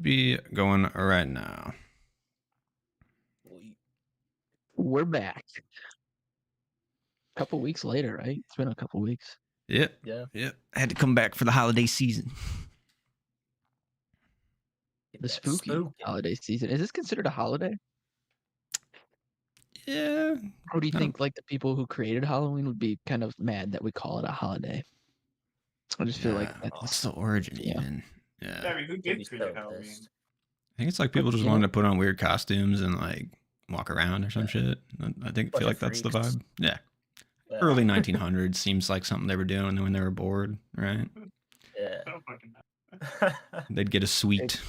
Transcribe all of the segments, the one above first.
Be going right now. We're back. A couple weeks later, right? It's been a couple weeks. Yep. Yeah. Yep. I had to come back for the holiday season. Get The that spooky spooky. holiday season. Is this considered a holiday? Yeah. Or do you No. think like the people who created Halloween would be kind of mad that we call it a holiday? I just feel like Yeah. What's that's the origin yeah. even? Yeah, Yeah. I mean, who They'd be did create so Halloween? pissed. I think it's like people just you wanted know- to put on weird costumes and like walk around or some shit. I Bunch feel of like that's the freaks. vibe. Yeah. Yeah. Early 1900s seems like something they were doing when they were bored, right? Yeah. I don't fucking know. They'd get a sweet.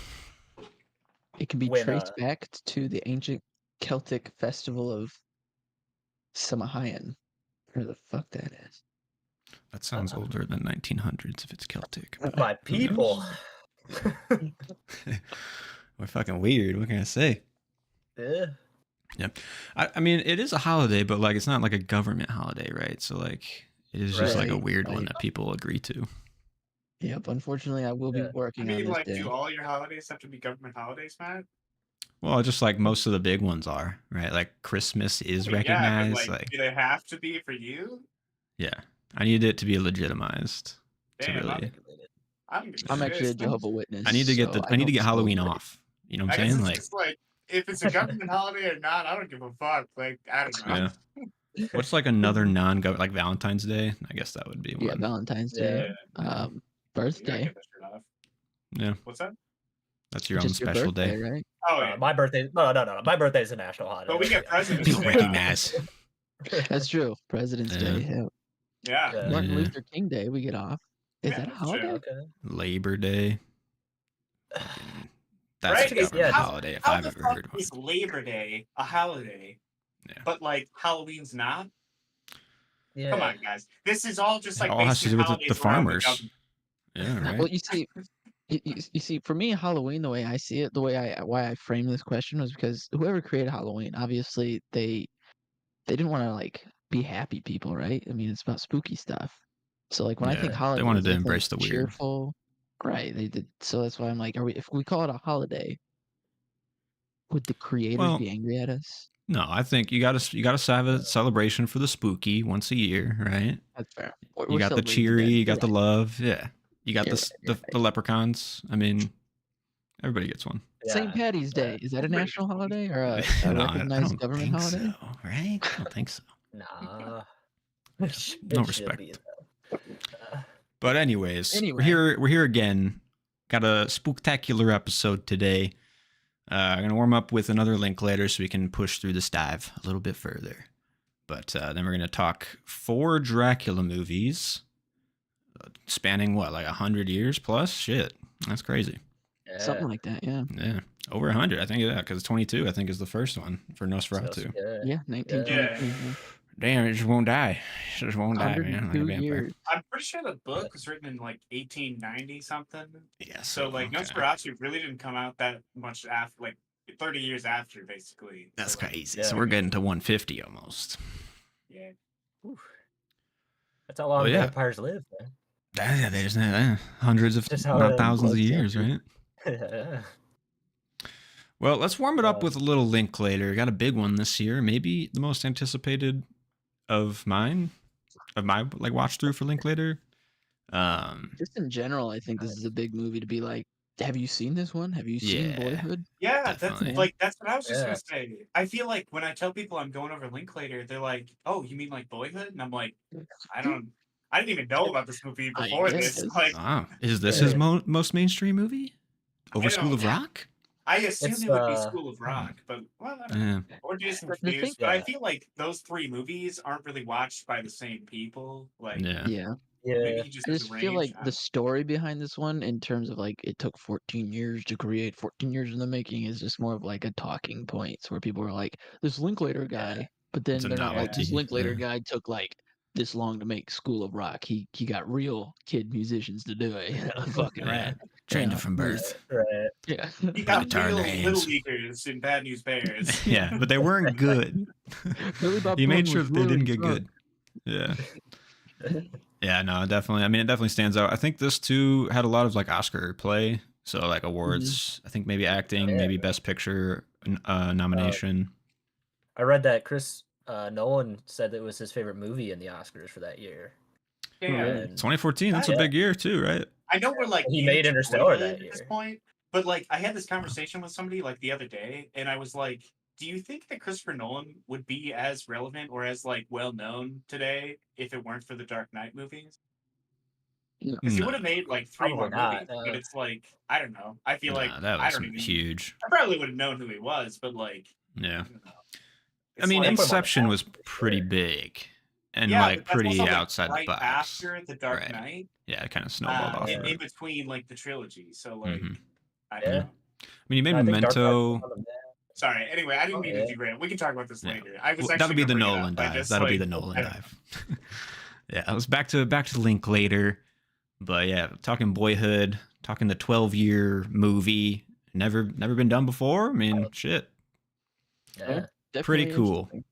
It can be When, traced back to the ancient Celtic festival of Samhain. Where the fuck that is. That sounds older than 1900s if it's Celtic. but My who knows? people. We're fucking weird. What can I say? Yeah. Yep. I mean, it is a holiday, but like it's not like a government holiday, right? So like it is just like a Right, weird one right. that people agree to. Yep, unfortunately I will be Yeah. I working on mean, this like, day. do all your holidays have to be government holidays, Matt? Well, just like most of the big ones are, right? Like Christmas is I mean, yeah, recognized. but, like, do they have to be for you? Yeah, I need it to be legitimized to Damn, really. I'm actually a shit. Jehovah's Witness. I need to get so I need to don't get Halloween celebrate. off. You know what I I'm guess saying? it's Like, just like, if it's a government holiday or not, I don't give a fuck. Like, I don't know. yeah. What's like another non-government, like Valentine's Day? I guess that would be Yeah, one. Valentine's Yeah. Day. You gotta Birthday. get that shit off. Yeah, What's that? that's your own Just your special birthday, day. right? Oh, yeah. My birthday. No. My birthday is a national holiday. But we get President's People Day. recognize. That's true. President's Yeah. Day. Yeah. Yeah. Yeah. Martin Yeah. Luther King Day, we get off. Is Yeah, that a that's true. holiday? Okay. Labor Day. Fucking- That's Right? a government Yeah. holiday if How I've the ever fuck heard one. is Labor Day a holiday, Yeah. but like Halloween's not? Yeah. Come on, guys. This is all just It like all has to basically do with holidays the around farmers. government. Yeah, right. Well, you see, you see, for me, Halloween, the way I see it, the way why I framed this question was because whoever created Halloween, obviously they didn't want to like be happy people, right? I mean, it's about spooky stuff. So like when I think Yeah. holidays, They wanted to I think embrace the weird. cheerful, right? They did. So that's why I'm like, if we call it a holiday, would the creators Well, be angry at us? no, I think you gotta have a celebration for the spooky once a year, right? That's fair. You got the cheery, you got the love, yeah. You got You're the leprechauns. I mean, everybody gets one. St. Patty's Day. Is that a Everybody national gets one. holiday or a No, I recognized don't government think holiday? so, right? I don't think so. Nah. No It should be, respect. though. But anyways, Anyway. we're here again. Got a spooktacular episode today. I'm gonna warm up with another link later so we can push through this dive a little bit further. But then we're gonna talk 4 Dracula movies, spanning what, like 100 years plus? Shit, that's crazy. Yeah. Something like that, yeah. Yeah, over 100, I think. Yeah, because 22, I think, is the first one for Nosferatu. Yeah. Yeah, 1922. Yeah. Damn, it just won't die. It just won't die, man. Like a 102 vampire. years. I'm pretty sure the book was written in like 1890 something. Yeah. So like okay. Nosferatu really didn't come out that much after, like 30 years after, basically. That's So, like, crazy. yeah. So we're getting to 150 almost. yeah. Oof. That's how long Oh, yeah. vampires live, man. Yeah, there's hundreds of, Just how not it thousands of looks, years, yeah. right? Yeah. Well, let's warm it up Yeah. with a little Linklater. Got a big one this year, maybe the most anticipated of my like watch through for Linklater. Just in general, I think this is a big movie to be like, have you seen this one? Have you seen Yeah. Boyhood? Yeah, Definitely. that's what I was just Yeah. gonna say. I feel like when I tell people I'm going over Linklater, they're like, "Oh, you mean like Boyhood?" And I'm like, I didn't even know about this movie I before guess. this. Like, Wow, is this Yeah. his most mainstream movie? Over I School don't- of Rock? I assume It's, it would be School of Rock, but well, I don't know. Yeah. Or Jason The thing- Confused. But I Yeah. feel like those 3 movies aren't really watched by the same people. Like, Yeah. Yeah. maybe Yeah. he just I has just a feel range. like the story behind this one, in terms of like it took 14 years to create, 14 years in the making, is just more of like a talking points where people are like, this Linklater guy, but then It's a they're not like, this novelty, Linklater yeah. guy took like this long to make School of Rock. He got real kid musicians to do it. Fucking Yeah. rad. Trained Yeah. it from birth. Right. Yeah. He got guitar in real their Little hands. Leaguers in Bad News Bears. Yeah, but they weren't good. Billy Bob He made Thornton sure was that they really didn't get drunk. good. Yeah. Yeah, no, definitely. I mean, it definitely stands out. I think this too had a lot of like Oscar play So like awards, I think maybe acting, Yeah. maybe Best Picture nomination. I read that Chris Nolan said it was his favorite movie in the Oscars for that year. Damn. really? And 2014, that's a Yeah. big year too, right? I know we're like He made into Interstellar Boyhood that at this year. point, but like I had this conversation with somebody like the other day, and I was like, "Do you think that Christopher Nolan would be as relevant or as like well known today if it weren't for the Dark Knight movies? Because he No. would have made like 3 more Probably not, movies, but it's like I don't know. I feel like that I was don't even. huge. I probably would have known who he was, but like Yeah. I don't know. I mean, like- They put him on the Inception map was for pretty sure. big and yeah, like but that's pretty also, like, outside right the box. after the Dark Right. Knight. Yeah, it kind of snowballed off. In Right? between like the trilogy, so like Mhm. I don't Yeah. know. I mean, you made I think Dark Knight Memento. was on the map. Sorry. Anyway, I didn't Oh, mean yeah. to derail. We can talk about this Yeah. later. I was Well, actually that'll be the gonna bring it Nolan up. I dive. just, That'll be like, the Nolan I don't dive. Yeah, I was back to Linklater, but yeah, talking Boyhood, talking the 12-year movie, never been done before. I mean, shit, Yeah. pretty Definitely cool. interesting.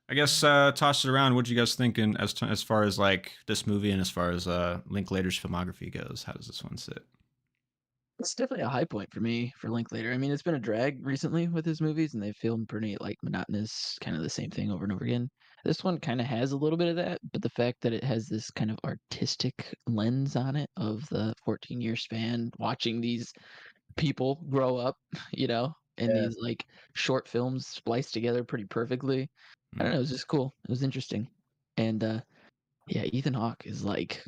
I guess toss it around. What you guys thinking as far as like this movie and as far as Linklater's filmography goes? How does this one sit? It's definitely a high point for me for Linklater. I mean, it's been a drag recently with his movies, and they feel pretty like monotonous, kind of the same thing over and over again. This one kind of has a little bit of that, but the fact that it has this kind of artistic lens on it of the 14-year span, watching these people grow up, in Yeah. these like short films spliced together pretty perfectly. I don't know, it was just cool. It was interesting. And yeah, Ethan Hawke is like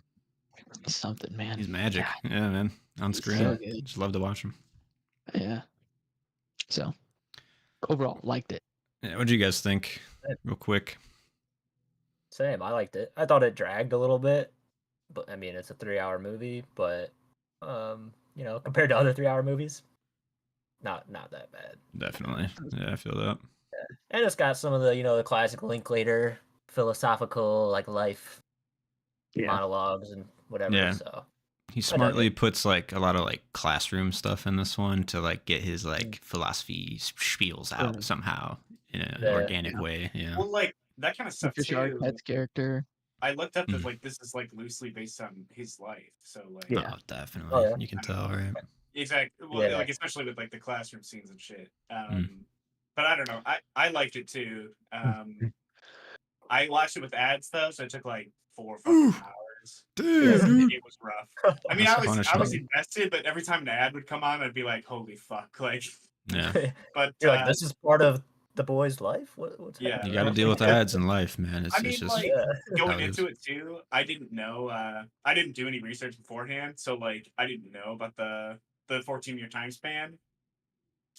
something, man. He's magic. God, Yeah, man. On he's screen, so good. just love to watch him. Yeah. So overall, liked it. Yeah, what do you guys think? Real quick. Same. I liked it. I thought it dragged a little bit, but I mean, it's a 3-hour movie, but compared to other 3-hour movies, not that bad. Definitely. Yeah, I feel that. And it's got some of the classic Linklater philosophical like life monologues and whatever. Yeah. So He smartly puts like a lot of like classroom stuff in this one to like get his like philosophy spiels out somehow in an organic way. Yeah. Well, like that kind of stuff Fisher too. Arquette's character. I looked up that like this is like loosely based on his life, so like Yeah. Oh, definitely. Oh, yeah. You can tell, right? exactly. Well, Yeah. like especially with like the classroom scenes and shit. But I don't know. I liked it too. I watched it with ads though, so it took like 4 fucking hours. Dude. It was rough. I mean, That's I was punishment. invested, but every time an ad would come on, I'd be like, "Holy fuck!" Like, Yeah. but you're like, this is part of the boy's life. What's Yeah. happening? You got to deal with ads in life, man. It's, I mean, it's just like Yeah. going how it into it too, I didn't know. I didn't do any research beforehand, so like I didn't know about the 14-year time span.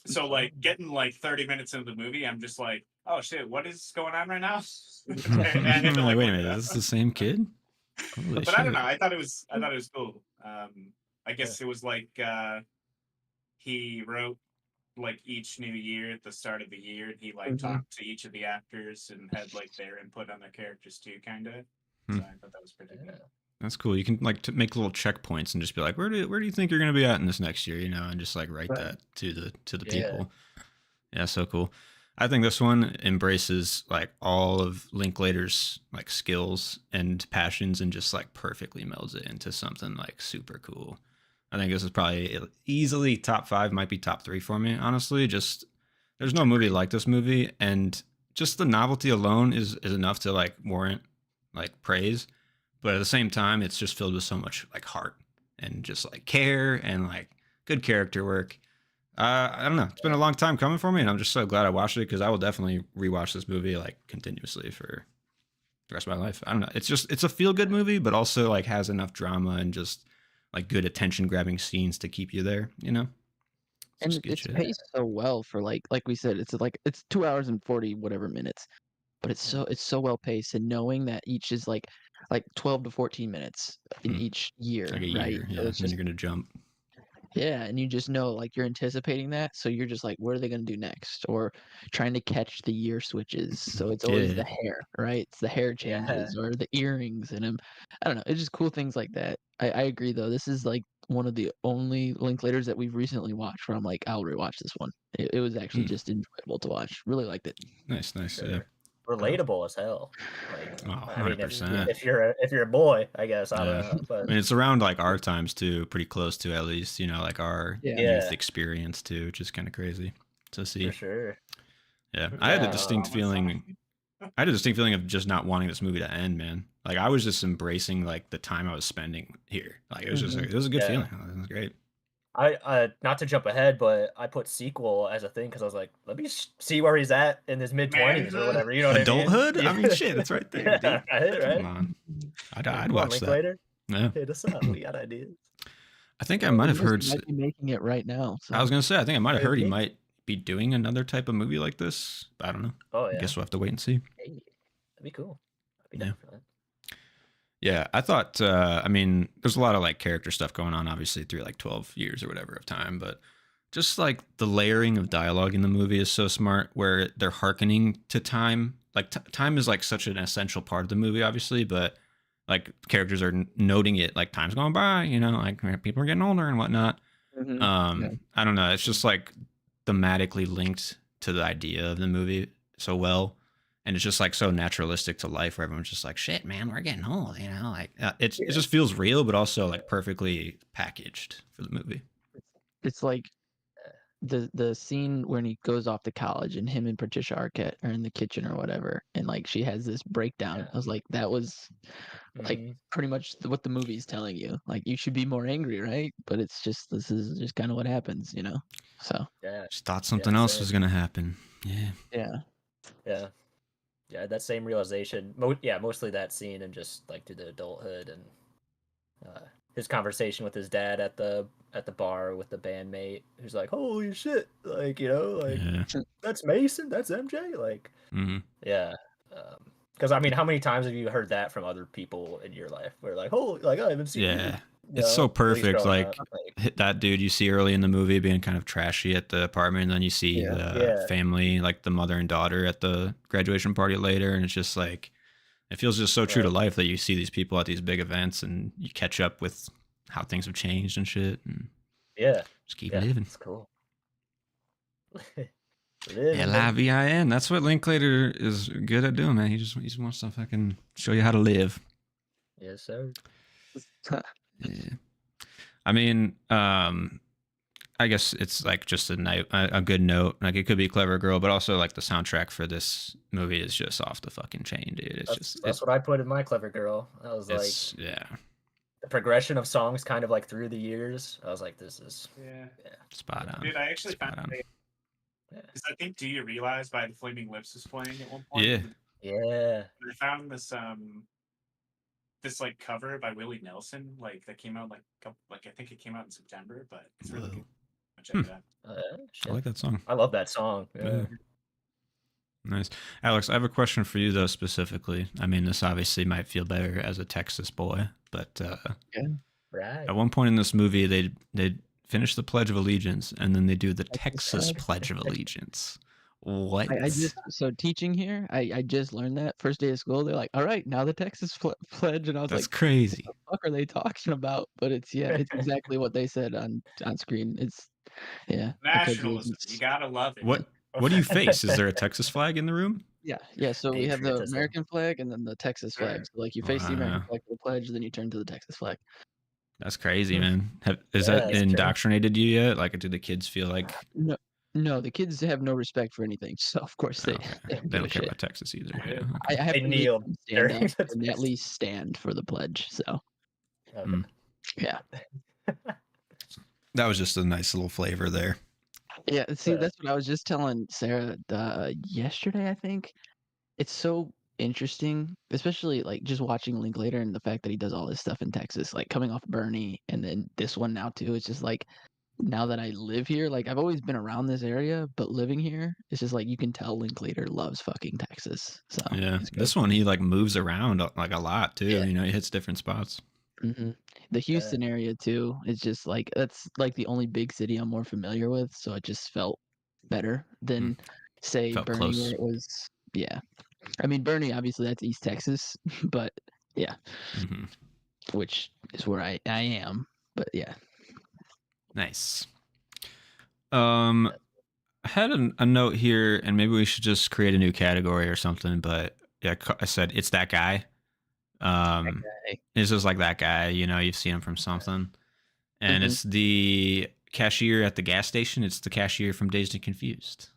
So like getting like 30 minutes into the movie, I'm just like, oh shit, what is going on right now? And I had to, like, wait a look it minute, up. is this the same kid? Holy But shit. I don't know. I thought it was cool. I guess it was like he wrote like each new year at the start of the year, and he like talked to each of the actors and had like their input on their characters too, kind of. So I thought that was pretty good. That's cool. You can like make little checkpoints and just be like, where do you think you're gonna be at in this next year? And just like write that to the people. Yeah, so cool. I think this one embraces like all of Linklater's like skills and passions and just like perfectly melds it into something like super cool. I think this is probably easily top 5, might be top 3 for me. Honestly, just there's no movie like this movie, and just the novelty alone is enough to like warrant like praise. But at the same time, it's just filled with so much like heart and just like care and like good character work. I don't know. It's been a long time coming for me, and I'm just so glad I watched it because I will definitely rewatch this movie like continuously for the rest of my life. I don't know. It's a feel good movie, but also like has enough drama and just like good attention grabbing scenes to keep you there. And just good it's shit. paced so well for like we said, it's 2 hours and 40 whatever minutes, but it's so well paced, and knowing that each is like 12 to 14 minutes in each year, Like a right? year, So yeah. it's And just you're gonna jump. yeah, and you just know like you're anticipating that, so you're just like, what are they gonna do next? Or trying to catch the year switches. So it's always the hair, right? It's the hair changes or the earrings, and I don't know. It's just cool things like that. I agree though. This is like one of the only Linklaters that we've recently watched where I'm like, I'll rewatch this one. It was actually just enjoyable to watch. Really liked it. Nice. Yeah. relatable as hell. Like, Oh, I mean, 100%. if you're a boy, I guess I don't Yeah. know, but I mean, it's around like our times too, pretty close to at least, like our Yeah. youth Yeah. experience too, which is kind of crazy to see. for sure. Yeah. I had a Yeah, distinct feeling. I had a distinct feeling of just not wanting this movie to end, man. Like I was just embracing like the time I was spending here. Like it was just, it was a good Yeah. feeling. It was great. I not to jump ahead, but I put sequel as a thing because I was like, let me see where he's at in his mid-20s or whatever. You know what Adulthood? I mean? I mean, shit, it's right there, dude. right? Come on. I'd Come on, watch that. Linklater. Yeah. Hit us up. We got ideas. I think I might have heard. He might be making it right now. So. I was gonna say, I think I might have heard he Maybe. might be doing another type of movie like this. But I don't know. Oh I yeah, guess we'll have to wait and see. hey, that'd be cool. I'd be Yeah. down for that. Yeah, I thought. I mean, there's a lot of like character stuff going on, obviously through like 12 years or whatever of time, but just like the layering of dialogue in the movie is so smart, where they're hearkening to time. Like time is like such an essential part of the movie, obviously, but like characters are noting it, like time's going by, like people are getting older and whatnot. Mhm. I don't know. It's just like thematically linked to the idea of the movie so well. And it's just like so naturalistic to life where everyone's just like, shit, man, we're getting old, like it just feels real, but also like perfectly packaged for the movie. It's like the scene when he goes off to college and him and Patricia Arquette are in the kitchen or whatever, and like she has this breakdown. Yeah. I was like, that was like Mhm. pretty much what the movie's telling you. Like you should be more angry, right? But it's just this is just kind of what happens, So Yeah, Just thought something else same. was gonna happen. Yeah. yeah. Yeah, that same realization. Mostly that scene and just like to the adulthood and his conversation with his dad at the bar with the bandmate who's like, holy shit, like Yeah. that's Mason, that's MJ, like Mm-hmm. yeah. Because I mean, how many times have you heard that from other people in your life? Where like, holy, like I haven't seen. Yeah. You, It's so at least perfect. growing Like up, that dude you see early in the movie being kind of trashy at the apartment, and then you see Yeah. the family, like the mother and daughter at the graduation party later, and it's just like it feels just so true to life that you see these people at these big events and you catch up with how things have changed and shit, and yeah, just keep living. It's cool. Yeah, la vie en. That's what Linklater is good at doing, man. He just wants to fucking show you how to live. Yes, sir. Yeah. I mean, I guess it's like just a good note. Like it could be Clever Girl, but also like the soundtrack for this movie is just off the fucking chain, dude. That's what I put in my Clever Girl. I was like, yeah, the progression of songs kind of like through the years. I was like, this is spot on. Dude, I actually Spot found on. it. Because I think "Do You Realize" by the Flaming Lips was playing at one point. Yeah. Yeah. And I found this this like cover by Willie Nelson, like that came out like I think it came out in September, but it's really good. I'll check it out. I like that song. I love that song. Yeah. Nice. Alex, I have a question for you though specifically. I mean, this obviously might feel better as a Texas boy, but Right. at one point in this movie they finish the Pledge of Allegiance and then they do the Texas flag. Pledge of Allegiance. What? I just teaching here. I just learned that first day of school. They're like, all right, now the Texas pledge, and I was That's like, crazy. what the fuck are they talking about? But it's it's exactly what they said on screen. It's I pledge Nationalism. allegiance. You gotta love it. What do you face? Is there a Texas flag in the room? Yeah. So we have the Patriotism. American flag and then the Texas flag. Sure. So like you face the American Wow. flag for the pledge, then you turn to the Texas flag. That's crazy, man. Is Yeah, that that's true. indoctrinated you yet? Like, do the kids feel like No, the kids have no respect for anything. So of course they they don't don't give a care shit. about Texas either? Yeah. Yeah, okay. I have They to make kneel them stand during up the and at test. least stand for the pledge. So Okay. yeah. That was just a nice little flavor there. Yeah, see, Yeah. that's what I was just telling Sarah yesterday, I think. It's so interesting, especially like just watching Linklater and the fact that he does all this stuff in Texas, like coming off Bernie and then this one now too. It's just like now that I live here, like I've always been around this area, but living here, it's just like you can tell Linklater loves fucking Texas. So Yeah, it's good. this one he like moves around like a lot too. Yeah. He hits different spots. The Houston area too. It's just like that's like the only big city I'm more familiar with, so it just felt better than say Felt Bernie, close. where it was. Yeah, I mean Bernie, obviously that's East Texas, but yeah, Mhm. which is where I am. But yeah, Nice. I had a note here, and maybe we should just create a new category or something. But yeah, I said it's that guy. Okay. It's just like that guy. You know, you've seen him from something, and Mhm. it's the cashier at the gas station. It's the cashier from Dazed and Confused.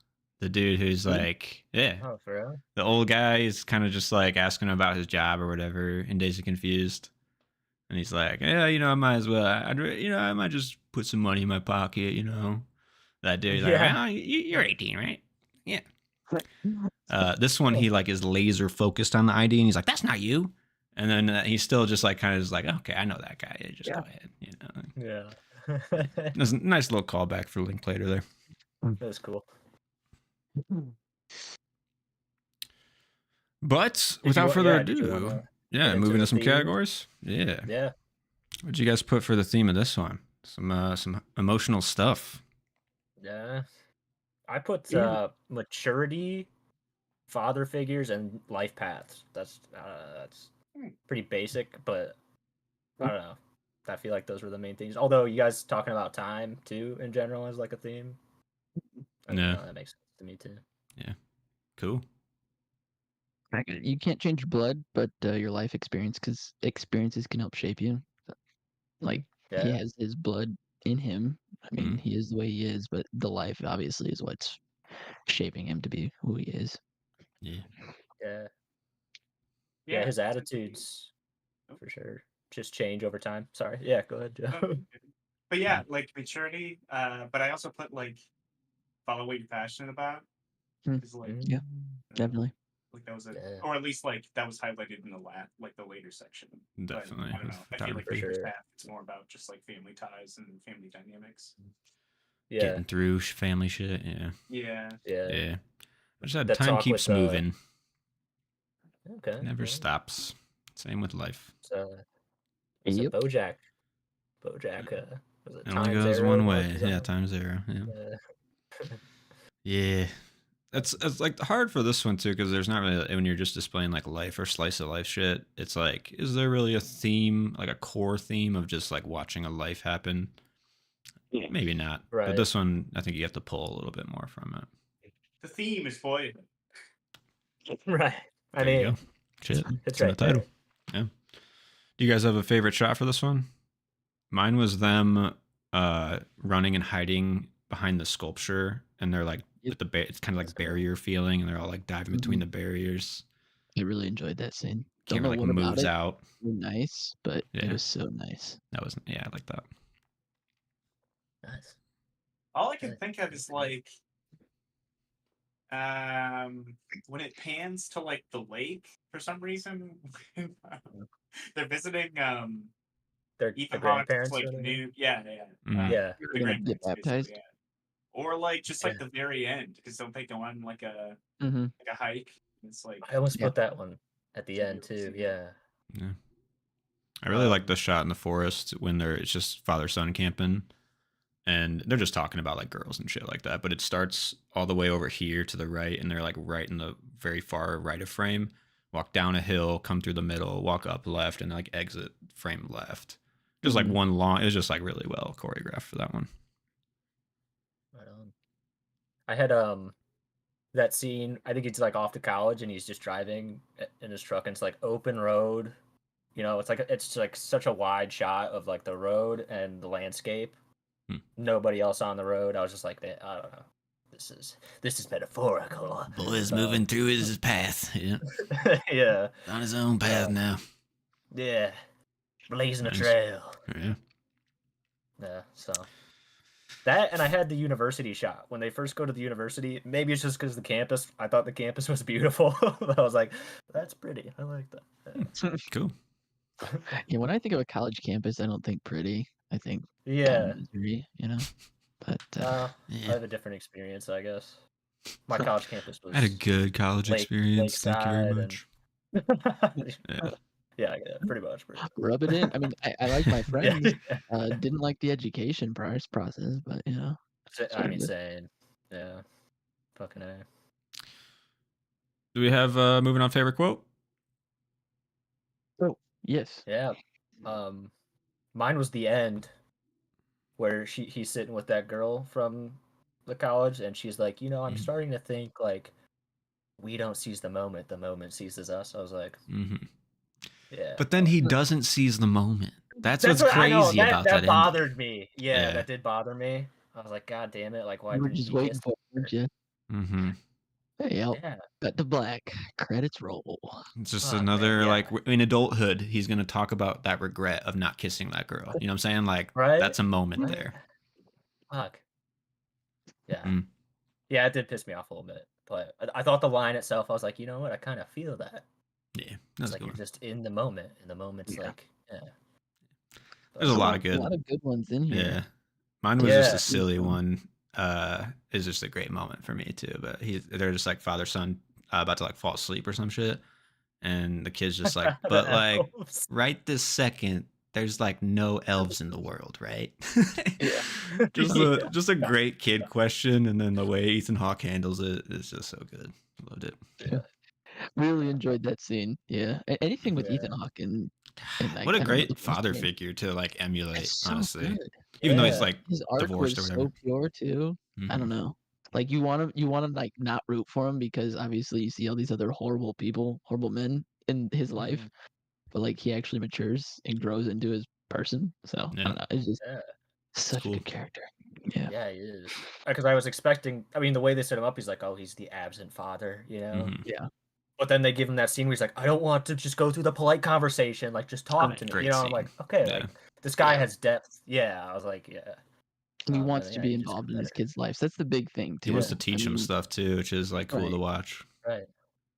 The dude who's Mhm. like, yeah, Oh, for real? the old guy is kind of just like asking him about his job or whatever in Dazed and Confused. And he's like, yeah, you know, I might as well, I might just put some money in my pocket, you know. That dude's like, Yeah. well, you're 18, right? Yeah. This one, he like is laser focused on the ID, and he's like, that's not you. And then he's still just like kind of just like, okay, I know that guy. Just Yeah. go ahead, you know. Yeah. There's a nice little callback for Linklater there. That's cool. But Did you without wa- further yeah, did you ado, wanna yeah, get into moving the to some themes? categories. Yeah. Yeah. What'd you guys put for the theme of this one? Some emotional stuff. Yeah. I put Yeah. maturity, father figures, and life paths. That's pretty basic, but I don't know. I feel like those were the main things. Although you guys talking about time too in general as like a theme. I don't Yeah. know, that makes sense to me too. Cool. You can't change blood, but your life experience, because experiences can help shape you. Like he Yeah. has his blood in him. I mean, Mhm. he is the way he is, but the life obviously is what's shaping him to be who he is. Yeah. Yeah. Yeah, his attitudes for sure just change over time. Sorry. Yeah, go ahead, Joe. But yeah, like maturity. But I also put like follow what you're passionate about. Mm, Is like Yeah, definitely. like that was a, Yeah. or at least like that was highlighted in the the later section. Definitely. But I don't know. I feel like Photography. For first sure. half it's more about just like family ties and family dynamics. Yeah. Getting through family shit. Yeah. Yeah. Yeah. Yeah. I just had That time talk keeps with, moving. Okay. Never yeah. stops. Same with life. It's a Yep. BoJack. BoJack. Was it It only Times goes Arrow? one Mark? way. Is that Yeah, one? times zero. Yeah. Yeah. Yeah. It's like hard for this one too, because there's not really, when you're just displaying like life or slice of life shit, it's like, is there really a theme, like a core theme of just like watching a life happen? Yeah. Maybe not. But Right. this one, I think you have to pull a little bit more from it. The theme is boyhood. Right. I There you mean, go. Shit. it's in the right title. there. Yeah. Do you guys have a favorite shot for this one? Mine was them running and hiding behind the sculpture, and they're like Yep. with it's kind of like barrier feeling, and they're all like diving between Mhm. the barriers. I really enjoyed that scene. Don't Camera know like what about moves it. out. was Nice, but Yeah. it was so nice. That was, yeah, I like that. Nice. All I can think of is like when it pans to like the lake for some reason. They're visiting The Ethan Hawke's grandparents like or whatever? new yeah. Mhm. Yeah. You're The gonna get grandparents basically, baptized. yeah. Or like just like Yeah. the very end, because don't they go on like a Mm-hmm. hike? It's like I almost Yeah. put that one at the end too. Yeah. Yeah. I really like the shot in the forest when it's just father son camping, and they're just talking about like girls and shit like that. But it starts all the way over here to the right, and they're like right in the very far right of frame. Walk down a hill, come through the middle, walk up left, and like exit frame left. Just like Mhm. one long. It was just like really well choreographed for that one. Right on. I had that scene. I think it's like off to college, and he's just driving in his truck, and it's like open road. You know, it's like such a wide shot of like the road and the landscape. Hmm. Nobody else on the road. I was just like, I don't know. This is metaphorical. Boy's moving through his path. Yeah, Yeah. on his own path now. Yeah. Blazing a Nice. trail. Yeah. Yeah. So that, and I had the university shot when they first go to the university. Maybe it's just because the campus. I thought the campus was beautiful. But I was like, that's pretty. I like that. Yeah. Cool. Yeah, when I think of a college campus, I don't think pretty. I think kind Yeah. of misery, you know. But I Yeah. have a different experience, I guess. My college campus was I had a good college experience. Thank you very lakeside much. Yeah. Yeah, pretty much. rub it in. I mean, I like my friends. Yeah. Didn't like the education process, but you know. I mean, same. Yeah. Fucking A. Do we have moving on favorite quote? Oh yes. Yeah. Mine was the end where he's sitting with that girl from the college, and she's like, I'm Mhm. starting to think like we don't seize the moment seizes us. I was like, hmm yeah. But then he doesn't seize the moment. That's That's what's what I know. crazy That about that that ending. bothered me. Yeah, Yeah. that did bother me. I was like, God damn it! Like, why You were didn't just he kiss waiting for it, weren't you? hmm Hey, yep. Yeah. Cut to black. Credits roll. It's just Oh, man, another yeah. like in adulthood, he's gonna talk about that regret of not kissing that girl. You know what I'm saying? Like Right? that's a moment Right? there. Fuck. Yeah. Mm. Yeah, it did piss me off a little bit. But I thought the line itself, I was like, you know what? I kind of feel that. Yeah, It's that's like good. you're just in the moment. And the moment's Yeah. like, yeah. There's a A lot of good. lot of good ones in here. Yeah, mine was just Yeah. a silly one. It's just a great moment for me too. But they're just like father son about to like fall asleep or some shit, and the kid's just like, The but like elves. right this second, there's like no elves in the world, right? Yeah. Just a great kid question, and then the way Ethan Hawke handles it is just so good. Loved it. Really enjoyed that scene. Yeah. Anything with Yeah. Ethan Hawke and like, What a I don't know, the great first father one. figure to like emulate, It's so honestly. good. Even though he's Yeah. like His arc divorced or was whatever. so pure too. I don't Mhm. know. Like you want to like not root for him because obviously you see all these other horrible people, horrible men in his life, Mhm. but like he actually matures and grows into his person. So I Yeah, don't know. It's just Yeah. such cool. a good character. Yeah. Yeah, he is. Because I was expecting, I mean, the way they set him up, he's like, oh, he's the absent father, Mhm. Yeah. But then they give him that scene where he's like, I don't want to just go through the polite conversation. Like, just talk Right. to me. Great I'm scene. like, okay, Yeah. like, this guy Yeah. has depth. Yeah, I was like, yeah. And he Oh, wants man, to yeah, be he just involved got in his better. kids' lives. That's the big thing He too. wants to I teach him mean, stuff too, which is like cool right. to watch. Right.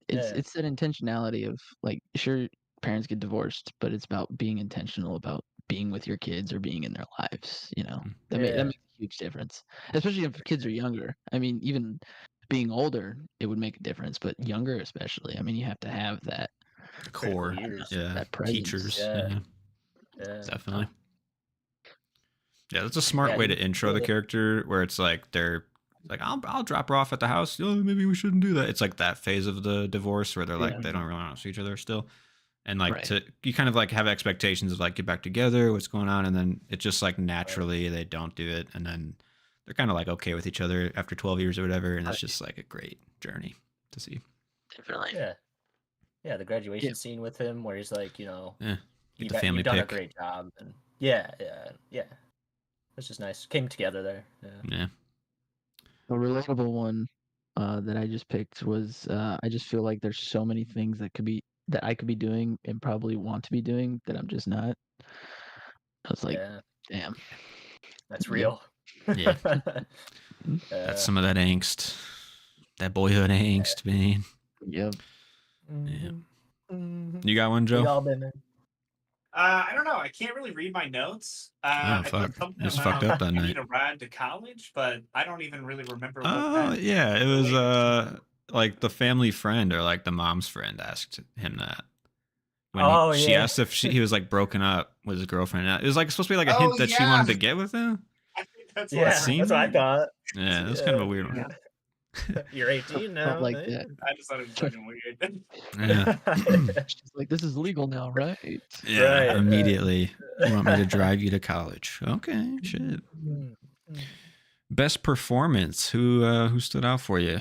It's Yeah. it's that intentionality of like sure parents get divorced, but it's about being intentional about being with your kids or being in their lives, you know. That Yeah. makes a huge difference. Especially if kids are younger. I mean, even being older, it would make a difference, but younger especially. I mean, you have to have that Core, years. yeah. that presence. Teachers, Yeah. yeah, Yeah. definitely. Yeah, that's a smart Yeah, way he to intro the killed it. character, where it's like they're like, I'll drop her off at the house. Oh, maybe we shouldn't do that. It's like that phase of the divorce where they're like Yeah. they don't really want to see each other still, and like Right. you kind of like have expectations of like get back together, what's going on, and then it just like naturally they don't do it, and then they're kind of like okay with each other after 12 years or whatever, and it's Right. just like a great journey to see. Definitely. Yeah. Yeah, the graduation scene with him where he's like, Yeah, get you've, the family you've done a pick. great job. And yeah. It's just nice. Came together there. Yeah. Yeah, A relatable one that I just picked was I just feel like there's so many things that I could be doing and probably want to be doing that I'm just not. I was like, Yeah. damn. That's Yep. real. yeah. Mhm. That's some of that angst, that boyhood angst, man. Yep. Yeah. Mhm. You got one, We Joe? all been there. I don't know. I can't really read my notes. Oh, I fuck. put something It was about fucked up that I night. need a ride to college, but I don't even really remember what Oh, that yeah. It was related to. like the family friend or like the mom's friend asked him that. When Oh, she yeah. asked if he was like broken up with his girlfriend. It was like supposed to be like a Oh, hint that she yeah. wanted to get with him. I think that's Yeah, what that's what I thought. Yeah, that was kind of a weird one. You're 18 now. Felt like eh? that. I just thought it was fucking weird. Yeah. She's like, this is legal now, right? Yeah, Right, right. immediately. You want me to drive you to college? Okay, shit. Mm. Best performance. Who stood out for you?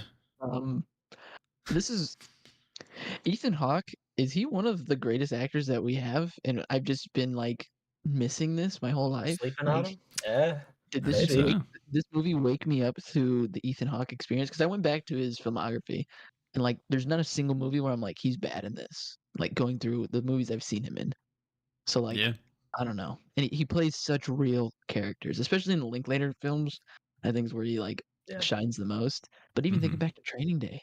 This is Ethan Hawke. Is he one of the greatest actors that we have? And I've just been like missing this my whole life. Sleeping Like, on him? Yeah. did I think this so. movie wake me up to the Ethan Hawke experience? Because I went back to his filmography, and like, there's not a single movie where I'm like, he's bad in this. Like going through the movies I've seen him in. So like, Yeah. I don't know, and he plays such real characters, especially in the Linklater films. I think is where he like Yeah. shines the most. But even thinking Mhm. back to Training Day,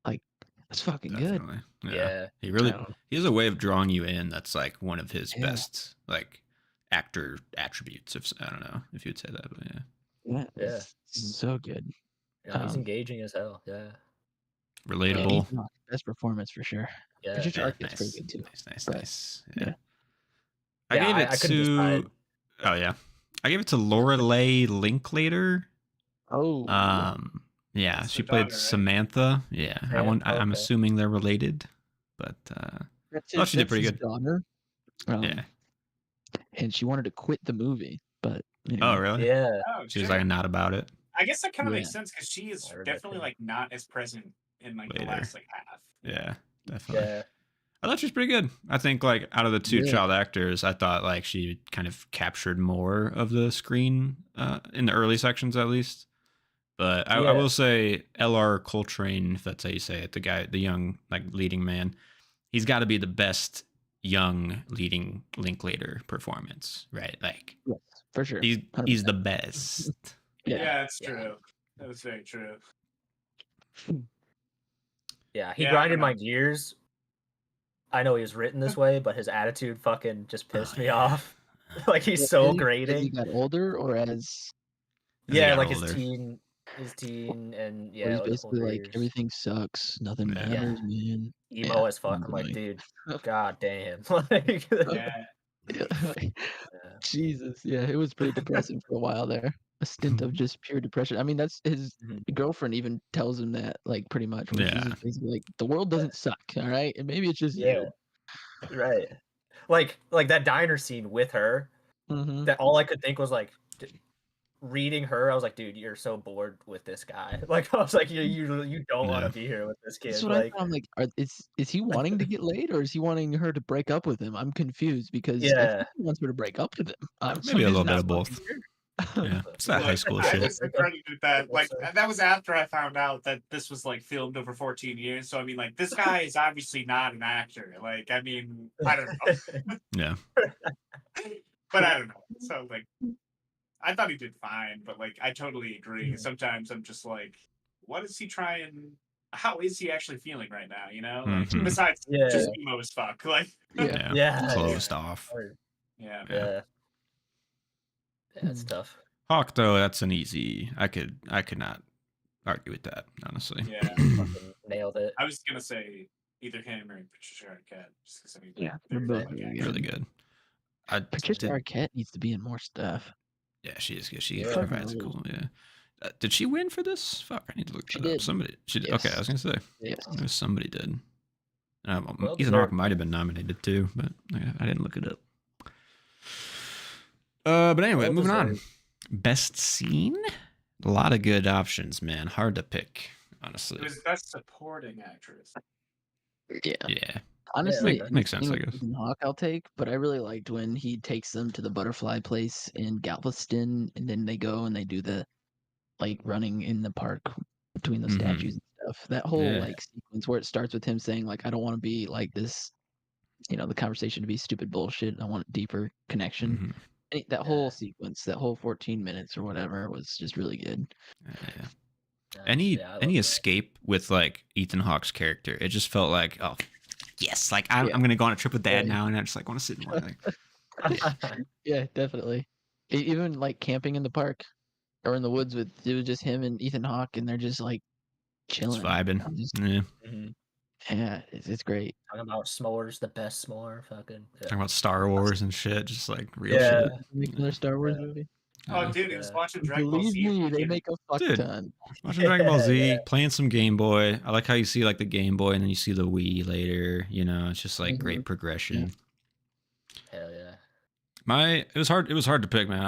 like that's fucking good. Definitely. Yeah. Yeah. He I really don't know. he has a way of drawing you in that's like one of his Yeah. best like actor attributes. If I don't know if you'd say that, but yeah. Yeah, Yeah. it's so good. Yeah, he's Um, engaging as hell. Yeah. Yeah, Relatable. Ethan Hawke, best performance for sure. Yeah. Patricia Yeah, Arquette's pretty nice. good too. Nice. But Nice. yeah. Yeah. I Yeah, gave it I couldn't decide. to oh yeah. I gave it to Lorelei Linklater. Oh, Yeah, That's she the played daughter, right? Samantha. Yeah. I'm Okay. assuming they're related, but that's she did pretty his good. daughter. Yeah. And she wanted to quit the movie, but Oh, anyway. really? Yeah. Oh, She was shit. like not about it. I guess that kind of Yeah. makes sense because she is I heard that definitely too. like not as present in like the Later. last like half. Yeah, definitely. Yeah. I thought she was pretty good. I think like out of the two Yeah. child actors, I thought like she kind of captured more of the screen in the early sections at least. But I Yeah. will say L.R. Coltrane, if that's how you say it, the young like leading man, he's got to be the best young leading Linklater performance, right? Like Yes, for sure. he's 100%. the best. Yeah, it's Yeah. true. That was very true. Yeah, he Yeah, I don't grinded my know. gears. I know he was written this way, but his attitude fucking just pissed me off. Like he's As so he grating. got older, or as As he Yeah, got like older. his teen, and where he's yeah, basically older like years. everything sucks, nothing Yeah. matters, man. Emo Yeah, as fuck. I'm like, annoying. dude, god damn. Like, Yeah. yeah. Jesus, yeah, it was pretty depressing for a while there. A stint of just pure depression. I mean, that's his Mhm. girlfriend even tells him that, like, pretty much. Where she's Yeah. just basically like, the world doesn't suck, all right, and maybe it's just Yeah. Right. Like that diner scene with her. you. Mm-hmm. That all I could think was like, reading her. I was like, dude, you're so bored with this guy. Like, I was like, you don't want Yeah. to be here with this kid. That's what Like, I thought. I'm like, is he wanting to get laid, or is he wanting her to break up with him? I'm confused because I yeah. think he wants her to break up with him. Maybe a little I'm bit not of both. fucking sure. Yeah, it's that high Look, school I shit. just credited that. Like Also- that was after I found out that this was like filmed over 14 years. So I mean, like this guy is obviously not an actor. Like I mean, I don't know, Yeah. but I don't know. So like, I thought he did fine, but like I totally agree. Sometimes I'm just like, what is he trying? How is he actually feeling right now? You know, like Mhm. besides Yeah. just emo as fuck. Like Yeah. Yeah. Closed off. yeah. Yeah. Yeah, it's tough. Hawk though, that's an easy. I could not argue with that, honestly. Yeah. Fucking nailed it. I was gonna say either him or Patricia Arquette, just because I mean, Yeah, they're they're both like really actors. Really good. I Patricia did, Arquette needs to be in more stuff. yeah, she is good. She Yeah. provides cool. Yeah. Did she win for this? Fuck, I need to look She that up. did. Somebody. She did. Yes. Okay, I was gonna say. Yes. I knew somebody did. Well Ethan Hawke deserved. might have been nominated too, but I didn't look it up. But anyway, Well moving on. deserved. Best scene. A lot of good options, man. Hard to pick, honestly. It was best supporting actress. Yeah. Yeah. Honestly, okay. Makes sense, I with guess. Ethan Hawke I'll take, but I really liked when he takes them to the butterfly place in Galveston, and then they go and they do the like running in the park between the Mhm. statues and stuff. That whole Yeah. like sequence where it starts with him saying like, "I don't want to be like this," the conversation to be stupid bullshit. I want deeper connection. Mhm. And that whole sequence, that whole 14 minutes or whatever, was just really good. Yeah. Nice. Any Yeah, I love any that. escape with like Ethan Hawke's character, it just felt like, oh yes, like I'm gonna go on a trip with Dad Yeah. now, and I just like want to sit and watch. Like, Yeah, definitely. Even like camping in the park or in the woods it was just him and Ethan Hawke, and they're just like just chilling. vibing. I'm just- Yeah. Mhm. yeah, it's great. Talking about s'mores, the best s'more, fucking. Yeah. Talking about Star Wars and shit, just like real Yeah. shit. Make another Star Wars Yeah. movie. Oh, Yeah. dude, he was Yeah. watching Dragon Ball Believe Z. me, they thinking, make a fuck Dude. ton. Watching Dragon Ball Z, Yeah. playing some Game Boy. I like how you see like the Game Boy and then you see the Wii later. You know, it's just like great progression. Hell yeah. It was hard to pick, man.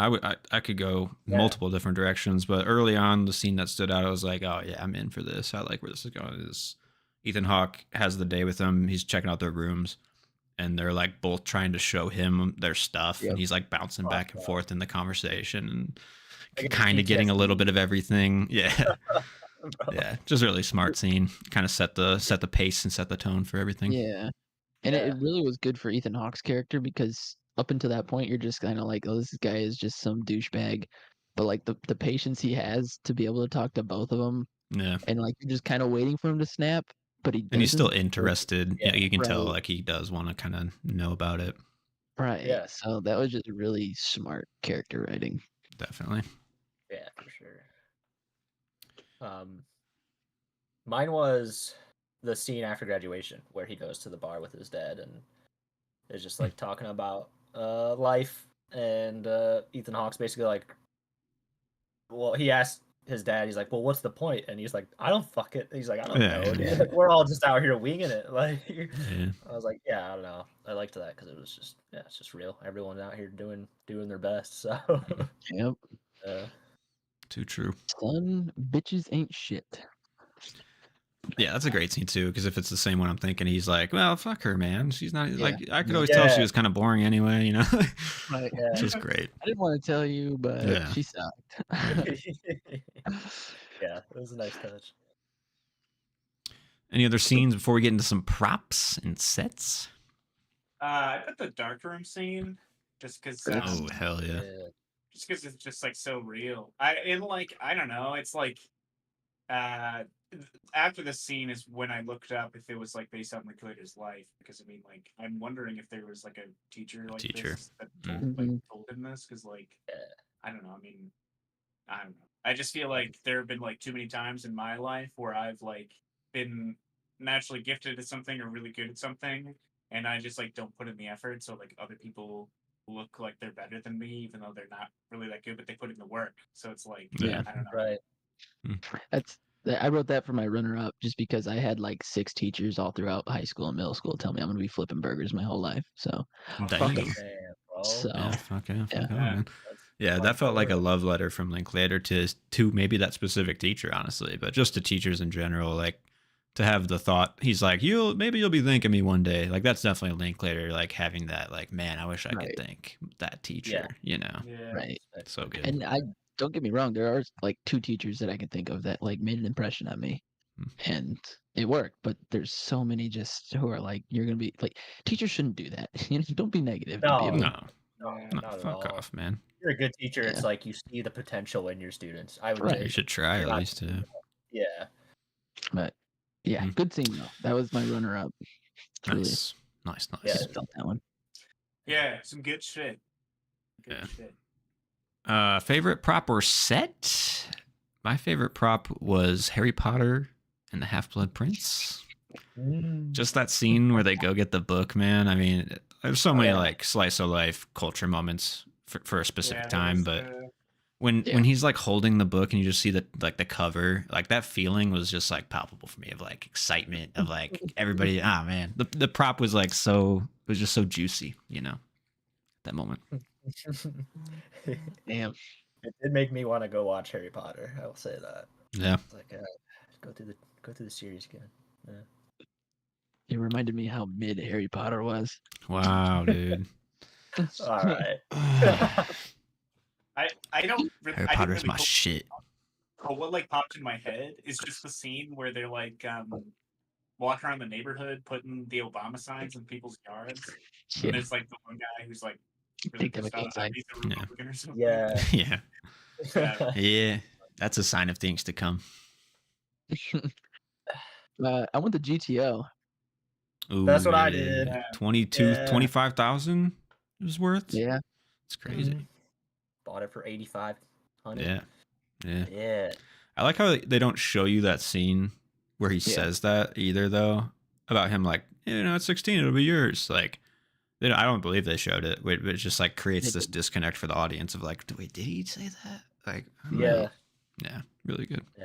I could go Yeah. multiple different directions, but early on the scene that stood out, I was like, oh yeah, I'm in for this. I like where this is going. Is Ethan Hawke has the day with them. He's checking out their rooms, and they're like both trying to show him their stuff, Yep. and he's like bouncing back and forth in the conversation and Like kind of getting a little PTSD. bit of everything. Yeah, Bro. yeah, just a really smart scene. Kind of set the pace and set the tone for everything. Yeah. And Yeah. it really was good for Ethan Hawke's character because up until that point, you're just kind of like, oh, this guy is just some douchebag. But like the patience he has to be able to talk to both of them, Yeah, and like you're just kind of waiting for him to snap, but he doesn't. and he's still interested. Yeah, Yeah, you can tell right. like he does want to kind of know about it. Right. Yeah. So that was just really smart character writing. Definitely. Yeah, for sure. Mine was the scene after graduation where he goes to the bar with his dad and is just like talking about life, and Ethan Hawke's basically like, well, he asked his dad, he's like, well, what's the point? And he's like, I don't fuck it. He's like, I don't Yeah, know. yeah. dude. Like, we're all just out here winging it. Like, Yeah. I was like, yeah, I don't know. I liked that because it was just, yeah, it's just real. Everyone's out here doing their best. So, Yep. Too true. Son, bitches ain't shit. Yeah, that's a great scene too. Because if it's the same one I'm thinking, he's like, "Well, fuck her, man. She's not Yeah. like I could Yeah. always tell she Yeah. was kind of boring anyway, you know." Right. Yeah. Which is great. I didn't want to tell you, but Yeah. she sucked. Yeah, it was a nice touch. Any other scenes before we get into some props and sets? I put the darkroom scene just because. Oh hell yeah! Just because it's just like so real. I don't know. It's like after the scene is when I looked up if it was like based on Linklater's life, because I mean, like, I'm wondering if there was like a teacher like this that told him this, because like I don't know. I mean, I don't know. I just feel like there have been like too many times in my life where I've like been naturally gifted at something or really good at something, and I just like don't put in the effort. So like other people look like they're better than me, even though they're not really that good, but they put in the work. So it's like, Yeah. I don't know. Right. I wrote that for my runner-up just because I had like 6 teachers all throughout high school and middle school tell me I'm gonna be flipping burgers my whole life. So Damn. Damn, bro. So Yeah, fuck yeah, yeah. fuck man. That's Yeah, quite that felt like a forward. love letter from Linklater to maybe that specific teacher, honestly, but just to teachers in general, like to have the thought, he's like, you'll be thinking me one day. Like that's definitely Linklater, like having that, like, man, I wish I Right. could thank that teacher, you know. Yeah. right. So good. And I don't get me wrong, there are like 2 teachers that I can think of that like made an impression on me. And it worked, but there's so many just who are like, you're gonna be like, teachers shouldn't do that. You know, don't be negative to people. No, No, no, not at fuck all. off, man. You're a good teacher. It's Yeah. like you see the potential in your students. I would Right. say. You should try You're at not- least to. Yeah. But yeah, good scene though. That was my runner-up. Truly, Nice. Yeah. I felt that one. Yeah, some good shit. Good Yeah. shit. Favorite prop or set? My favorite prop was Harry Potter and the Half-Blood Prince. Just that scene where they go get the book, man. I mean, there's so many like slice of life culture moments for a specific time, but when he's like holding the book and you just see the like the cover, like that feeling was just like palpable for me of like excitement of like everybody. Ah, man, the prop was like it was just so juicy, you know, that moment. Damn. It did make me want to go watch Harry Potter. I will say that. Yeah. It's like go through the series again. Yeah. It reminded me how mid Harry Potter was. Wow, dude. All right. I don't really, Harry I didn't Potter's really my focus shit. But what like popped in my head is just the scene where they're like walking around the neighborhood putting the Obama signs in people's yards. Yeah. And there's like the one guy who's like really Take them pissed off again, that sign. he's a Republican or something. Yeah. Yeah. Yeah. That's a sign of things to come. I went to GTO. Ooh, That's what I did. 25,000 it was worth. Yeah. It's crazy. Bought it for 8,500. Yeah. Yeah. I like how they don't show you that scene where he says that either, though, about him like, at 16 it'll be yours. Like, I don't believe they showed it. It just like creates this disconnect for the audience of like, wait, did he say that? Like, I don't know. Yeah, really good. Yeah.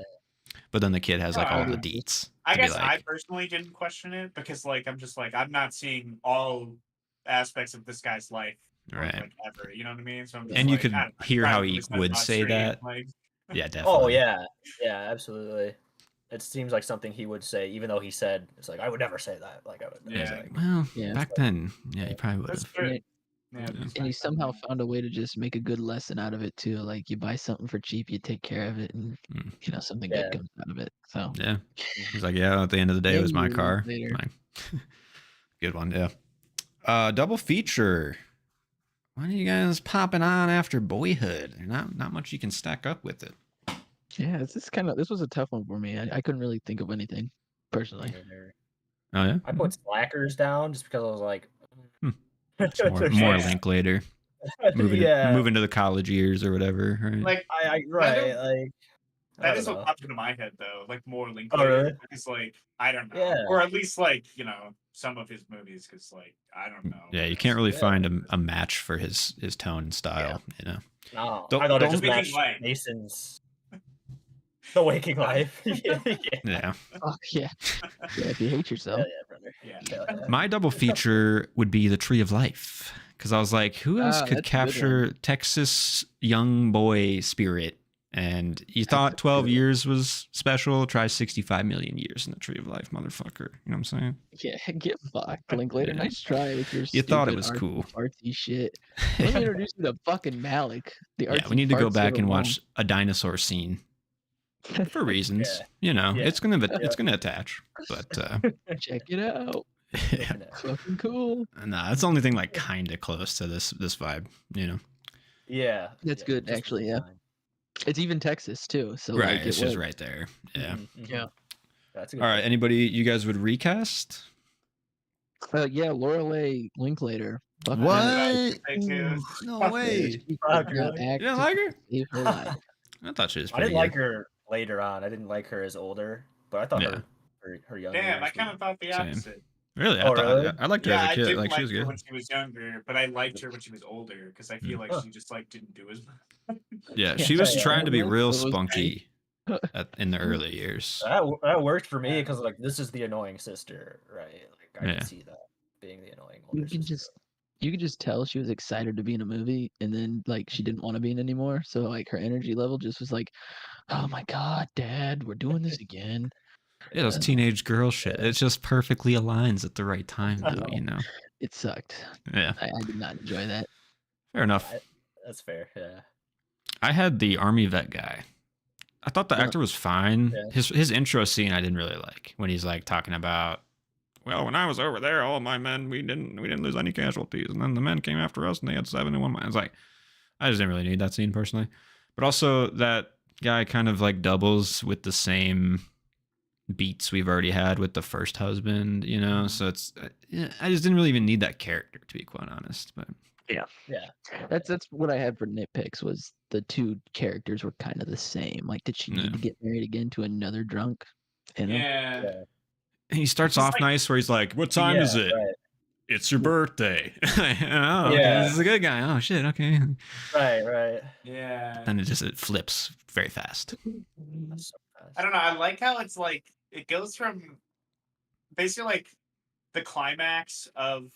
But then the kid has like all the deets. I to be guess like, I personally didn't question it because like I'm just like I'm not seeing all aspects of this guy's life right. like ever. You know what I mean? So I'm just And you like, could I don't know, hear how probably he just my would thoughts say straight, that. like, Yeah, definitely. Oh yeah. Yeah, absolutely. It seems like something he would say, even though he said it's like I would never say that. Like I would never Yeah. say. Well, Yeah. back then, yeah, he probably would That's have. true. Yeah, And just he back somehow then. found a way to just make a good lesson out of it too. Like you buy something for cheap, you take care of it, and something good comes out of it. So Yeah. He's like, yeah, at the end of the day, it was my Many years car. later. Mine. Good one, yeah. Double feature. What are you guys popping on after Boyhood? There's not much you can stack up with it. yeah, this was a tough one for me. I couldn't really think of anything personally. Oh yeah. I put Slackers down just because I was like, It's more Linklater. Moving to the college years or whatever, right? Like right, like that is what popped into my head though. Like more Linklater. Oh, really? It's like I don't know, Yeah. or at least like some of his movies, because like I don't know. Yeah, you can't really find a match for his tone and style, No, Don't- I thought it don't- just matched Waking Life. Mason's The Waking Life. Yeah. Oh yeah, yeah. If you hate yourself, brother. Yeah. My double feature would be The Tree of Life, because I was like, who else Ah, could that's a good capture Texas young boy spirit And you thought 12 years was special? Try 65 million years in the tree of life, motherfucker. You know what I'm saying? Yeah, get fucked, Linklater. Yeah. Nice try with your You thought it stupid was cool. artsy shit. Let me introduce you to fucking Malik. The Yeah, artsy we need to go fartsy back of and them all. watch a dinosaur scene for reasons. Yeah. You know, Yeah. it's gonna attach. But Check it out. yeah, Fucking cool. nah, it's the only thing like kind of close to this vibe. You know, Yeah. That's yeah, good, just actually, yeah. fine. It's even Texas too, so right? like It's it just works. right there. Yeah. Mhm, mhm. Yeah. That's a good All right. point. Anybody? You guys would recast? Yeah, Lorelei Linklater. Fuck What? her. They do. No Fuck way. She Fuck, could not really? act You don't to like her? save her life. I thought she was I pretty didn't like good. her later on. I didn't like her as older, but I thought Yeah. her younger. Damn, I years kind were- of thought the Same. opposite. Really? Oh, really? I liked her Yeah, as a I kid. didn't Like she like was her good. when she was younger, but I liked her when she was older because I feel like Huh. she just like didn't do as much. Yeah, she was Yeah, trying to be it real was spunky in the early years. that worked for me because like this is the annoying sister, right? Like I Yeah. can see that being the annoying older You can sister. you could just tell she was excited to be in a movie, and then like she didn't want to be in it anymore. So like her energy level just was like, "Oh my god, Dad, we're doing this again." Yeah, those teenage girl shit. It just perfectly aligns at the right time, though. You know. It sucked. Yeah, I did not enjoy that. fair enough. That's fair. Yeah. I had the army vet guy. I thought the Yeah. actor was fine. Yeah. His intro scene I didn't really like when he's like talking about, well, when I was over there, all my men we didn't lose any casualties, and then the men came after us and they had 71 men. It's like I just didn't really need that scene personally, but also that guy kind of like doubles with the same beats we've already had with the first husband, you know. So it's I just didn't really even need that character to be quite honest. But Yeah. That's what I had for nitpicks was the two characters were kind of the same. Like, did she Yeah. need to get married again to another drunk? You know? Yeah. Yeah. and he starts It's off like- nice where he's like, "What time Yeah, is it? Right. It's your birthday." Oh, okay, Yeah. this is a good guy. Oh shit, okay. Right. Yeah. And it flips very fast. That's so fast. I don't know. I like how it's like it goes from basically like the climax of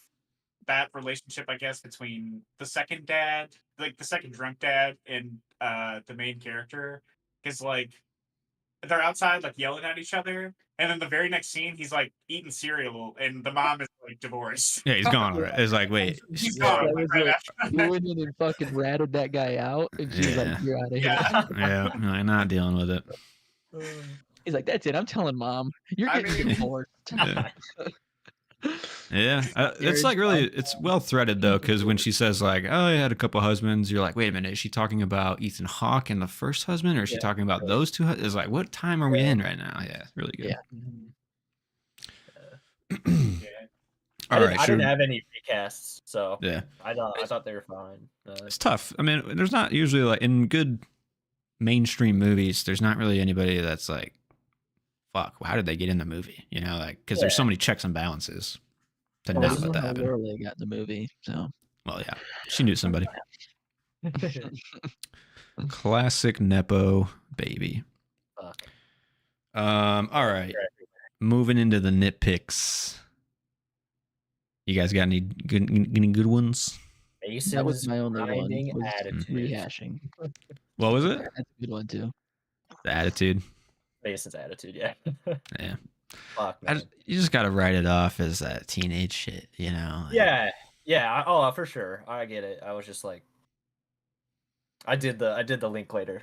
that relationship, I guess, between the second dad, like the second drunk dad, and the main character, is like they're outside like yelling at each other, and then the very next scene he's like eating cereal, and the mom is like divorced. Yeah, he's gone already. It's like, wait, He's Yeah, gone that like, was right it. after He that. went in and fucking ratted that guy out, and she was like, Yeah. "You're out of here." Yeah. yeah, no, I'm not dealing with it. He's like, "That's it. I'm telling mom. You're I getting mean- divorced." Yeah. Yeah, it's like really, it's well threaded though, because when she says like, "Oh, I had a couple husbands," you're like, "Wait a minute, is she talking about Ethan Hawke and the first husband, or is she Yeah, talking about right. those two?" It's like, what time are we Yeah. in right now? Yeah, really good. Yeah. Yeah. All right, I sure. didn't have any recasts, so Yeah, I thought they were fine. it's tough. I mean, there's not usually like in good mainstream movies, there's not really anybody that's like, "Fuck, how did they get in the movie?" You know, like because there's so Yeah. many checks and balances to Well, not this is let that how happen. Lorelei got in the movie. So Well, yeah, she knew somebody. Classic Nepo baby. Fuck. All right. Moving into the nitpicks. You guys got any good ones? that was Mason's my only one. grinding Was attitude. rehashing. What was it? That's a good one too. The attitude. Mason's attitude, yeah. Yeah. Fuck, man. You just got to write it off as that teenage shit, you know? like- Yeah. Oh, for sure. I get it. I was just like, I did the Linklater.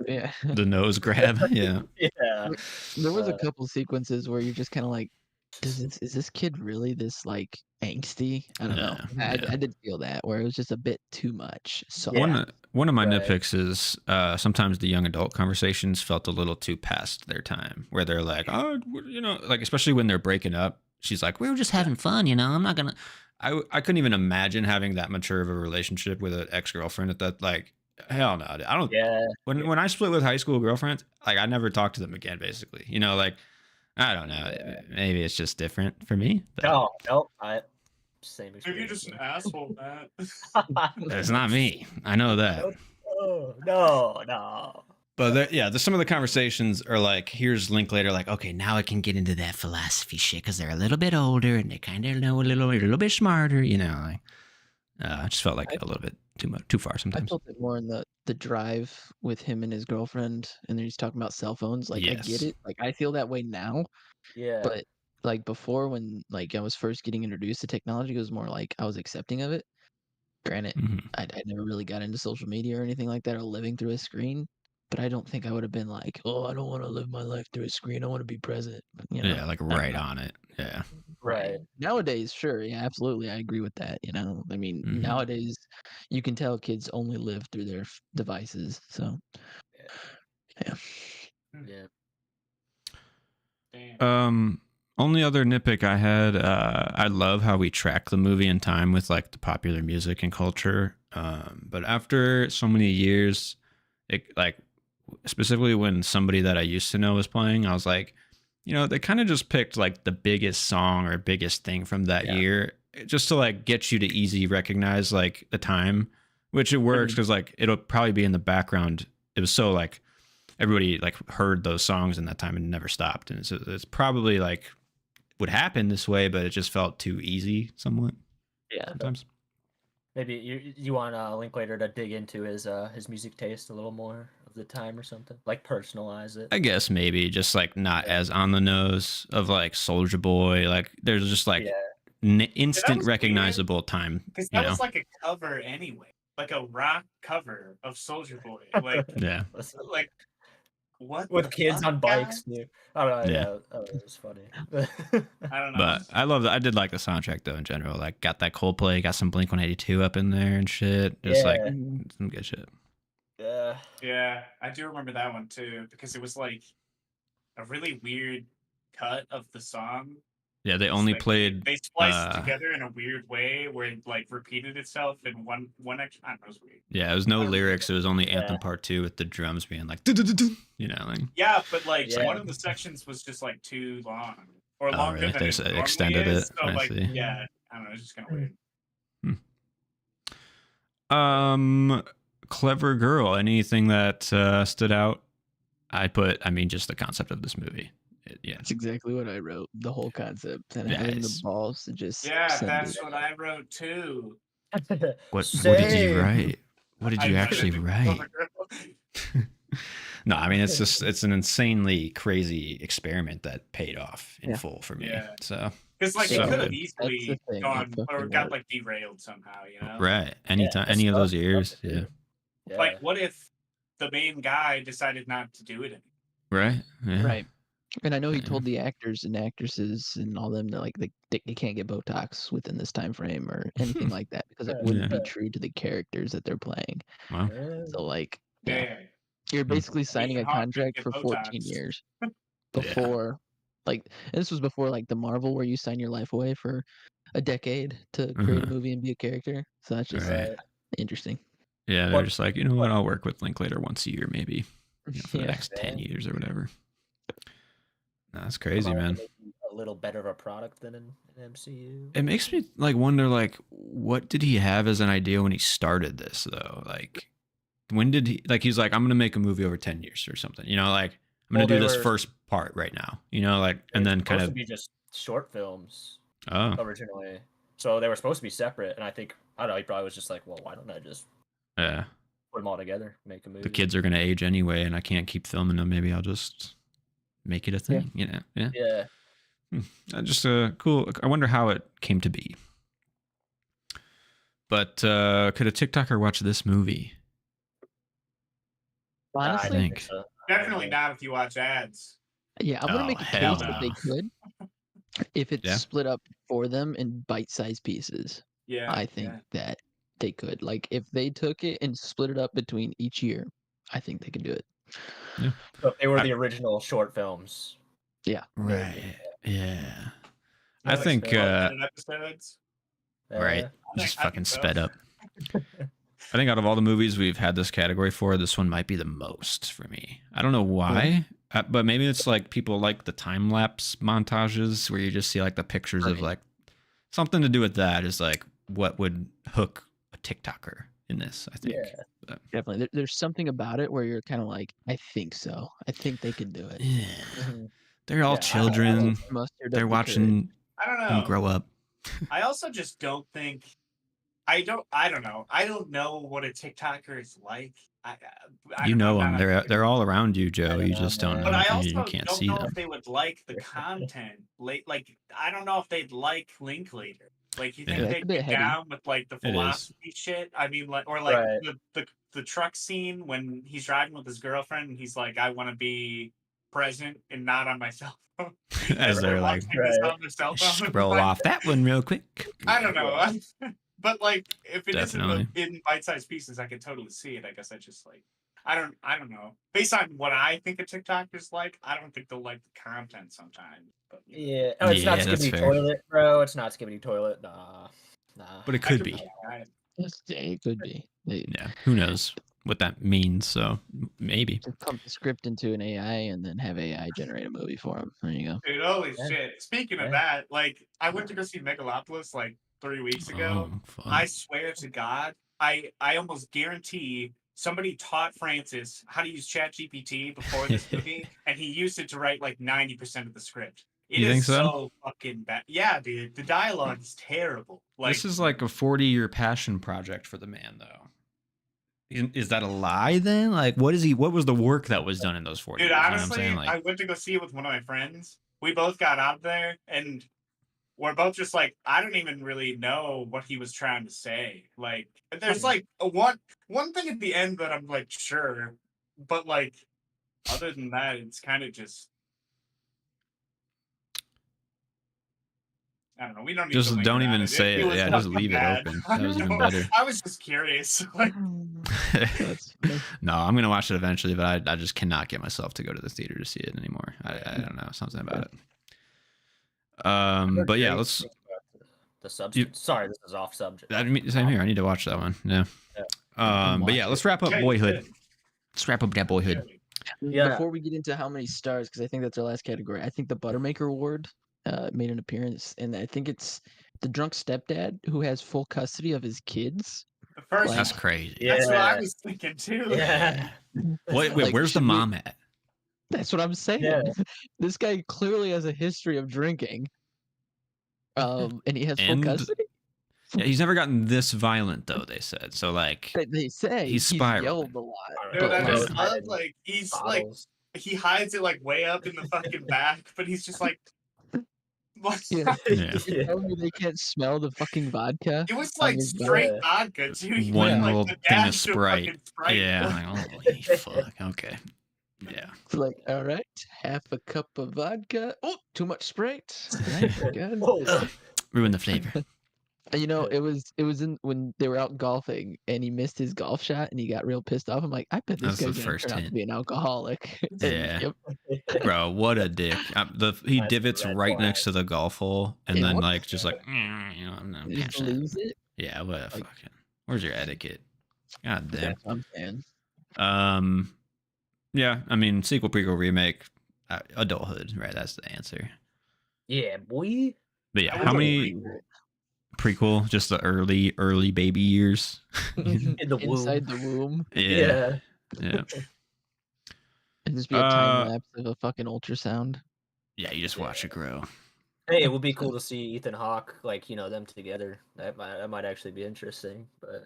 Yeah. The nose grab. Yeah. Yeah. There was a Uh, couple sequences where you're just kind of like, is this kid really this like angsty? I don't know. Yeah. I did feel that where it was just a bit too much. So Yeah. One of my Right. nitpicks is sometimes the young adult conversations felt a little too past their time, where they're like, "Oh, you know," like especially when they're breaking up. She's like, "We were just having fun, you know. I'm not gonna." I couldn't even imagine having that mature of a relationship with an ex girlfriend at that. Like, hell no, I don't. Yeah. When I split with high school girlfriends, like I never talked to them again. Basically, you know, like I don't know. Maybe it's just different for me. But No. Same Maybe experience. you're just an asshole, Matt. it's not me. I know that. No. But there's some of the conversations are like, here's Linklater, like, okay, now I can get into that philosophy shit because they're a little bit older and they kind of know a little bit smarter, you know. Like, I just felt like a little bit too far I sometimes. felt it more in the the drive with him and his girlfriend, and then he's talking about cell phones. Like I get Yes. it. Like I feel that way now, Yeah. but like before, when like I was first getting introduced to technology, it was more like I was accepting of it. Granted, Mhm. I never really got into social media or anything like that, or living through a screen. But I don't think I would have been like, oh, I don't want to live my life through a screen. I want to be present. You know, Yeah, like I don't right know. on it. Yeah. Right. Right. Nowadays, sure, yeah, absolutely, I agree with that. You know, I mean, Mhm. nowadays you can tell kids only live through their devices. So, yeah. Yeah. Damn. Only other nitpick I had, I love how we track the movie in time with like the popular music and culture. But after so many years, it like specifically when somebody that I used to know was playing, I was like, they kind of just picked like the biggest song or biggest thing from that Yeah. year just to like get you to easy recognize like the time, which it works because like it'll probably be in the background. It was so like everybody like heard those songs in that time and never stopped, and it's probably like would happen this way, but it just felt too easy somewhat Yeah. sometimes. Maybe you want Linklater to dig into his music taste a little more of the time or something, like personalize it. I guess maybe just like not as on the nose of like Soldier Boy. Like there's just like instant was recognizable time. Because that was like a cover anyway, like a rock cover of Soldier Boy. Like, Yeah. like what With the kids fuck, on bikes. guys? Too. I don't know. Yeah. Yeah, it was funny. I don't know. But I love that. I did like the soundtrack though in general. Like got that Coldplay, got some Blink-182 up in there and shit. Just like Yeah. some good shit. Yeah. Yeah, I do remember that one too because it was like a really weird cut of the song. Yeah, they It's only like played. They spliced it together in a weird way where it like repeated itself in one extra. I don't know, it was weird. Yeah, it was no I don't lyrics. It was only Yeah. Anthem Part 2 with the drums being like, like. Yeah, but like Yeah. one of the sections was just like too long or Oh, longer really? than They it just normally extended is. it. So I like, see. yeah, I don't know. It's just kind of weird. Clever girl. Anything that stood out? I mean, just the concept of this movie. Yeah. That's exactly what I wrote. The whole concept and Yeah, having the it's- balls to just Yeah, send that's it. what I wrote too. What did you Same. write? What did I you wrote actually it in write? Clever Girl. No, I mean it's an insanely crazy experiment that paid off in Yeah. full for me. Yeah. So Because like So it could have good. easily That's the thing, gone it or fucking got worked. like derailed somehow, you know? right, anytime, Yeah, any of those stuff- years, stuff, yeah, Yeah. Like, what if the main guy decided not to do it anymore? right, yeah, Right. And I know he Yeah. told the actors and actresses and all them that like they can't get Botox within this time frame or anything like that because it wouldn't be true to the characters that they're playing. Wow, So like, yeah, Yeah. you're basically signing a Ethan Hawke contract didn't for get 14 Botox. years Yeah. before, like, and this was before like the Marvel where you sign your life away for a decade to create a movie and be a character. So that's just right, interesting. yeah. They're What- just like, you know what? I'll work with Linklater once a year, maybe, for the Yeah. next 10 Yeah. years or whatever. No, that's crazy, Come on, man. make a little better of a product than an MCU. It makes me like wonder, like, what did he have as an idea when he started this, though? Like, when did he like? He's like, I'm gonna make a movie over 10 years or something. Like, I'm gonna Well, do they this were- first part right now. Like, and then kind supposed of to be just short films oh originally, so they were supposed to be separate. And I think I don't know. He probably was just like, well, why don't I just yeah. put them all together, make a movie? The kids are gonna age anyway, and I can't keep filming them. Maybe I'll just make it a thing. Yeah. Yeah. Just cool. I wonder how it came to be. But could a TikToker watch this movie? I Honestly, don't think. so. Definitely not if you watch ads. yeah, I'm gonna Oh, make a hell case that no. they could if it's Yeah. split up for them in bite-sized pieces. Yeah. I think that they could. Like if they took it and split it up between each year, I think they could do it. So if they were I- the original short films. Right. Yeah. I Alex think 12-minute episodes. right. I Just think fucking so. sped up. I think out of all the movies we've had this category for, this one might be the most for me. I don't know why, but maybe it's like people like the time lapse montages where you just see like the pictures of Right. like something to do with that is like what would hook a TikToker in this, I think. Yeah. Definitely. There's something about it where you're kind of like, I think so. I think they can do it. Yeah. Mhm. They're all Yeah, I- children. Mustered up They're the watching I don't them know. grow up. I also just don't think. I don't know. I don't know what a TikToker is like. I You don't know. know I'm them. not They're all around you, Joe. don't You know, just don't man. But know. I You also can't don't see know them. if they would like the content. Like I don't know if they'd like Linklater. Like you think Yeah. Yeah, it's they'd a bit get heady. down with like the It is. philosophy shit? I mean, like or like Right. the truck scene when he's driving with his girlfriend and he's like, I want to be present and not on my cell phone. As And they're like, watching this on their cell phone. scroll off that one real quick. I don't know. Yeah. But like if it is Definitely. in bite-sized pieces, I could totally see it. I guess I just like I don't know. Based on what I think a TikToker's like, I don't think they'll like the content sometimes. But you know, Yeah. Oh, it's not Yeah, that's Skibbity fair. Toilet, bro. It's not Skibbity Toilet. Nah. But it I could be. try it. It could be. They Yeah. Who knows what that means? So maybe. just pump the script into an AI and then have AI generate a movie for them. There you go. Dude, holy Yeah. shit. Speaking Yeah. of that, like I went to go see Megalopolis like 3 weeks ago. Oh, fun. I swear to God, I almost guarantee somebody taught Francis how to use ChatGPT before this movie, and he used it to write like 90% of the script. It You is think so? so fucking bad. Yeah, dude. The dialogue is terrible. Like This is like a 40-year passion project for the man, though. Is that a lie then? Like, what was the work that was done in those 40 dude, years? You know what I'm honestly, saying? Like, I went to go see it with one of my friends. We both got out there and we're both just like, I don't even really know what he was trying to say. Like, there's like one thing at the end that I'm like, sure, but like, other than that, it's kind of just, I don't know. We don't need Just to linger don't on even it. say It it. was Yeah, just fucking leave it bad. open. That was even better. I was just curious. Like, That's funny. No, I'm gonna watch it eventually, but I just cannot get myself to go to the theater to see it anymore. I don't know, something about it. But yeah, let's. The substance. Sorry, this is off subject. Same here. I need to watch that one. Yeah. But yeah, let's wrap up yeah, Boyhood. you Let's wrap up that Boyhood. Yeah. Before we get into how many stars, because I think that's our last category, I think the Buttermaker Award made an appearance, and I think it's the drunk stepdad who has full custody of his kids. The first That's one. crazy. That's what I Yeah. was thinking too. Yeah. Wait, Like, where's the should we- mom at? That's what I'm saying. Yeah. This guy clearly has a history of drinking. And he has full And- custody. Yeah, he's never gotten this violent though. They said so. Like, They say He's he's spiraling. yelled a lot. Dude, But I like- just love like he's like Bottles. he hides it like way up in the fucking back, but he's just like what? Yeah. Yeah. You're telling me they can't smell the fucking vodka? It was on like his straight back. vodka too. He One put, like, little the thing of dash Sprite. fucking Sprite. yeah. Like, holy fuck. Okay. Yeah. It's like, all right, half a cup of vodka. Oh, too much Sprite. Right, good. Oh, Ruin the flavor. You know, it was in when they were out golfing and he missed his golf shot and he got real pissed off. I'm like, I bet this That's the guy's gonna first turn out to hint. be an alcoholic. And, Yeah. yep. Bro, what a dick. He That's divots red right flag. next to the golf hole and Yeah, then what like the just like you know, I'm He just catching it. leaves it. Yeah, what a Like- fucking. Where's your etiquette? God damn. That's what I'm saying. Yeah, I mean, sequel, prequel, remake, adulthood, right? That's the answer. yeah, boy. But yeah, I how would many prequel? Just the early baby years. In the womb. Inside the womb. Yeah, yeah. And just be a time Uh, lapse of a fucking ultrasound. Yeah, you just watch it grow. Hey, it would be cool to see Ethan Hawke, like, them together. That might actually be interesting. But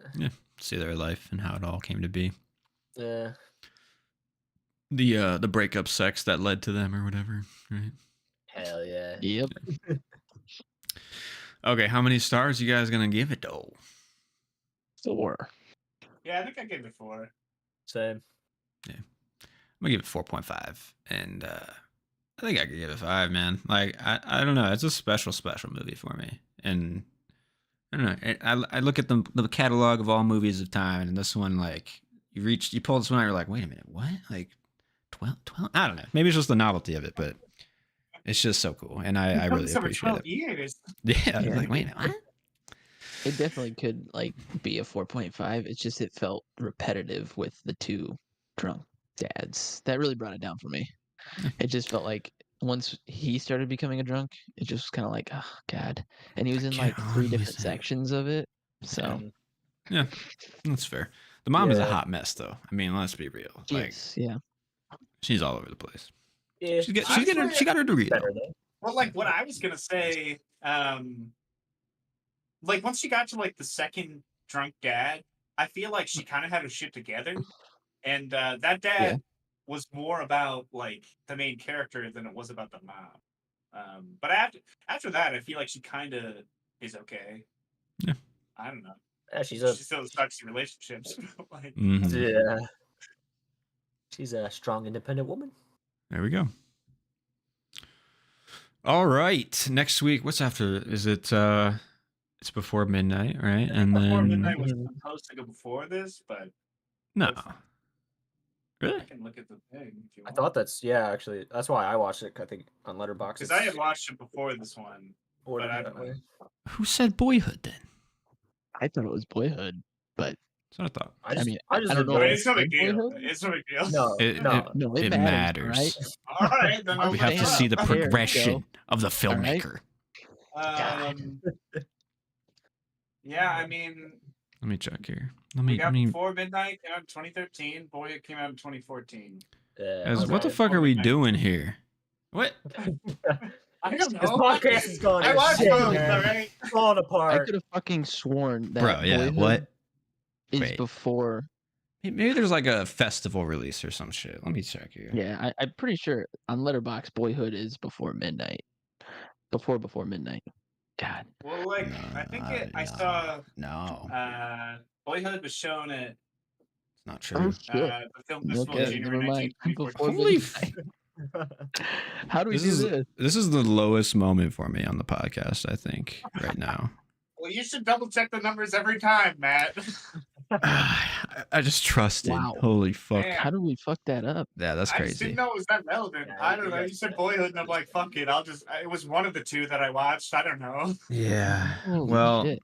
See their life and how it all came to be. yeah, The breakup sex that led to them or whatever, right? hell yeah. Yep. Okay, how many stars you guys gonna give it though? 4. Yeah, I think I gave it 4. Same. I'm gonna give it 4.5, and I think I could give it 5, man. Like I don't know, it's a special movie for me, and I don't know. I look at the catalog of all movies of time, and this one, like you pull this one out, you're like, wait a minute, what? Like 12? I don't know. Maybe it's just the novelty of it, but it's just so cool, and I really appreciate it. Years. Yeah, like wait a minute, what? It definitely could like be a 4.5. It's just it felt repetitive with the two drunk dads. That really brought it down for me. It just felt like once he started becoming a drunk, it just was kind of like, oh god. And he was in Get like on 3 with different it. sections of it. So Yeah, that's fair. The mom is a Yeah. hot mess, though. I mean, let's be real. Like yes, yeah. she's all over the place. Yeah, She got her degree though. better though. Well, like what I was gonna say, like once you got to like the second drunk dad, I feel like she kind of had her shit together, and that dad Yeah. was more about like the main character than it was about the mom. But after that, I feel like she kind of is okay. Yeah. I don't know. Yeah, She still sucks in relationships. Like, Mhm. yeah. She's a strong, independent woman. There we go. All right. Next week, what's after? Is it it's before midnight, right? And Before then Midnight was supposed to go before this, but no. I Really? can look at the thing if you I want. thought actually that's why I watched it. I think on Letterboxd. Because I had watched it before this one, ordered but I that don't know. way. Who said Boyhood then? I thought it was Boyhood, but That's what I thought. I just, mean, I just I don't know. I enjoyed mean, it's no big deal. Boyhood? It's no big deal. No, It, No, it it matters, matters. All right, then I'll We look have it to see the up. Here, progression Joe. of the All right. filmmaker. Yeah, I mean, Let me check here. we got Before Midnight came out in 2013. Boyhood came out in 2014. Guys, what the Okay. fuck are we Midnight. doing here? What? I don't know. This podcast is going I to watched shit, both, man. all right? Falling I apart. could have fucking sworn that Bro, yeah, Boyhood what? is Wait. before. Maybe there's like a festival release or some shit. Let me check here. Yeah, I'm pretty sure on Letterboxd, Boyhood is before midnight. Before midnight. God. Well, like, No, I think no, I saw No, Boyhood was shown at it's not Oh true. shit. the film festival Okay, January never mind. 19th, Before 2014. Holy midnight. How do we This do is this? this is the lowest moment for me on the podcast, I think, right now. Well, you should double check the numbers every time, Matt. I just trusted. Wow. Holy fuck. Man. How do we fuck that up? Yeah, that's I just crazy. didn't know it was that relevant. Yeah, I don't you know. guys- You said Boyhood, and I'm like, fuck it. It was one of the two that I watched. I don't know. Yeah. Holy Well, shit.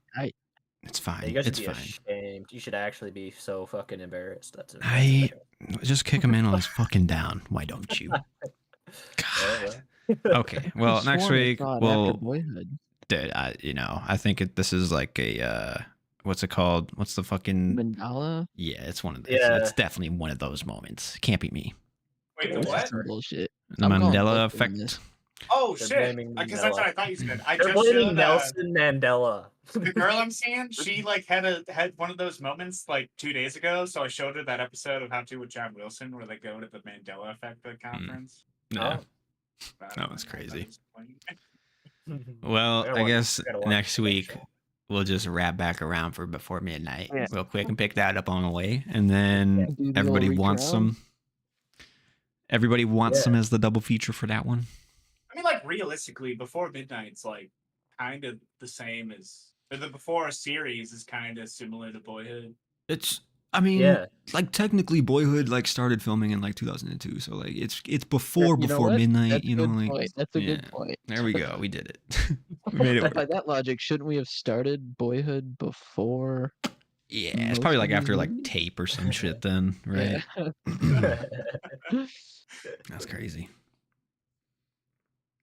it's Yeah, fine. you guys should It's be fine. ashamed. You should actually be so fucking embarrassed. That's it. I just kick him in on his fucking down. Why don't you? God. Okay. Well, Could've next sworn I week saw it after we'll. Boyhood. Dude, I think this is like a what's it called? What's the fucking? Mandala. Yeah, it's one of the, Yeah. it's definitely one of those moments. Can't be me. Wait, the This is what? some bullshit. The I'm going Mandela both on effect. this. Oh, They're shit. blaming Because that's Mandela. what I thought you said. I They're just blaming showed Nelson Mandela. the girl I'm seeing. She like had one of those moments like 2 days ago. So I showed her that episode of How to with John Wilson where they go to the Mandela Effect conference. Yeah. I don't That know, was I thought crazy. it was funny. Well, gotta I watch- guess gotta watch next the week show. we'll just wrap back around for Before Midnight Yeah. real quick and pick that up on the way, and then Do the everybody old wants reach some. Everybody wants Yeah. some as the double feature for that one. I mean, like realistically, Before Midnight's like kind of the same as the Before series is kind of similar to Boyhood. It's, I mean, Yeah. like technically Boyhood like started filming in like 2002, so like it's before You know Before what? Midnight, That's you a know, good like point. That's a yeah. good point. There we go, we did it. We made it By work. that logic, shouldn't we have started Boyhood before? Yeah, it's most probably of like these after like movies? tape or some shit then, right? Yeah. That's crazy.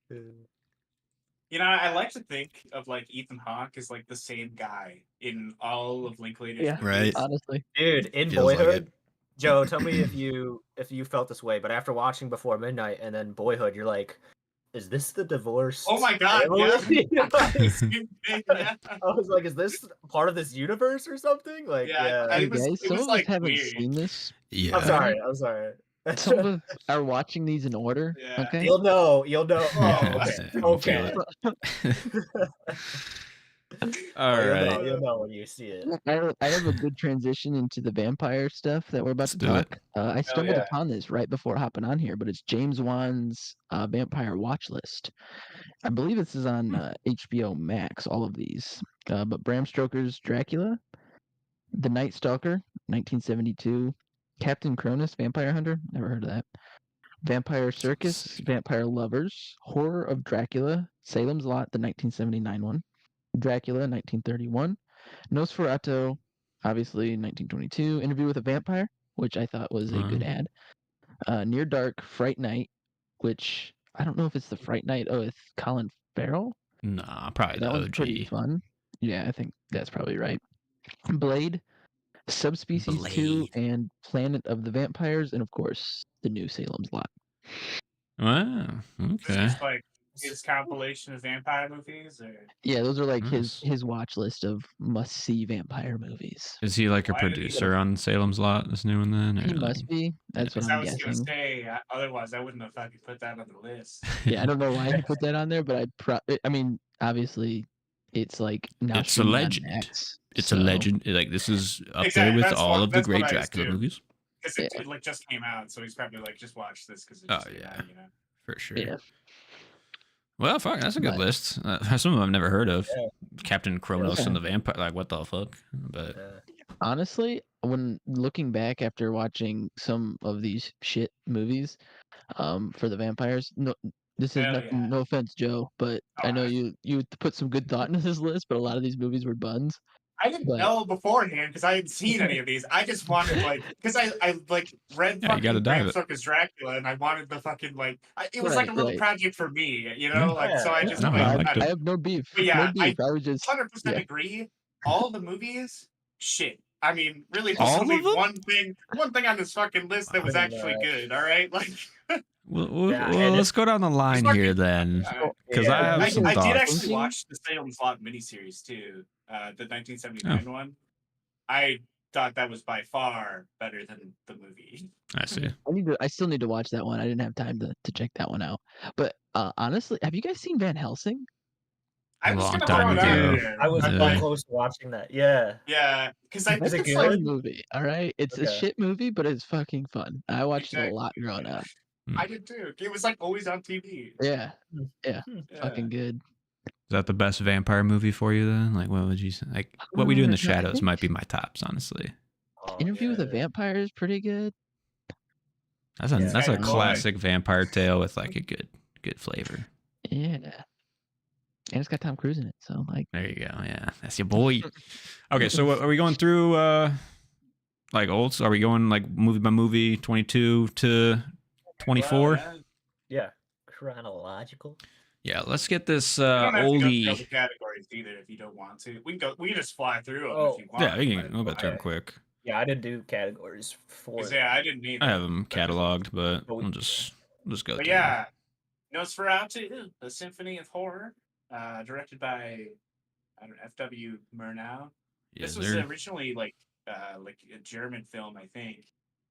You know, I like to think of like Ethan Hawke as like the same guy in all of Linklater's Yeah. movies. Right. Honestly, Dude, in Feels like Boyhood, it. Joe, tell me if you felt this way, but after watching Before Midnight and then Boyhood, you're like, is this the divorce? Oh my god, yeah. Same thing, yeah. I was like, is this part of this universe or something? Like, Yeah, yeah. I- hey it was- guys, it some was, of us like, haven't weird. seen this. Yeah. I'm sorry. I'm sorry. Some of us are watching these in order. Yeah. Okay. You'll know. Oh, Oh, okay. okay. All You'll right. know, you'll know when you see it. I have a good transition into the vampire stuff that we're about Let's to do it. talk. I stumbled yeah. upon this right before hopping on here, but it's James Wan's vampire watch list. I believe this is on HBO Max, all of these. But Bram Stoker's Dracula, The Night Stalker, 1972, Captain Cronus, Vampire Hunter, never heard of that. Vampire Circus, Vampire Lovers, Horror of Dracula, Salem's Lot, the 1979 one, Dracula, 1931, Nosferatu, obviously 1922, Interview with a Vampire, which I thought was a good ad. Near Dark, Fright Night, which I don't know if it's the Fright Night with Colin Farrell. Nah, probably That the one's pretty OG. fun. Yeah, I think that's probably right. Blade, Subspecies 2, Blade. and Planet of the Vampires, and of course, the new Salem's Lot. Wow. This Okay. is like his compilation of vampire movies, or Yeah, those are like Nice. his watch list of must-see vampire movies. Is he like a Why did he producer on Salem's Lot, this new one then? He Or like, must be. That's what because I'm I was gonna guessing. say otherwise I wouldn't have fucking put that on the list. Yeah, I don't know why he put that on there, but I mean, obviously, it's like now It's a streaming on legend. Max. It's a legend. Like, this is up there Exactly, with that's all what- of the that's what great I Dracula assumed. movies. Because it like just came out, so he's probably like, just watch this because it Oh, just came yeah. out, you know. For sure. Yeah. Well, fuck, that's a good But- list. Some of them I've never heard of. Yeah. Captain Kronos Yeah. and the Vampire. Like, what the fuck? But Honestly, when looking back after watching some of these shit movies, for the vampires, no, this is Hell not, yeah. no offense, Joe, but Oh, I know I- you put some good thought into this list, but a lot of these movies were buns. I didn't But- know beforehand because I hadn't seen any of these. I just wanted like because I like read Yeah, you gotta fucking dive Bram it. Stoker's Dracula and I wanted the fucking like it was like a little Right. project for me, you Yeah. know. Like so I Yeah, just no, like I liked I it. have no beef. But yeah, no beef. I was just 100% yeah. agree. All the movies, shit. I mean, really, there's All only of them? one thing on this fucking list that was Pretty actually much. good. All right, like Well, Yeah, and let's go down the line fucking- here then. Because I have I some did thoughts. actually watch the Salem's Lot miniseries too, the 1979 one. I thought that was by far better than the movie. I see. I still need to watch that one. I didn't have time to check that one out. But honestly, have you guys seen Van Helsing? I was Long gonna time throw it ago. out there. I was Yeah. so close to watching that. Yeah. Yeah, because I Is think it it's good? like Fun movie, all right? It's a Okay. shit movie, but it's fucking fun. I watched it a lot Exactly. growing up. I did too. It was like always on TV. Yeah, Yeah. fucking good. Is that the best vampire movie for you then? Like, what would you say? Like, What We Do in the No, I Shadows think might be my tops, honestly. Oh, Interview with a yeah. Vampire is pretty good. That's a Yeah. that's a Hey, boy. classic vampire tale with like a good flavor. Yeah, and it's got Tom Cruise in it, so like There you go. Yeah, that's your boy. Okay, so are we going through like olds? Are we going like movie by movie, 22 to 24? Well, yeah. Yeah. Chronological. Yeah, let's get this You don't have to go through all oldie. the categories either if you don't want to. We can just fly through them Oh. if you want. Yeah, we but can go through them I- quick. Yeah, I didn't do categories for 'cause, it. yeah, I didn't either. I have them cataloged, but But we- we'll just go But through. yeah, Nosferatu, The Symphony of Horror, directed by F.W. Murnau. Yes, This was sir. originally like a German film, I think,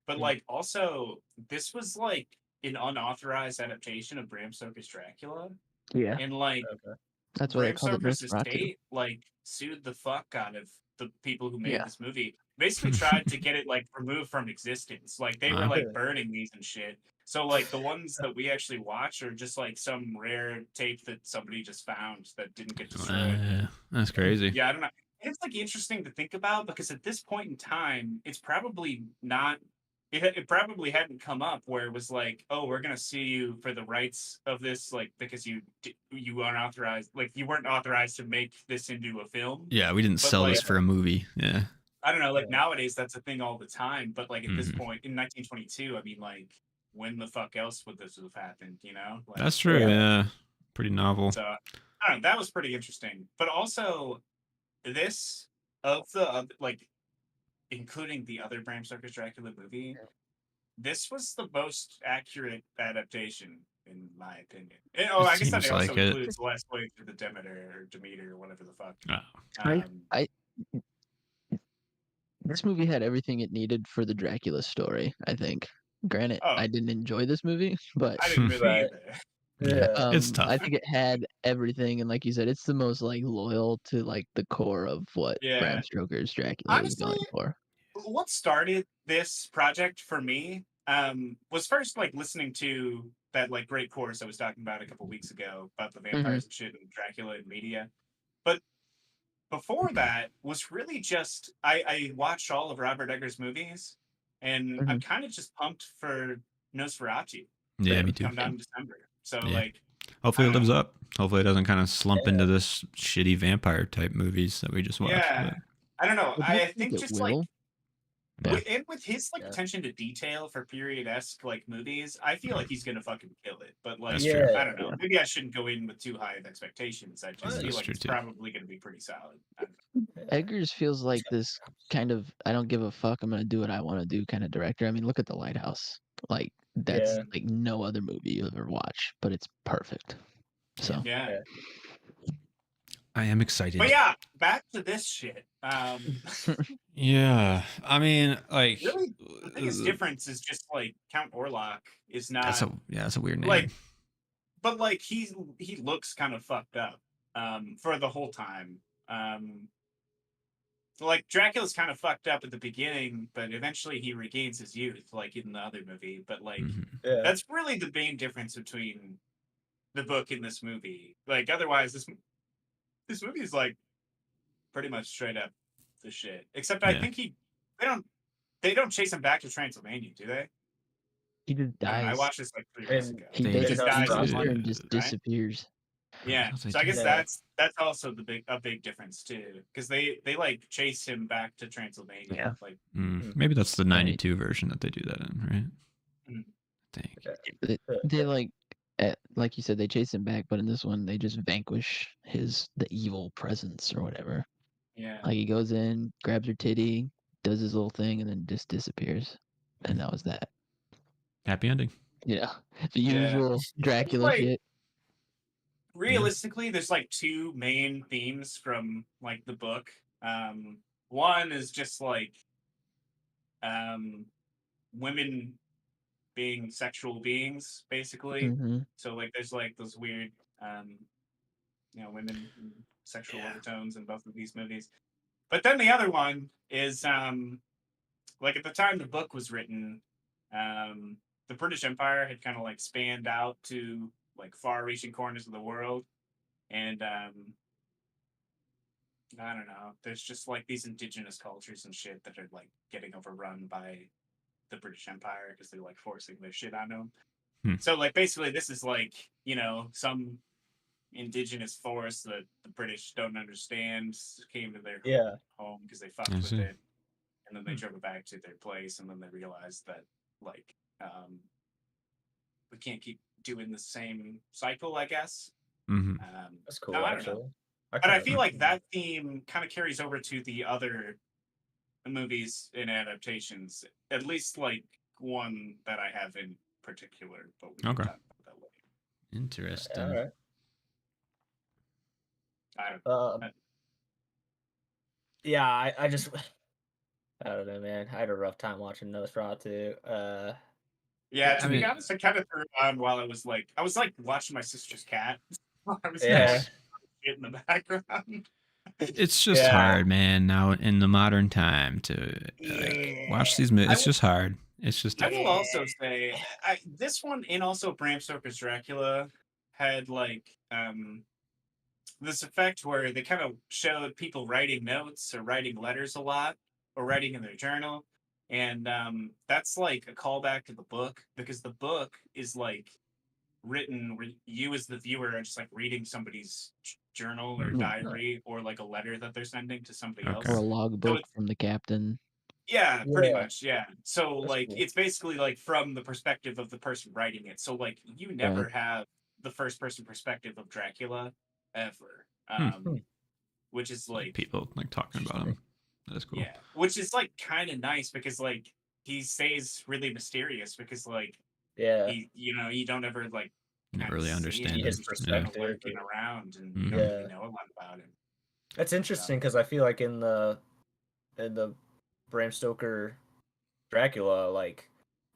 but Hmm. like also this was like an unauthorized adaptation of Bram Stoker's Dracula, yeah, and like Okay. that's why they Bram called it Stoker's Nosferatu. estate like sued the fuck out of the people who made Yeah. this movie. Basically tried to get it like removed from existence. Like they were Wow. like burning these and shit. So like the ones that we actually watch are just like some rare tape that somebody just found that didn't get destroyed. That's crazy. Yeah, I don't know. It's like interesting to think about because at this point in time, it's probably not. It probably hadn't come up where it was like, oh, we're gonna sue you for the rights of this, like because you unauthorized, like you weren't authorized to make this into a film. Yeah, we didn't But, sell like- this for a movie. Yeah. I don't know, like Yeah. nowadays that's a thing all the time. But like at this Mhm. point in 1922, I mean, like when the fuck else would this have happened? You know? Like, That's true. Yeah. Yeah. Pretty novel. So I don't know. That was pretty interesting. But also, this of the like, including the other Bram Stoker's Dracula movie, this was the most accurate adaptation, in my opinion. I guess that seems also like it. includes Last Way through the Demeter, or whatever the fuck. Oh. This movie had everything it needed for the Dracula story, I think. Granted, Oh. I didn't enjoy this movie, but I didn't really Right. either. Yeah. It's tough. I think it had everything, and like you said, it's the most like loyal to like the core of what Yeah. Bram Stoker's Dracula was going Honestly, for. What started this project for me was first like listening to that like great course I was talking about a couple weeks ago about the vampires and shit and Dracula and media. But before that was really just I watched all of Robert Eggers' movies and I'm kind of just pumped for Nosferatu. Yeah, me to too. come down in December. So Yeah. like Hopefully it lives Um, up. Hopefully it doesn't kind of slump Yeah. into this shitty vampire type movies that we just watched. yeah, but- I don't know. Well, do you I think think it just will? like Yeah. and with his like Yeah. attention to detail for period-esque like movies, I feel like he's gonna fucking kill it. But like, That's true. I don't know. Maybe I shouldn't go in with too high of expectations. I just That's feel like true, it's too. probably gonna be pretty solid. I don't know. Eggers feels like this kind of I don't give a fuck, I'm gonna do what I want to do kind of director. I mean, look at The Lighthouse. Like that's Yeah. like no other movie you ever watch, but it's perfect. So Yeah. I am excited. But yeah, back to this shit. Yeah, I mean, like, Really, the biggest difference is just like Count Orlok is that's not a weird name. like, but like he looks kind of fucked up for the whole time. Like Dracula's kind of fucked up at the beginning, but eventually he regains his youth, like in the other movie. But like Yeah. that's really the main difference between the book and this movie. Like otherwise, this movie is like pretty much straight up the shit. Except I Yeah. think they don't chase him back to Transylvania, do they? he just I don't know, I dies. watched this like 3 years And ago. He They does just it. dies He in goes one, there and just right? disappears. Yeah, That's so I guess Yeah. that's also a big difference too, because they like chase him back to Transylvania. Yeah. Like Maybe that's the 92 version that they do that in, right? Mm. I think. They like you said, they chase him back, but in this one, they just vanquish the evil presence or whatever. yeah, Like he goes in, grabs her titty, does his little thing, and then just disappears. And that was that. Happy ending. Yeah, the Yeah. usual Dracula Like- shit. realistically, there's like two main themes from like the book. One is just like women being sexual beings, basically. Hmm. So like there's like those weird women and sexual overtones in both of these movies. But then the other one is like at the time the book was written, the British Empire had kind of like spanned out to like far-reaching corners of the world, and I don't know. There's just like these indigenous cultures and shit that are like getting overrun by the British Empire because they're like forcing their shit on them. So like basically, this is like some indigenous force that the British don't understand came to their home because they fucked with it, and then they drove it back to their place, and then they realized that like we can't keep doing the same cycle, I guess. That's cool, no, I don't actually. know. But I feel like that theme kind of carries over to the other movies and adaptations, at least like one that I have in particular. But we can Okay. talk about that later. Interesting. All right. I don't Yeah, I just I don't know, man. I had a rough time watching Nosferatu. Yeah, to I be mean- honest, I kind of threw it on while I was like watching my sister's cat. I was Yeah. shit in the background. It's just Yeah. hard, man. Now in the modern time to like, watch these movies, it's just hard. It's just I will also say this one and also Bram Stoker's Dracula had like this effect where they kind of showed people writing notes or writing letters a lot or writing in their journal, and that's like a callback to the book because the book is like written where you as the viewer are just like reading somebody's journal or diary or like a letter that they're sending to somebody else. Okay. Or a logbook from the captain. Yeah, pretty Yeah. much. Yeah. So That's like cool. it's basically like from the perspective of the person writing it. So like you never have the first person perspective of Dracula ever. Which is like people like talking about him. That is cool. yeah, which is like kind of nice because like he stays really mysterious because like Yeah. he you don't ever like You never kinda really see understand him. his He's just kind of perspective. lurking around and Mhm. you don't Yeah. really know a lot about him. That's interesting because I feel like in the Bram Stoker Dracula, like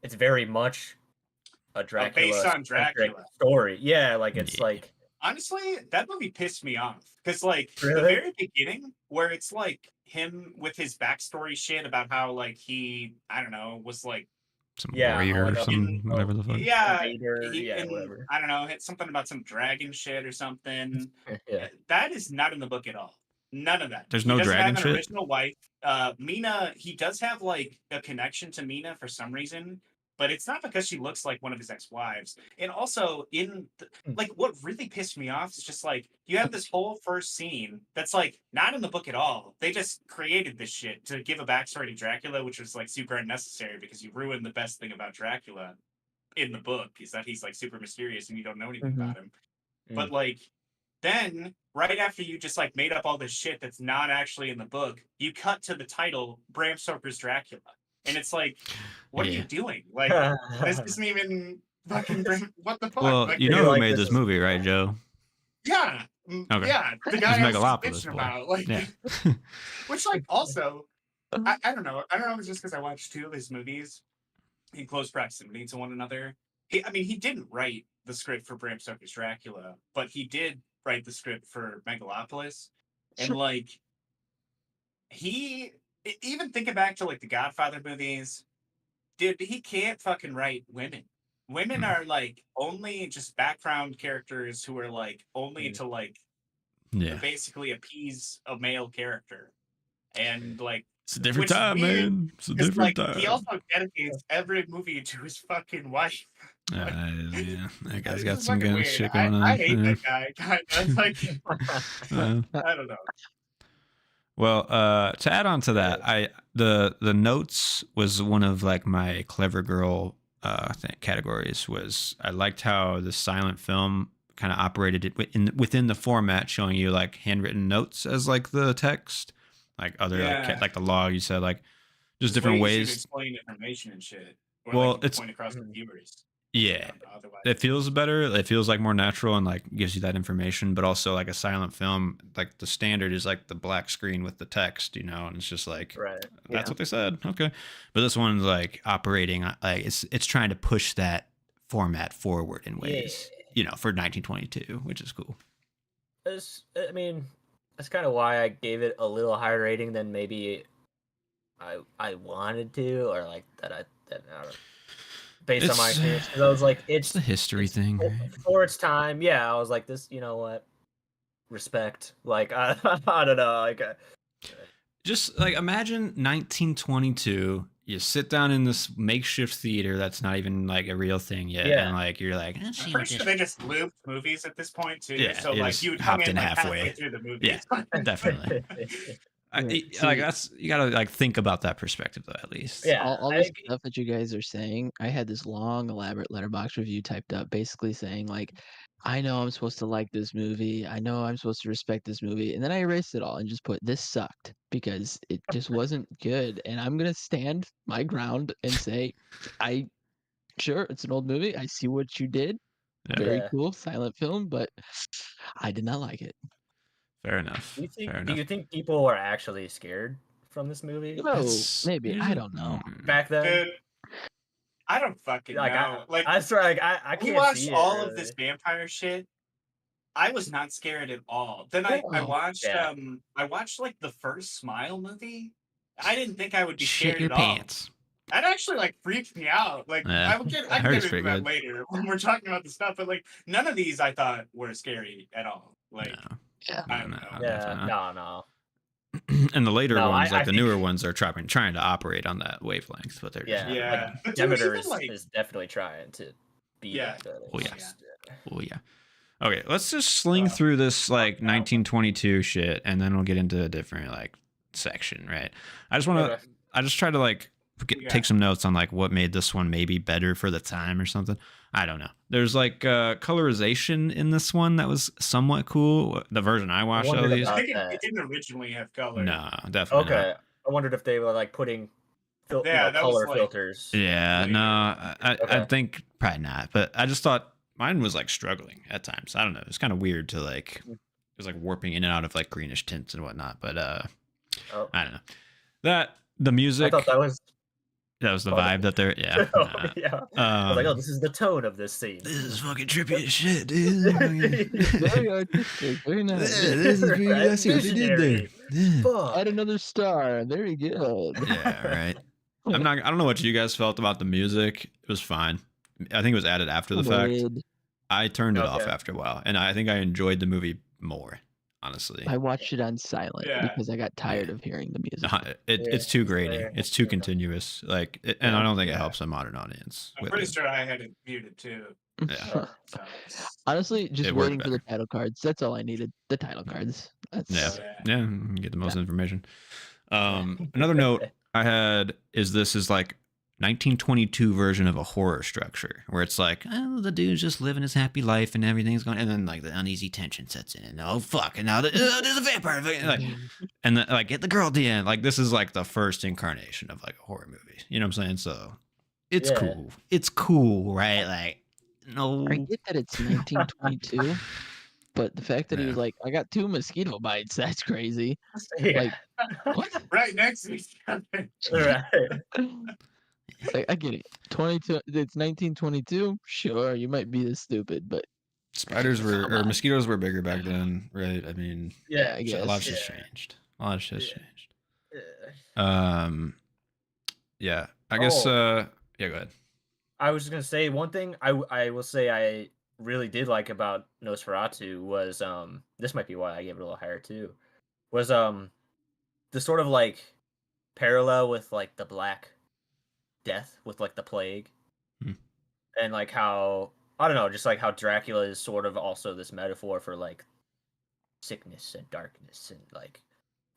it's very much a Dracula based on centric Dracula. story. Yeah, like it's Yeah. like Honestly, that movie pissed me off because, like, the Really? very beginning, where it's like him with his backstory shit about how, like, he, I don't know, was like, Some Yeah, warrior like or a- some whatever the fuck. yeah, invader, he, yeah, and, whatever. I don't know, it's something about some dragon shit or something. Yeah. That is not in the book at all. None of that. There's He no doesn't dragon have an shit? original wife. Mina, he does have like a connection to Mina for some reason, but it's not because she looks like one of his ex-wives. And also, like, what really pissed me off is just like you have this whole first scene that's like not in the book at all. They just created this shit to give a backstory to Dracula, which was like super unnecessary because you ruined the best thing about Dracula in the book is that he's like super mysterious and you don't know anything about him. But like then right after you just like made up all this shit that's not actually in the book, you cut to the title Bram Stoker's Dracula. And it's like, what are you doing? Like this isn't even fucking what the fuck? Well, like, you know feel who like made this this is- movie, right, Joe? Yeah, Okay. yeah. The It's guy I was just Megalopolis, bitching boy. about, like, Yeah. which, like, also, I don't know. I don't know if it's just because I watched two of his movies in close proximity to one another. He didn't write the script for Bram Stoker's Dracula, but he did write the script for Megalopolis, and like even thinking back to like the Godfather movies, dude, he can't fucking write women. Women are like only just background characters who are like only to like Yeah. basically appease a male character, and like It's a different which is time, weird. man. It's a Because different like he time. also dedicates every movie to his fucking wife. Like, Yeah, that guy's it's got just some fucking good weird. shit going on. I hate Yeah. that guy. Kind of like I don't know. Well, to add on to that, the notes was one of like my clever girl categories. Was I liked how the silent film kind of operated it within the format, showing you like handwritten notes as like the text, like other like the law. You said like just different way easier to ways. explain information and shit. Or Well, like it's point across the viewers. yeah. Otherwise, It feels better. It feels like more natural and like gives you that information, but also like a silent film, like the standard is like the black screen with the text, and it's just like that's what they said. Okay. But this one's like operating like it's trying to push that format forward in ways, for 1922, which is cool. I mean, that's kind of why I gave it a little higher rating than maybe I wanted to, or like that I don't know. Based on my experience, because I was like, it's the history thing, right? For its time. Yeah, I was like, this, you know what? Respect. Like, I don't know. Like, just like imagine 1922. You sit down in this makeshift theater that's not even like a real thing yet, and like you're like, I'm pretty sure they just looped movies at this point too. Yeah, so like you hopped in like halfway through the movie. Yeah, definitely. Like that's you gotta like think about that perspective though, at least. Yeah, all this stuff that you guys are saying, I had this long, elaborate letterbox review typed up, basically saying like, I know I'm supposed to like this movie, I know I'm supposed to respect this movie, and then I erased it all and just put this sucked because it just wasn't good, and I'm gonna stand my ground and say, sure, it's an old movie, I see what you did, very cool, silent film, but I did not like it. Fair enough. Do you think people were actually scared from this movie? No, maybe. I don't know. Back then? Dude, I don't fucking know. I swear, like, I can't watched see all it, of this vampire shit. I was not scared at all. Then I watched I watched like the first Smile movie. I didn't think I would be Shit scared your at all. pants. That actually like freaked me out. Like I can get into that later when we're talking about the stuff, but like none of these I thought were scary at all. Like no. And the later ones, like the newer ones, are trying to operate on that wavelength, but they're like, Demeter is definitely trying to be that. Oh yeah. Okay, let's just sling through this like 1922 shit, and then we'll get into a different like section, right? I just try to like take some notes on like what made this one maybe better for the time or something. I don't know. There's like colorization in this one that was somewhat cool. The version I watched at least. I think it didn't originally have color. No, definitely not. I wondered if they were like putting color filters. Yeah, no, I think probably not. But I just thought mine was like struggling at times. I don't know. It's kind of weird to like, it was like warping in and out of like greenish tints and whatnot. But I don't know. The music. I thought that was the vibe that they're I was like, oh, this is the tone of this scene. This is fucking trippy as shit, dude. Very artistic, very nice. Yeah, this is pretty. I see what they did there. Yeah. Add another star. Very good. Yeah, right. I don't know what you guys felt about the music. It was fine. I think it was added after the fact. I turned it off after a while, and I think I enjoyed the movie more. Honestly, I watched it on silent because I got tired of hearing the music. It's too grating. It's too continuous. Like, and I don't think it helps a modern audience. I'm pretty sure I had it muted too. Yeah. Honestly, just waiting for the title cards. That's all I needed. The title cards. Yeah. Get the most information. Another note I had is this is like 1922 version of a horror structure where it's like, oh, the dude's just living his happy life and everything's going, and then like the uneasy tension sets in, and oh fuck, and now there's a vampire, like, and then like get the girl at the end. Like this is like the first incarnation of like a horror movie. You know what I'm saying? So it's cool. It's cool, right? Like no, I get that it's 1922. But the fact that he Yeah. was like, I got 2 mosquito bites, that's crazy. Yeah. Like, what? Right next to each other. Right. It's like, I get it. 22. It's 1922. Sure, you might be this stupid, but Spiders were Come or on. mosquitoes were bigger back then, right? I mean, yeah, I a guess. lot of shit's Yeah. changed. A lot of shit's Yeah. changed. Yeah. Yeah. I guess. Oh. Yeah. Go ahead. I was gonna say one thing I will say I really did like about Nosferatu was this might be why I gave it a little higher too, was the sort of like parallel with like the Black Death with like the plague. Hmm. And like how I don't know, just like how Dracula is sort of also this metaphor for like sickness and darkness and like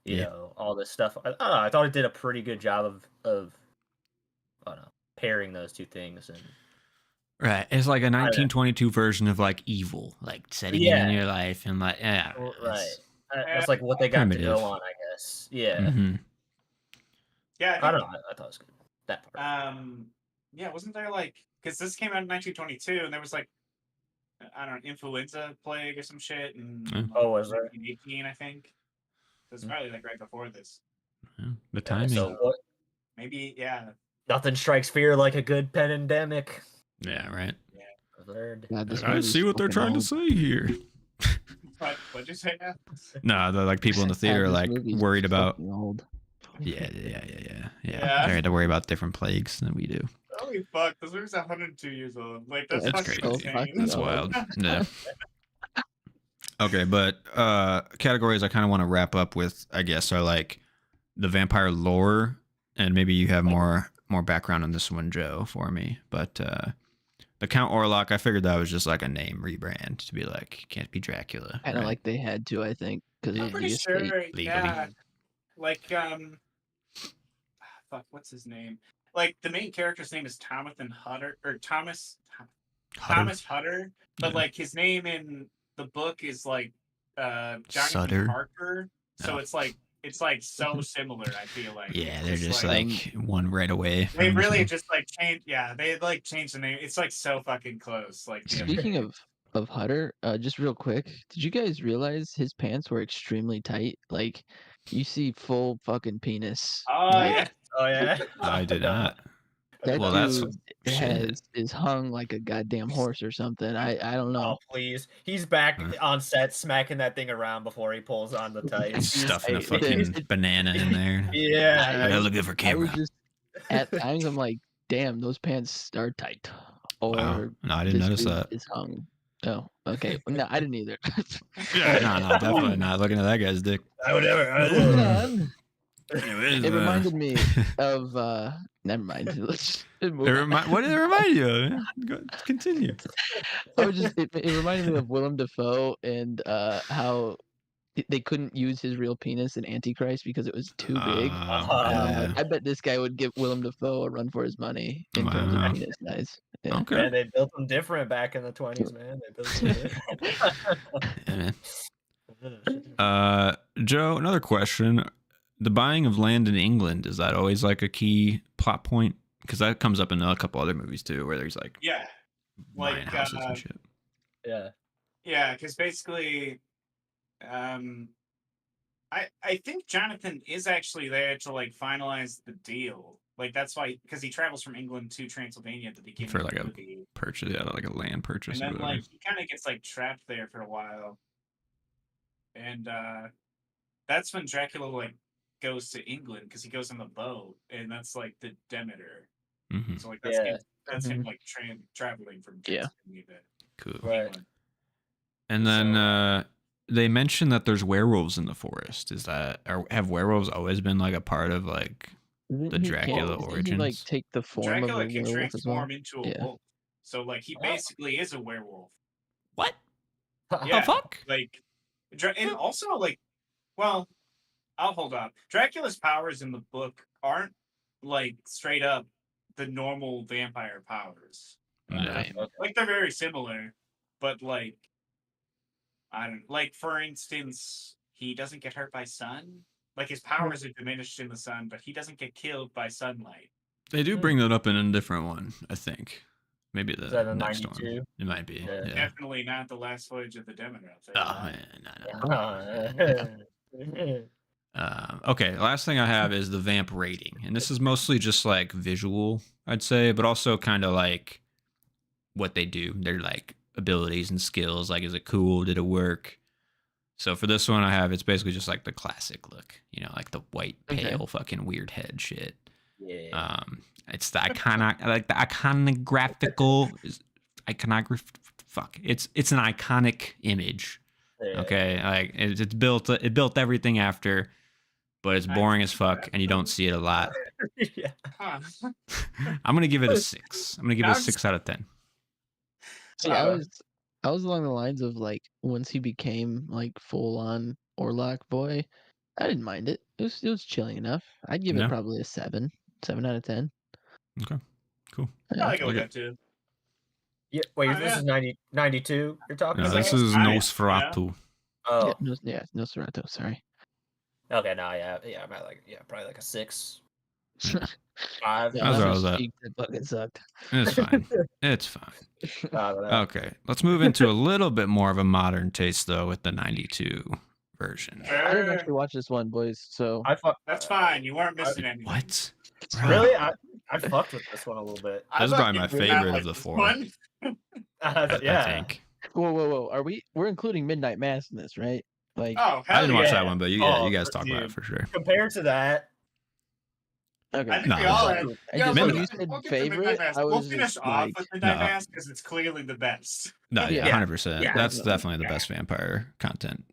you Yeah. know all this stuff. I don't know. I thought it did a pretty good job of I don't know pairing those two things and Right. It's like a I don't know. 1922 version of like evil, like setting in Yeah. your life and like yeah. Right. That's like what they got to primitive. go on, I guess. Yeah. Mm-hmm. Yeah, I don't know. I thought it was good. That part. yeah, wasn't there like because this came out in 1922 and there was like I don't know influenza plague or some shit and Yeah. Oh, was there? 1918 I think. So it's probably like right before this. The timing. So what? Maybe yeah. Nothing strikes fear like a good pandemic. Yeah. Right. I've learned. God, this I movie's see what they're fucking trying to old. say here. What'd you say now? No, the like people in the God, theater are this like movie's worried about. fucking old. Yeah. Yeah. They had to worry about different plagues than we do. Holy fuck! This movie's 102 years old. Like Yeah, that's That's fucking crazy. insane. That's wild. Yeah. Okay, but categories I kind of want to wrap up with, I guess, are like the vampire lore, and maybe you have more background on this one, Joe, for me. But the Count Orlok, I figured that was just like a name rebrand to be like, can't be Dracula. Kind of right? like they had to, I think, because I'm of pretty the estate. sure. Legally. Yeah. Like fuck, what's his name? Like the main character's name is Thomas Hutter or Thomas Hutter, but Yeah. like his name in the book is like Jonathan Sutter. Parker. So Oh. it's like so similar. I feel like Yeah, they're It's just like one right away. they from really the- just like changed. Yeah, they like changed the name. It's like so fucking close. Like the Speaking of Hutter, just real quick, did you guys realize his pants were extremely tight? Like, you see full fucking penis. oh Like, yeah. Oh yeah. I did not. That Well, that's dude shit. is hung like a goddamn horse or something. I don't know. Oh please, he's back Huh. on set smacking that thing around before he pulls on the tights. Stuffing a Hey, fucking it- banana in there. Yeah. I gotta look good for I camera. was just at times I'm like, damn, those pants are tight. Or Wow. No, I didn't this notice dude that. is hung. Oh, okay. No, I didn't either. Yeah, no, definitely not looking at that guy's dick. I would never. Moving on. Anyways, It reminded me of never mind. Let's just move on. what did it remind you of? Man? Continue. It reminded me of Willem Dafoe and how they couldn't use his real penis in Antichrist because it was too big. And I'm Yeah. like, I bet this guy would give Willem Dafoe a run for his money in terms Wow. of penis size. Yeah. Okay. Man, they built them different back in the 20s, man. They built them different. Yeah, man. Joe, another question. The buying of land in England, is that always like a key plot point? Because that comes up in a couple other movies too, where there's like Yeah. buying Like, houses and shit. Yeah. Yeah, because basically, I think Jonathan is actually there to like finalize the deal. Like that's why, because he travels from England to Transylvania at the beginning For of like the a movie, purchase, yeah, like a land purchase and or then whatever. like he kind of gets like trapped there for a while, and that's when Dracula like goes to England because he goes on the boat, and that's like the Demeter. Mhm. So like that's Yeah. him like traveling from Yeah. Transylvania to Cool. Right. England. And then they mentioned that there's werewolves in the forest. Is that, or have werewolves always been like a part of like the Dracula Doesn't he, like origins? take the form Dracula of a can werewolf as well? transform into a Yeah. wolf, so like he Oh. basically is a werewolf. What? Yeah. The fuck? Like, and also like, well, I'll hold on. Dracula's powers in the book aren't like straight up the normal vampire powers. Yeah. Like they're very similar, but like, I don't like. For instance, he doesn't get hurt by sun. Like his powers are diminished in the sun, but he doesn't get killed by sunlight. They do bring that up in a different one, I think. Maybe Is that the a next one. 92? It might be. Yeah. Yeah. Definitely not the last voyage of the Demeter. I'll tell Oh you that. man, no. Okay, last thing I have is the vamp rating, and this is mostly just like visual, I'd say, but also kind of like what they do, their like abilities and skills. Like, is it cool? Did it work? So for this one, I have it's basically just like the classic look, like the white, pale, fucking weird head shit. Yeah. It's the iconographical iconograph. Fuck, it's an iconic image. Yeah. Okay, like it's built. It built everything after, but it's boring as fuck, and you don't see it a lot. Yeah. Huh. I'm gonna give it a 6. I'm gonna give it a 6 out of 10. See, I was along the lines of like once he became like full on Orlok boy, I didn't mind it. It was chilling enough. I'd give Yeah. it probably a 7 out of 10. Okay, cool. Yeah. I go with Like that too. Yeah. Wait, Oh, this yeah. is 92 you're talking No, about? this is Nice, Nosferatu. Oh. Yeah, Nosferatu. Sorry. Okay, no, I'm at probably like a 6, Yeah. 5. Yeah, That's where I Last was at. Week that fucking sucked. It's fine. It's fine. Okay. Okay, let's move into a little bit more of a modern taste though with the 92 version. I didn't actually watch this one, boys. So That's fine. You weren't missing anything. What? Really? I fucked with this one a little bit. I This is probably fucking my did not favorite of like the this 4. one. Yeah. I think. whoa. We're including Midnight Mass in this, right? Like, Oh, I hell didn't watch yeah. that one, but you Oh, guys talk about dude. it for sure. Compared to that, okay. I think No, we all it's- had. I Yeah, just, Midnight- when you said we'll get to favorite, Midnight Mass. I We'll was finish just off like, with Midnight No. Mass because it's clearly the best. No, yeah, Yeah. 100%. Yeah. That's definitely the Yeah. best vampire content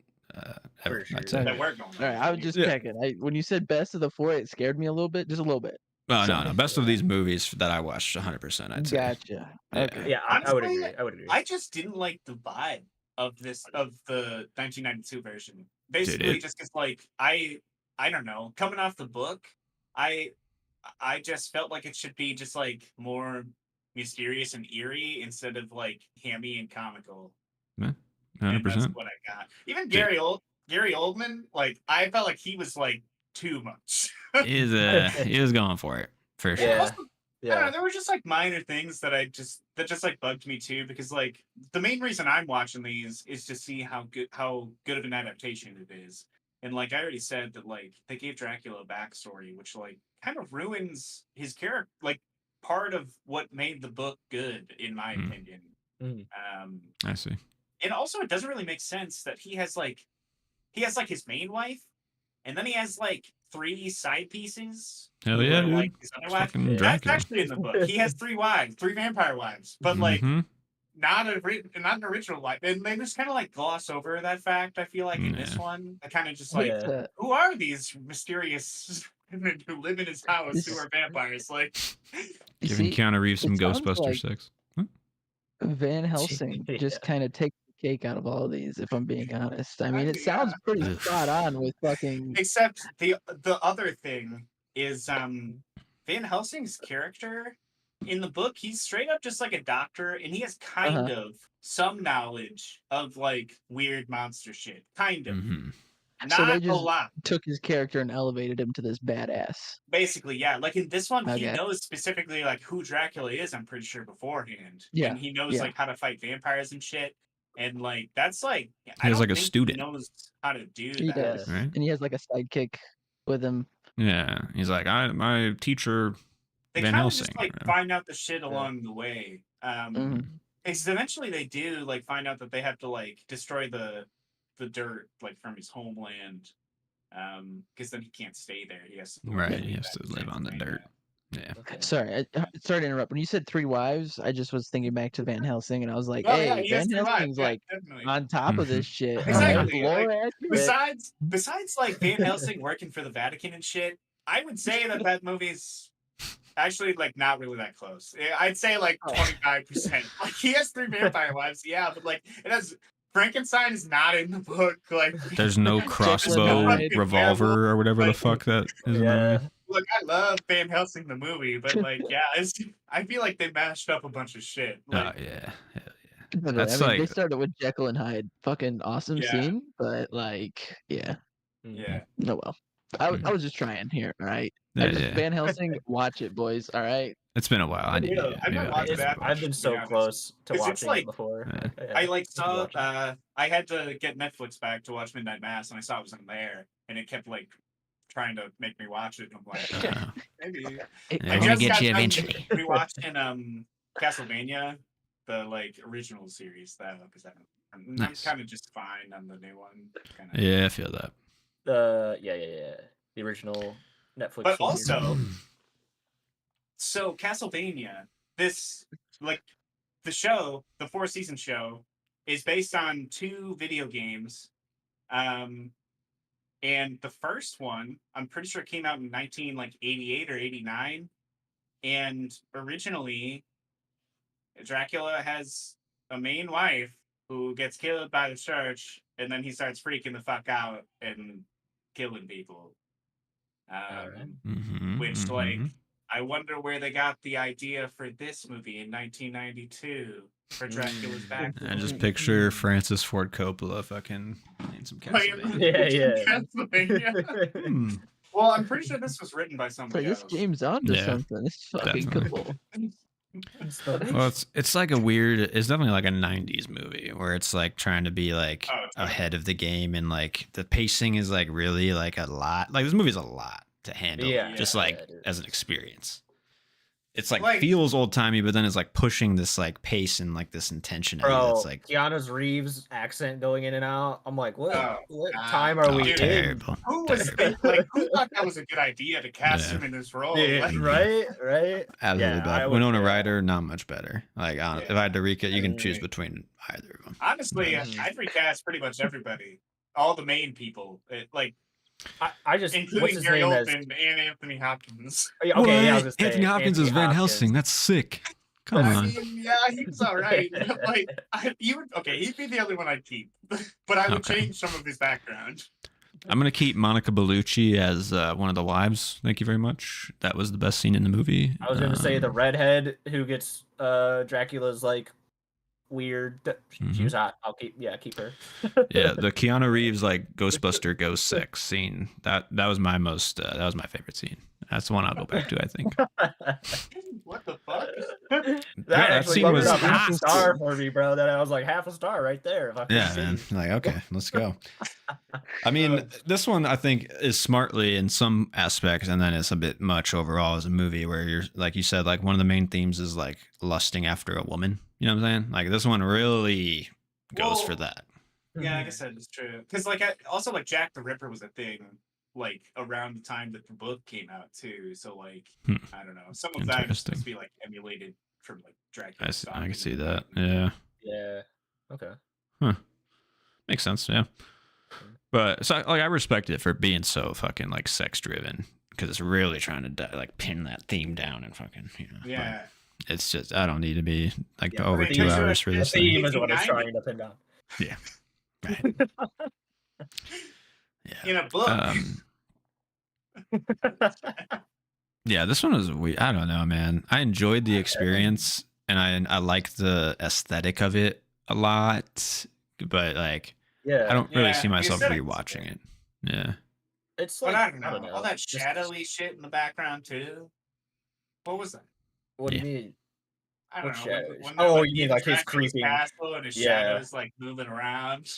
ever. For sure. I'd say. That we're going. all right, I was just Yeah. checking. When you said best of the 4, it scared me a little bit, just a little bit. Well, no. Best of these movies that I watched, 100%. I'd say. Gotcha. Yeah. Okay. yeah, I would Honestly, agree. I would agree. I just didn't like the vibe of the 1992 version. Basically, it- just because like I don't know, coming off the book, I just felt like it should be just like more mysterious and eerie instead of like hammy and comical. And that's 100%. what I got. Even Gary Oldman, like I felt like he was like too much. He is going for it for sure. Yeah. I don't know, there were just like minor things that just like bugged me too, because like the main reason I'm watching these is to see how good of an adaptation it is. And like I already said that like they gave Dracula a backstory, which like kind of ruins his character, like part of what made the book good, in my opinion. I see. And also it doesn't really make sense that he has like his main wife, and then he has like 3 side pieces. Hell yeah, who are, dude. like his other It's wife. fucking That's Dracula. actually in the book. He has 3 wives, 3 vampire wives, but like Mhm. not an original wife. And they just kind of like gloss over that fact. I feel like in this Yeah. one, I kind of just Wait, like, who are these mysterious women who live in his house who This- are vampires? Like, you Giving see, Keanu Reeves some it sounds Ghostbuster like- sex. Van Helsing Yeah. just kind of takes the cake out of all of these, if I'm being honest. I mean, it Yeah. sounds pretty Ugh. spot on with fucking. except the other thing is Van Helsing's character in the book, he's straight up just like a doctor, and he has kind of some knowledge of like weird monster shit. Kind of. Mhm. Not So they a just lot. took his character and elevated him to this badass. Basically, yeah. Like in this one, he Okay. knows specifically like who Dracula is, I'm pretty sure, beforehand. Yeah, And he knows yeah. like how to fight vampires and shit. And like that's like He I has, don't like, a think student. he knows how to do He that. does. Right? And he has like a sidekick with him. Yeah. He's like, my teacher. They Van kind of Helsing, just like yeah. find out the shit along the way. Mhm. Because eventually they do like find out that they have to like destroy the dirt like from his homeland. Because then he can't stay there. He has to go Right, live he has back to in live on the Transylvania. dirt. Yeah. Sorry, sorry to interrupt. When you said 3 wives, I just was thinking back to Van Helsing, and I was like, Oh, hey, yeah, he has Van 3 wives, Helsing's yeah, like definitely. on top of this shit. Exactly, Lore like, accurate. Besides like Van Helsing working for the Vatican and shit, I would say that movie's actually like not really that close. I'd say like 25%. Like he has 3 vampire wives, yeah, but like it has Frankenstein is not in the book. Like There's no crossbow Hyde. revolver or whatever the Like, fuck that is in the Yeah. movie. look, I love Van Helsing the movie, but like yeah, I feel like they mashed up a bunch of shit. Like, Oh yeah. Hell yeah. Definitely. That's I mean, they like- started with Jekyll and Hyde. Fucking awesome Yeah. scene, but like, yeah. yeah. Oh well. I was just trying here, all right? Yeah, I just yeah. Van Helsing, watch it, boys. All right. It's been a while. I need Yeah, to. I've maybe been I'll watching give it a that. watch. I've been to be so honest. close to 'Cause it's watching like- it before. Yeah. I like should saw watch it. I had to get Netflix back to watch Midnight Mass, and I saw it wasn't there, and it kept like trying to make me watch it. And I'm like, Uh, maybe. They're I gonna just get got you done eventually. rewatching Castlevania, the like original series, though, because I'm Nice. kind of just fine on the new one. Kinda. Yeah, I feel that. Yeah. The original Netflix. But series. also, so Castlevania, this like the show, the 4-season show, is based on 2 video games. And the first one, I'm pretty sure came out in 1988 or 89. And originally, Dracula has a main wife who gets killed by the church, and then he starts freaking the fuck out and killing people. Alright. Which, like, I wonder where they got the idea for this movie in 1992 for Dracula's back. I just picture Francis Ford Coppola fucking playing some Castlevania. Yeah. Hmm. Well, I'm pretty sure this was written by It's like somebody this else. game's onto Yeah, something. It's fucking definitely. cool. Well, it's like a weird. It's definitely like a '90s movie where it's like trying to be like Oh, totally. ahead of the game, and like the pacing is like really like a lot. Like this movie's a lot to handle, Yeah, just yeah, like it is. as an experience. It's like, Like- feels old timey, but then it's like pushing this like pace and like this intention. Bro, That's like Keanu Reeves accent going in and out. I'm like, what? Oh, What God. time are we in? terrible. Who was who thought that was a good idea to cast Yeah. him in this role? Yeah, Like, right. Absolutely Yeah, I bad. would- Winona yeah. Ryder, not much better. Like if I had to recast, you can choose Mm. between either of them. honestly, Mhm. I'd recast pretty much everybody, all the main people, like I just what's including his Gary name as Oldman and Anthony Hopkins. okay, yeah, I was gonna say, Anthony Hopkins is Van Helsing. That's sick. Come I on. mean, yeah, he's all right. But, like, he'd be the only one I'd keep, but I would Okay. change some of his background. I'm gonna keep Monica Bellucci as one of the wives. Thank you very much. That was the best scene in the movie. I was gonna say the Um, redhead who gets Dracula's like weird. She was hot. I'll keep her. yeah, the Keanu Reeves like Ghostbuster Ghost sex scene. That was my most. That was my favorite scene. That's the one I'll go back to. I think. What the fuck? That actually scene bumped was up half a awesome. star for me, bro. That I was like half a star right there. Fucking Yeah, shit. man. Like, okay, let's go. I mean, this one I think is smartly in some aspects, and then it's a bit much overall as a movie where you're, like you said, like one of the main themes is like lusting after a woman. You know what I'm saying? Like this one really goes for Well, that. Yeah, I guess that is true. Because like also like Jack the Ripper was a thing like around the time that the book came out too. So like I don't know, some of that is supposed to be like emulated from like Dracula. I can see that. Yeah. Yeah. Okay. Makes sense. Yeah. But so like I respect it for being so fucking like sex driven because it's really trying to like pin that theme down and fucking but Yeah. it's just I don't need to be like Yeah, over but 2 it's hours for this thing. theme is what it's trying to pin down. Yeah. Right. Yeah. In a book. Yeah, this one was weird. I don't know, man. I enjoyed the experience and I like the aesthetic of it a lot, but like Yeah. I don't really Yeah, see the myself aesthetic is rewatching good. it. Yeah. It's But like I don't know, all that just- shadowy shit in the background too. What was that? What do Yeah. you mean? I don't What know. shadows? When Oh, they're, you mean in like his Dracula's creeping- castle and his Yeah. shadows like moving around.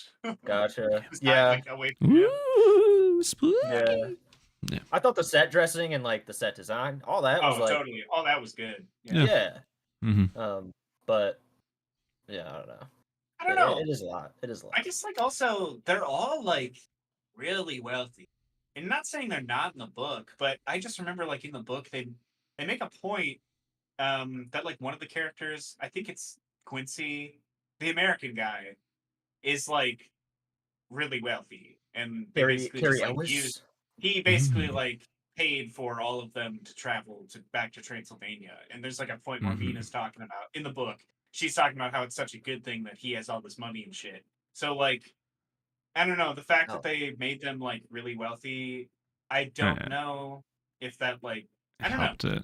Gotcha. It's not, Yeah. like, away from him. Ooh, spooky. Yeah. I thought the set dressing and like the set design, all that was Oh, like totally. All that was good. Yeah. yeah. Mm-hmm. But yeah, I don't know. I don't know. It is a lot. It is a lot. I guess like also they're all like really wealthy. And not saying they're not in the book, but I just remember like in the book they make a point that like one of the characters, I think it's Quincy, the American guy, is like really wealthy. And they basically Carrie just, like, Ellis. he basically Mm. like paid for all of them to travel back to Transylvania. And there's like a point where Mhm. Mina's talking about in the book, she's talking about how it's such a good thing that he has all this money and shit. So like, I don't know, the fact Oh. that they made them like really wealthy, I don't Yeah. know if that like It I don't know. helped it.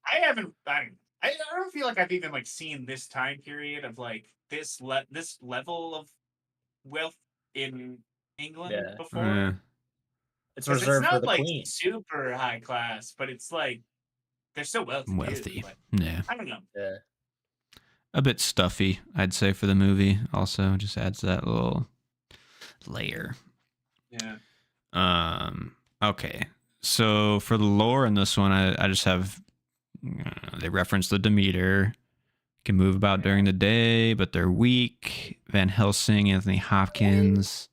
I don't feel like I've even like seen this time period of like this level of wealth in England Yeah. before. Yeah. It's 'Cause reserved it's for not the like queen. super high class, but it's like they're still wealthy. Wealthy. But Yeah. I don't know. Yeah. A bit stuffy, I'd say, for the movie. Also, just adds that little layer. Yeah. Okay. So for the lore in this one, I just have they reference the Demeter. Can move about during the day, but they're weak. Van Helsing, Anthony Hopkins.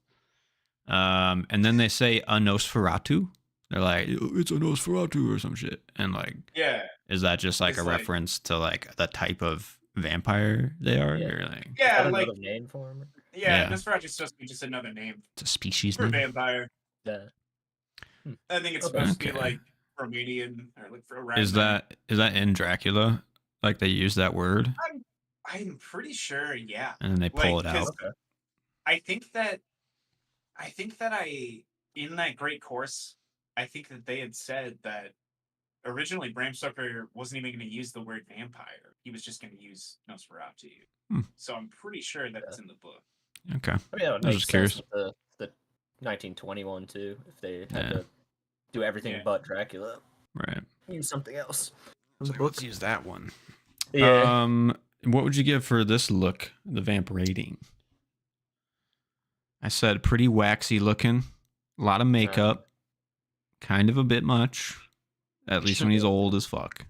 And then they say a Nosferatu. They're like, it's a Nosferatu or some shit. And like, Yeah. is that just like It's a like- reference to like the type of vampire they are? Yeah. Or like, Is Yeah, that like another name for him? yeah, Yeah. Nosferatu is supposed to be just another name it's a species for name? vampire. Yeah. I think it's Okay. supposed to be Okay. like Romanian or like for around Is there. that in Dracula? Like they use that word I'm pretty sure, yeah. and then they pull Like, it 'cause out. Okay. I think that I in that great course, I think that they had said that originally Bram Stoker wasn't even going to use the word vampire. He was just going to use Nosferatu. Hmm. So I'm pretty sure that it's in the book. Okay. I mean, that would I was make just sense curious. with the 1921 too, if they had Yeah. to do everything Yeah. but Dracula. Right. Use something else. It's like, let's use that one. Yeah. What would you give for this look, the vamp rating? I said pretty waxy looking, a lot of makeup, kind of a bit much, at least when he's old as fuck.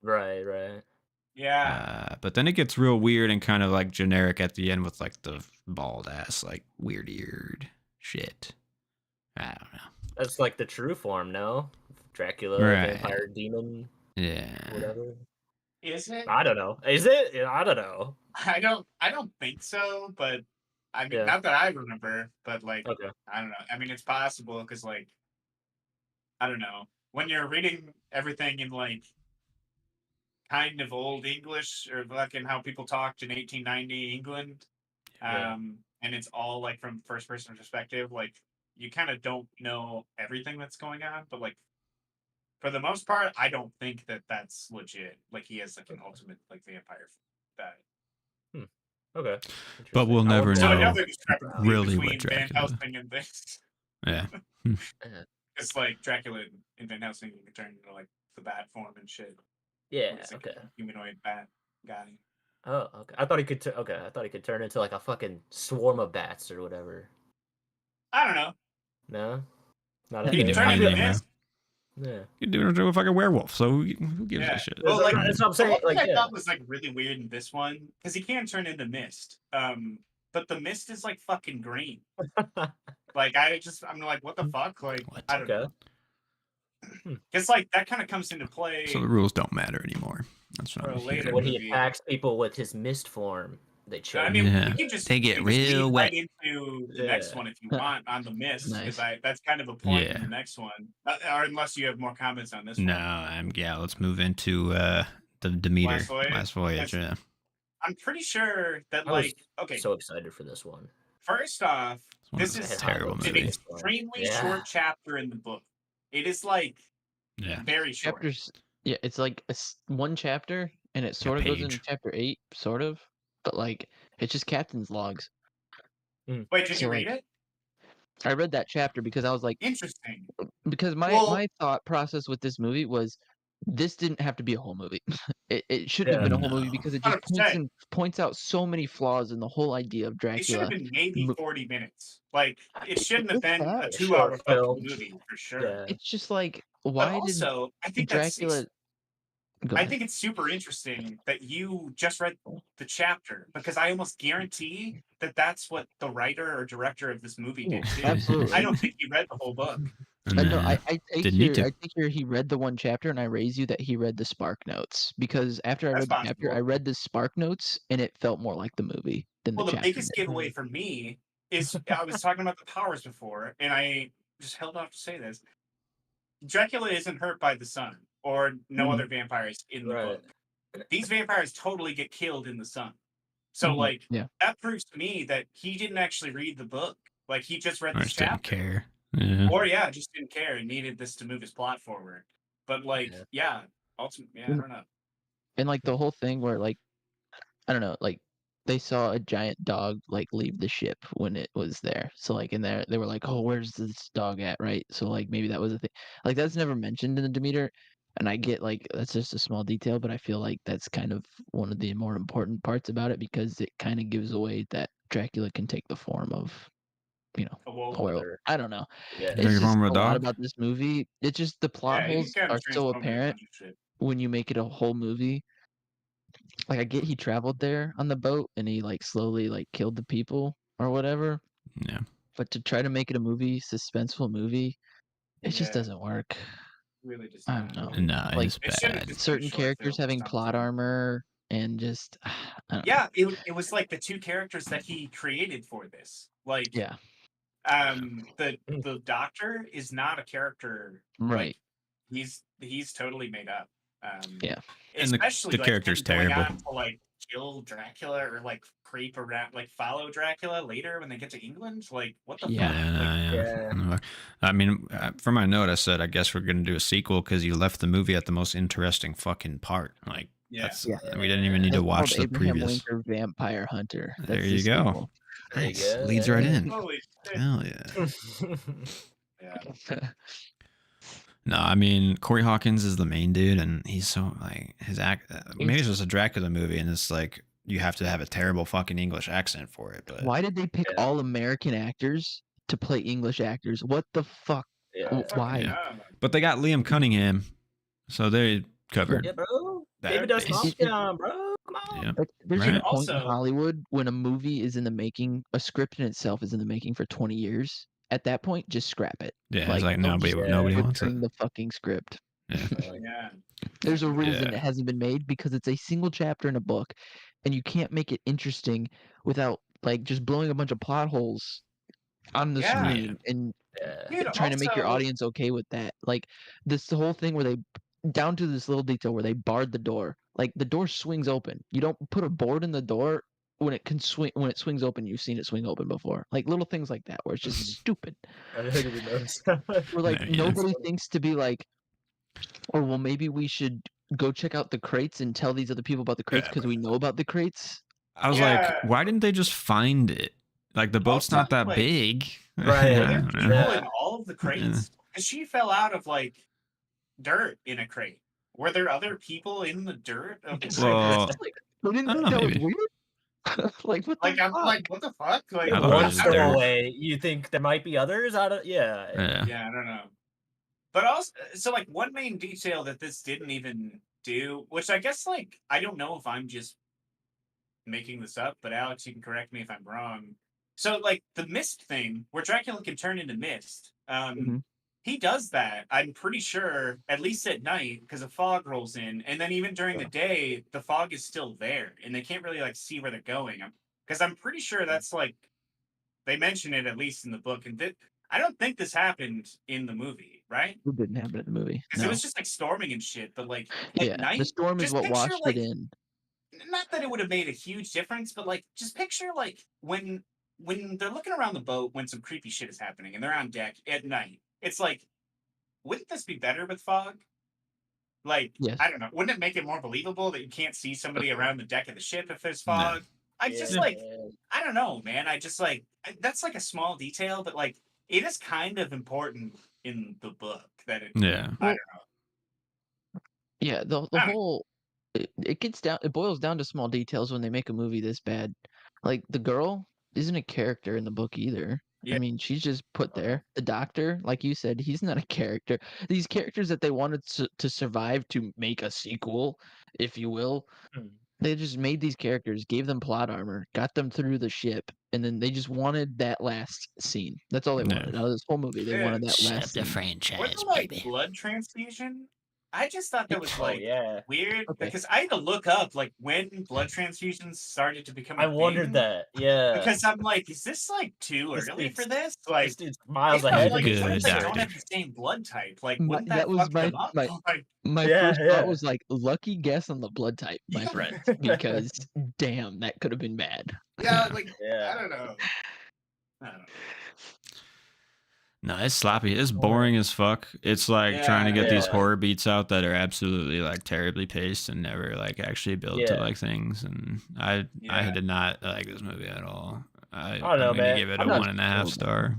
Right. Right. Yeah. But then it gets real weird and kind of like generic at the end with like the bald ass, like weird shit. I don't know. That's like the true form, no? Dracula, Right. vampire, demon, Yeah. whatever. Is it? I don't know. Is it? Yeah, I don't know. I don't think so, but I mean, Yeah. not that I remember, but like, Okay. I don't know. I mean, it's possible because, like, I don't know. When you're reading everything in like kind of old English or fucking how people talked in 1890 England, Yeah. and it's all like from first person perspective, like you kind of don't know everything that's going on, but like for the most part, I don't think that that's legit. Like he has like an ultimate like vampire that. Okay. But we'll Interesting. I never wonder- So know another discrepancy really what between Van Dracula- Helsing and this. Yeah. It's like Dracula and Van Helsing can turn into like the bat form and shit. Yeah. It's like Okay. a humanoid bat guy. Oh, okay. I thought he could. I thought he could turn into like a fucking swarm of bats or whatever. I don't know. No. Not He a can thing. do Turn I into anything, feel- man. this. Yeah. You're doing it to a fucking werewolf, so who gives Yeah. a shit? Well, like, that's what I'm The saying. one thing Like, I yeah. thought was like really weird in this one because he can turn into mist. But the mist is like fucking green. Like I'm like, what the fuck? Like What? I don't Okay. know. It's like that kind of comes into play. So the rules don't matter anymore. That's what For I'm a later hearing. When he movie. attacks people with his mist form, they change. I mean, Yeah. we can just They get we can just real lead wet. right into the next Yeah. one if you want on the mist because Nice. that's kind of a point in Yeah. the next one. Or unless you have more comments on this No, one. let's move into the Demeter. Last Voyage? Last Voyage, Yes. yeah. I'm pretty sure that I was like okay, so excited for this one. first off, It's one this of is those Man, I terrible love an movies. this one. extremely Yeah. short chapter in the book. It is like Yeah. very short. Chapters. Yeah, it's like one chapter, and it sort of goes into page. chapter 8, sort of. But like, it's just captain's logs. Wait, did So, you like, read it? I read that chapter because I was like, Interesting. because my Well- my thought process with this movie was, this didn't have to be a whole movie. It shouldn't have Yeah. been a whole movie No. because it just 100%. points out so many flaws in the whole idea of It should have Dracula. been maybe Mo- 40 minutes. Like it shouldn't have It's been not a a 2-hour short fucking film. movie for sure. Yeah. It's just like, But why did also, I think that's Dracula? Go I ahead. think it's super interesting that you just read the chapter because I almost guarantee that that's what the writer or director of this movie did too. Absolutely. I don't think he read the whole book. No, Nah. I take Didn't need your, to. I take your, he read the one chapter, and I raise you that he read the Spark Notes, because after I That's read the chapter, possible. I read the Spark Notes, and it felt more like the movie than Well, the the chapter biggest did. giveaway for me is I was talking about the powers before, and I just held off to say this. Dracula isn't hurt by the sun or no Mhm. other vampires in the Right. book. These vampires totally get killed in the sun. So, Mhm. like, Yeah. that proves to me that he didn't actually read the book. Like, he just read I this just didn't chapter. care. Yeah. Or, yeah, just didn't care and needed this to move his plot forward. But, like, Yeah. yeah, ultimately, yeah, I don't know. And like the whole thing where, like, I don't know, like, they saw a giant dog like leave the ship when it was there. So like in there, they were like, "Oh, where's this dog at?" Right? So like maybe that was a thing. Like that's never mentioned in the Demeter. And I get like that's just a small detail, but I feel like that's kind of one of the more important parts about it because it kind of gives away that Dracula can take the form of, A a wolf. werewolf. Other- I don't know. Yeah. Take It's the just form of a a lot dog? about this movie. It's just the plot Yeah, he holes kind are of so transformed into a apparent bunch of shit. when you make it a whole movie. Like I get he traveled there on the boat and he like slowly like killed the people or whatever, Yeah. but to try to make it a movie, suspenseful movie, it just Yeah. doesn't work. Really just I not. don't know. No, Like, it's It should have bad. just been a Certain short characters film or having plot something. armor and just I don't know. Yeah, it was like the two characters that he created for this. Like, Yeah, the doctor is not a character. right. Like, he's totally made up. Yeah. And Especially the like character's him going terrible. on to like kill Dracula or like creep around, like follow Dracula later when they get to England. Like, what the Yeah. fuck? Like, Yeah. I mean, for my note, I said I guess we're gonna do a sequel because you left the movie at the most interesting fucking part. Like, yeah. that's Yeah. we didn't even need It's to watch called the Abraham previous. Lincoln Vampire Hunter. There That's you the go. sequel. There you Nice. go, Leads right yeah. in. Holy shit. Hell yeah. Yeah. No, I mean Corey Hawkins is the main dude, and he's so like his act. Maybe it's just a Dracula movie, and it's like you have to have a terrible fucking English accent for it. But Why did they pick Yeah. all American actors to play English actors? What the fuck? Yeah. Why? Yeah. But they got Liam Cunningham, so they covered. Yeah, bro. that David Dust base. Hopkins, bro. Come on. Yeah. Like, there's Right. a point in Also- Hollywood when a movie is in the making, a script in itself is in the making for 20 years. At that point, just scrap it. Yeah, it's like don't nobody just nobody keep wants it. butchering the fucking script. Yeah. Yeah. There's a reason Yeah. it hasn't been made because it's a single chapter in a book, and you can't make it interesting without like just blowing a bunch of plot holes on the Yeah. screen and Yeah. Dude, trying to make your also- audience okay with that. Like this whole thing where they down to this little detail where they barred the door. Like the door swings open. You don't put a board in the door when it can swing when it swings open. You've seen it swing open before. Like little things like that where it's just stupid. I didn't even notice. Where like Yeah. nobody thinks to be like, oh well, maybe we should go check out the crates and tell these other people about the crates Yeah, because we know about the crates. I was Yeah. like, why didn't they just find it? Like the boat's Also, not that like- big. Right. I Were there don't know. people Yeah. in all of the crates? Because she fell out of like dirt in a crate. Were there other people in the dirt of the crate? Well, We didn't I don't think know, that was maybe. weird. Like what the like I'm fuck? like, what the fuck? Like, I thought it One was just dirt. away. You think there might be others out of yeah. Yeah. yeah, I don't know. But also, so like one main detail that this didn't even do, which I guess like I don't know if I'm just making this up, but Alex, you can correct me if I'm wrong. So like the mist thing, where Dracula can turn into mist, Mhm. he does that. I'm pretty sure, at least at night, because a fog rolls in, and then even during the day, the fog is still there, and they can't really like see where they're going. Because I'm pretty sure that's like they mention it at least in the book, and I don't think this happened in the movie, right? It didn't happen in the movie. Because No. it was just like storming and shit. But like at Yeah, night, the storm is just what picture, washed like, it in. not that it would have made a huge difference, but like just picture like when they're looking around the boat when some creepy shit is happening and they're on deck at night. It's like, wouldn't this be better with fog? Like, Yes. I don't know. Wouldn't it make it more believable that you can't see somebody around the deck of the ship if there's No. fog? I just Yeah. like, I don't know, man. I just like that's like a small detail, but like it is kind of important in the book that it. Yeah. I don't know. Yeah, the I don't- whole it boils down to small details when they make a movie this bad. Like the girl isn't a character in the book either. Yeah. I mean, she's just put there. The doctor, like you said, he's not a character. These characters that they wanted to survive to make a sequel, if you will, Hmm. they just made these characters, gave them plot armor, got them through the ship, and then they just wanted that last scene. That's all they Yeah. wanted out of this whole movie. They Yeah. wanted that Shut last the scene. franchise, With the like baby. blood transfusion, I just thought that was Oh like yeah. weird Okay. because I had to look up like when blood transfusions started to become. I a wondered thing, that. Yeah. because I'm like, is this like too This early for dude's- this? Like, This dude's miles I'm ahead. like, of Good what me. if they doctor. don't have the same blood type? Like, My- wouldn't that that, was fuck my- them up? my- Like, My Yeah, first yeah. thought was like, lucky guess on the blood type, my Yeah. friend, because damn, that could have been bad. yeah, like Yeah. I don't know. I don't know. No, it's sloppy. It's boring as fuck. It's like trying to get these Yeah. horror beats out that are absolutely like terribly paced and never like actually built to Yeah. like things. And I Yeah. did not like this movie at all. I don't know, I'm gonna man. give it I'm a not 1.5 sold. star.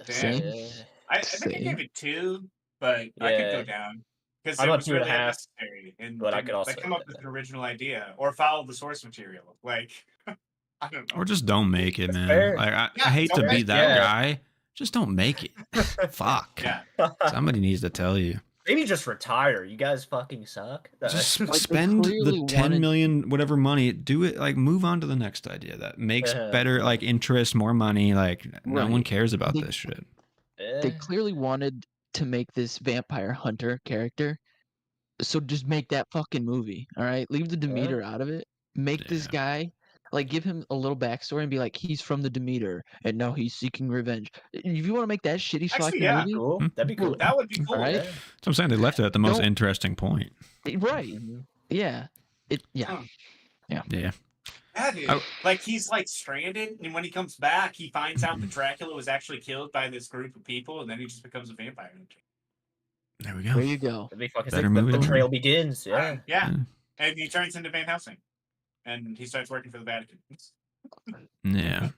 Same. Yeah. I think I Same. gave it 2, but I could go Yeah. down. Because I'm it on was 2.5, really unnecessary, and but I could also like come up with an original idea or follow the source material. Like, I don't know. Or just don't make it, man. fair. Like Yeah, I hate to don't be make that it. guy. Just don't make it. Fuck. Yeah. Somebody needs to tell you. Maybe just retire. You guys fucking suck. Just Like, they spend the clearly 10 wanted- million whatever money. Do it. Like move on to the next idea that makes better like interest, more money. Like no one Right. cares about They- this shit. They clearly wanted to make this vampire hunter character, so just make that fucking movie. All right, leave the Demeter out of it. Make this guy, like, give him a little backstory and be like, he's from the Demeter and now he's seeking revenge. If you want to make that shitty Actually, fucking yeah. movie, Cool. That'd be cool. That would be cool. Alright. Yeah. So I'm saying they left it at the most Don't- interesting point. right? Mhm. Yeah, yeah. Huh. Yeah. Yeah, dude. Oh. Like he's like stranded, and when he comes back, he finds out that Dracula was actually killed by this group of people, and then he just becomes a vampire. There we There go. you go. That'd be fucking Better sick. movie The than trail begins. Yeah. Yeah. And he turns into Van Helsing, and he starts working for the Vatican. Yeah.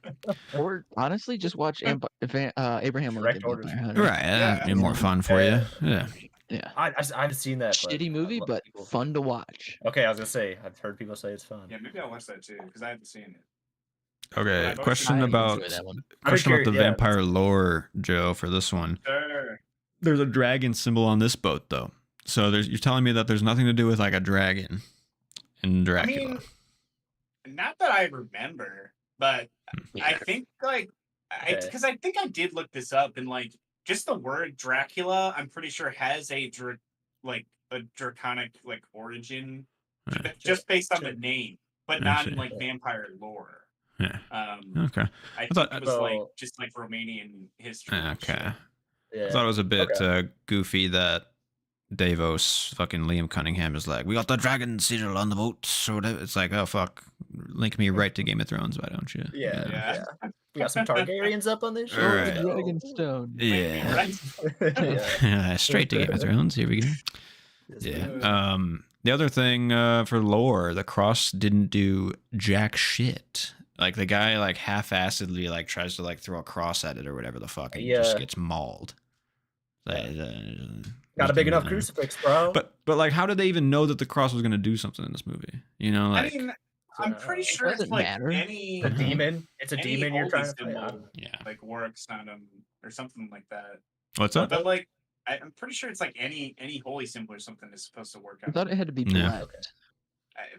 Or honestly, just watch Abraham Direct Lincoln orders. Vampire Hunter. Right. That'd be more fun for you. Yeah. Yeah, I haven't seen that. But shitty movie, love but people- fun to watch. Okay, I was gonna say I've heard people say it's fun. Yeah, maybe I'll watch that too because I haven't seen it. Okay. I've Question I about enjoy that one. question about the curious, yeah. vampire lore, Joe, for this one. Sure. There's a dragon symbol on this boat though. So you're telling me that there's nothing to do with like a dragon in Dracula. I mean, not that I remember, but I think like Okay. because I think I did look this up, and like just the word Dracula, I'm pretty sure has a draconic like origin, Yeah. just based on Sure. the name, but I not see. in like vampire lore. Yeah. Um, Okay. I think thought- it was like So- just like Romanian history. and Okay. shit. Yeah. I thought it was a bit Okay. goofy that Davos, fucking Liam Cunningham, is like, we got the dragon sigil on the boat. So it's like, oh fuck, link me right to Game of Thrones, why don't you? Yeah. Yeah. Yeah. We got some Targaryens up on this show. Alright. Let's go. Dragonstone. Yeah. Right? Yeah. Straight to Game of Thrones. Here we go. Yes, Yeah. man. The other thing for lore, the cross didn't do jack shit. Like the guy like half-assedly like tries to like throw a cross at it or whatever the fuck, and he just Yeah. gets mauled. Like, Got a big enough there. crucifix, bro. But like, how did they even know that the cross was going to do something in this movie? You know, like I mean, I'm pretty It sure it's doesn't like matter. any a demon. It's a any demon you're holy trying to fight. symbol, yeah. like works on them or something like that. What's up? But like, I'm pretty sure it's like any holy symbol or something is supposed to work I on. thought it had to be Yeah. black.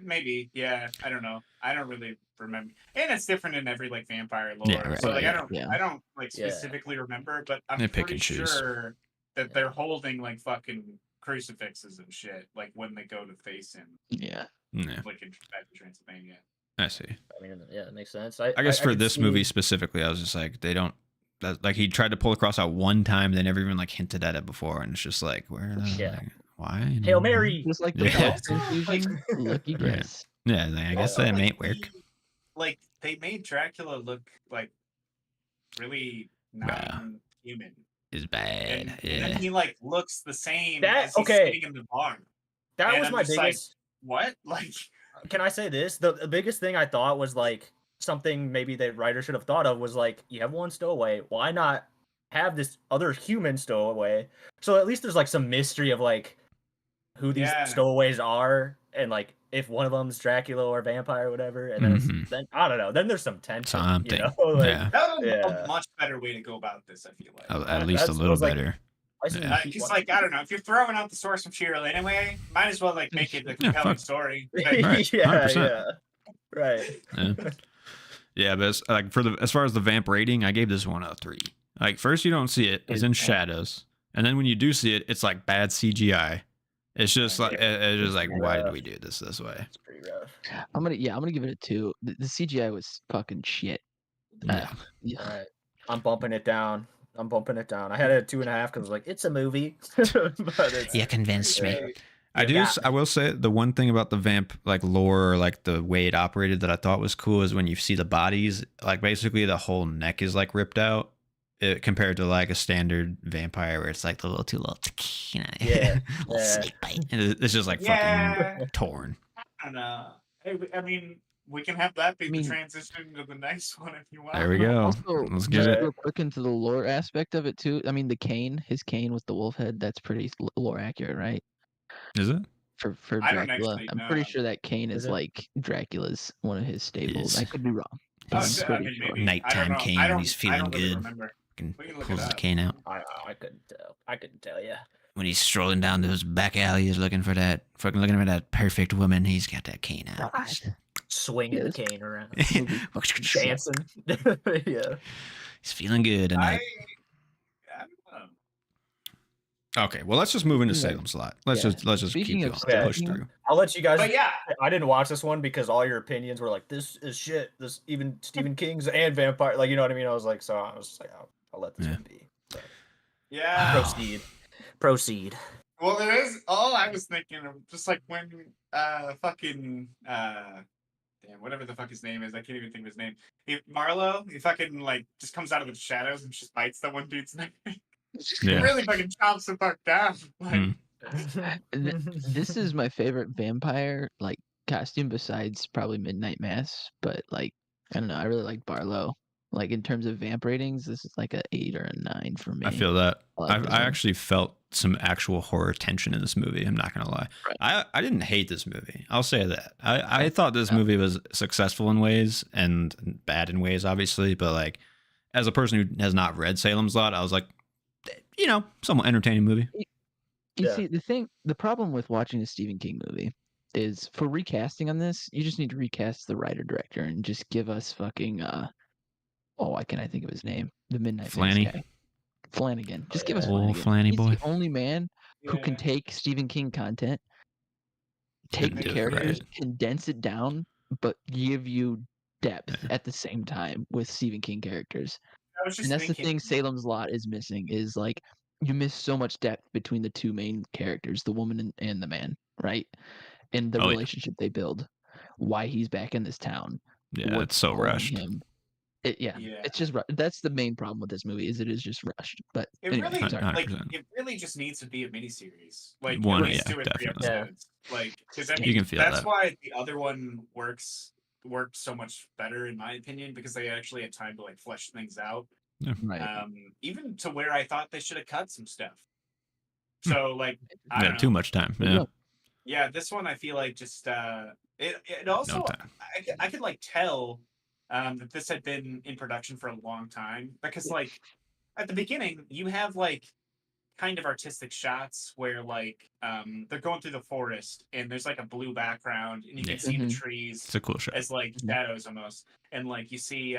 Maybe, yeah. I don't know. I don't really remember, and it's different in every like vampire lore. Yeah, right, so like, yeah, I don't like Yeah. specifically remember, but I'm They pick pretty and choose. sure that they're holding like fucking crucifixes and shit, like when they go to face him, Yeah. Yeah, like back in Transylvania. I see. I mean, yeah, it makes sense. I guess for could this see- movie specifically, I was just like, they don't. Like he tried to pull the cross out one time, they never even like hinted at it before, and it's just like, where? Yeah. Like, why? You Hail know? Mary. Just like the Yeah. blood transfusion. Lucky Right. guess. Yeah, like, I guess Also, that like, might work. Like they made Dracula look like really non-human. Is And, bad. and Yeah. then he like looks the same That- as he's okay. sitting in the bar. That And was I'm my just like, biggest. What? Like, Can I say this? The biggest thing I thought was like something maybe the writer should have thought of was like, you have one stowaway. Why not have this other human stowaway? So at least there's like some mystery of like who these Yeah. stowaways are, and like if one of them's Dracula or vampire or whatever. And then, Mhm. then I don't know. Then there's some tension. Something. You know? Like, Yeah. that was Yeah. a much better way to go about this. I feel like. At least a That's- little was like- better. I see Yeah. people- He's like, I don't know. If you're throwing out the source material anyway, might as well like make it a compelling fuck. story. Right, yeah, 100%. yeah, right. Yeah. Yeah, but like as far as the vamp rating, I gave this one a 3. Like first you don't see it; it's in shadows, and then when you do see it, it's like bad CGI. It's just like it's just like, why did we do this way? It's pretty rough. I'm gonna give it a 2. The CGI was fucking shit. Yeah. Yeah. All right, I'm bumping it down. I had it at 2.5 because I was like, it's a movie. But it's, You convinced me. Yeah. I will say the one thing about the vamp like lore or like the way it operated that I thought was cool is when you see the bodies, like basically the whole neck is like ripped out. Compared to like a standard vampire where it's like the little you know, Yeah, little yeah. snake bite. And it's just like Yeah. fucking torn. I don't know. I mean, we can have that be I mean- the transition to the next one if you want. There we go. Also, Let's just get it. real quick into the lore aspect of it too. I mean, his cane with the wolf head, that's pretty lore accurate, right? Is it? for I don't Dracula. actually I'm pretty know. sure that Kane Is is it? like Dracula's one of his stables. I Yes. could be wrong. Oh, I'm He's- I pretty mean, sure. maybe. I don't Nighttime know. Kane I when don't. he's I feeling don't really good. remember. Fucking We can look pulls it the up. cane out. I couldn't tell. I couldn't tell you. When he's strolling down those back alleys looking for that perfect woman, he's got that cane out. God. Swinging the Yes. cane around, Movie fucking sucks. dancing. Yeah. He's feeling good I tonight. don't know. Okay, well, let's just move into Yeah. Salem's Lot. Let's Yeah. just Speaking keep of going. Yeah. Push Stephen- through. I'll let you guys. But yeah, I didn't watch this one because all your opinions were like, "This is shit." This even Stephen King's and vampire, like, you know what I mean. I was like, I'll let this Yeah. one be. So, yeah. proceed. Well, there is. All I was thinking of, just like when fucking damn, whatever the fuck his name is, I can't even think of his name. Marlowe, he fucking like just comes out of the shadows and just bites the one dude's neck. Yeah. Really fucking chops the fuck down. Like, This is my favorite vampire like costume besides probably Midnight Mass, but like I don't know, I really like Barlow. Like in terms of vamp ratings, this is like a 8 or a 9 for me. I feel that. I like this I one. actually felt some actual horror tension in this movie. I'm not gonna lie. Right. I didn't hate this movie. I'll say that. I thought this Yeah. movie was successful in ways and bad in ways, obviously. But like, as a person who has not read Salem's Lot, I was like, somewhat entertaining movie. You Yeah. see, the problem with watching a Stephen King movie is for recasting on this, you just need to recast the writer director and just give us fucking why can't I think of his name? The Midnight Flanny. Mass guy. Flanagan. Just give us yeah. Oh, Flanagan. Flanny He's boy. the only man who can yeah. take Stephen King content, take And the do it characters, right. condense it down, but give you depth Yeah. at the same time with Stephen King characters. I was just And that's thinking. the thing Salem's Lot is missing is like you miss so much depth between the two main characters, the woman and the man, right? And the Oh, yeah. relationship they build, why he's back in this town. Yeah, what's it's so pulling rushed. him. Yeah. It's just that's the main problem with this movie is it is just rushed. But It anyway, really, sorry. 100%. it really just needs to be a miniseries, like One, at least yeah, 2 or 3 definitely. Yeah. episodes. Like, because I You mean, can feel that's that. why the other one worked so much better in my opinion, because they actually had time to like flesh things out. Right. Even to where I thought they should have cut some stuff. So like, I Yeah, don't know. too much time. There you Yeah, go. Yeah, this one I feel like just it also no time. I could like tell that this had been in production for a long time, because like at the beginning you have like kind of artistic shots where like they're going through the forest and there's like a blue background and you Yeah. can see the Mhm. trees It's a cool shot. as like Mhm. shadows almost, and like you see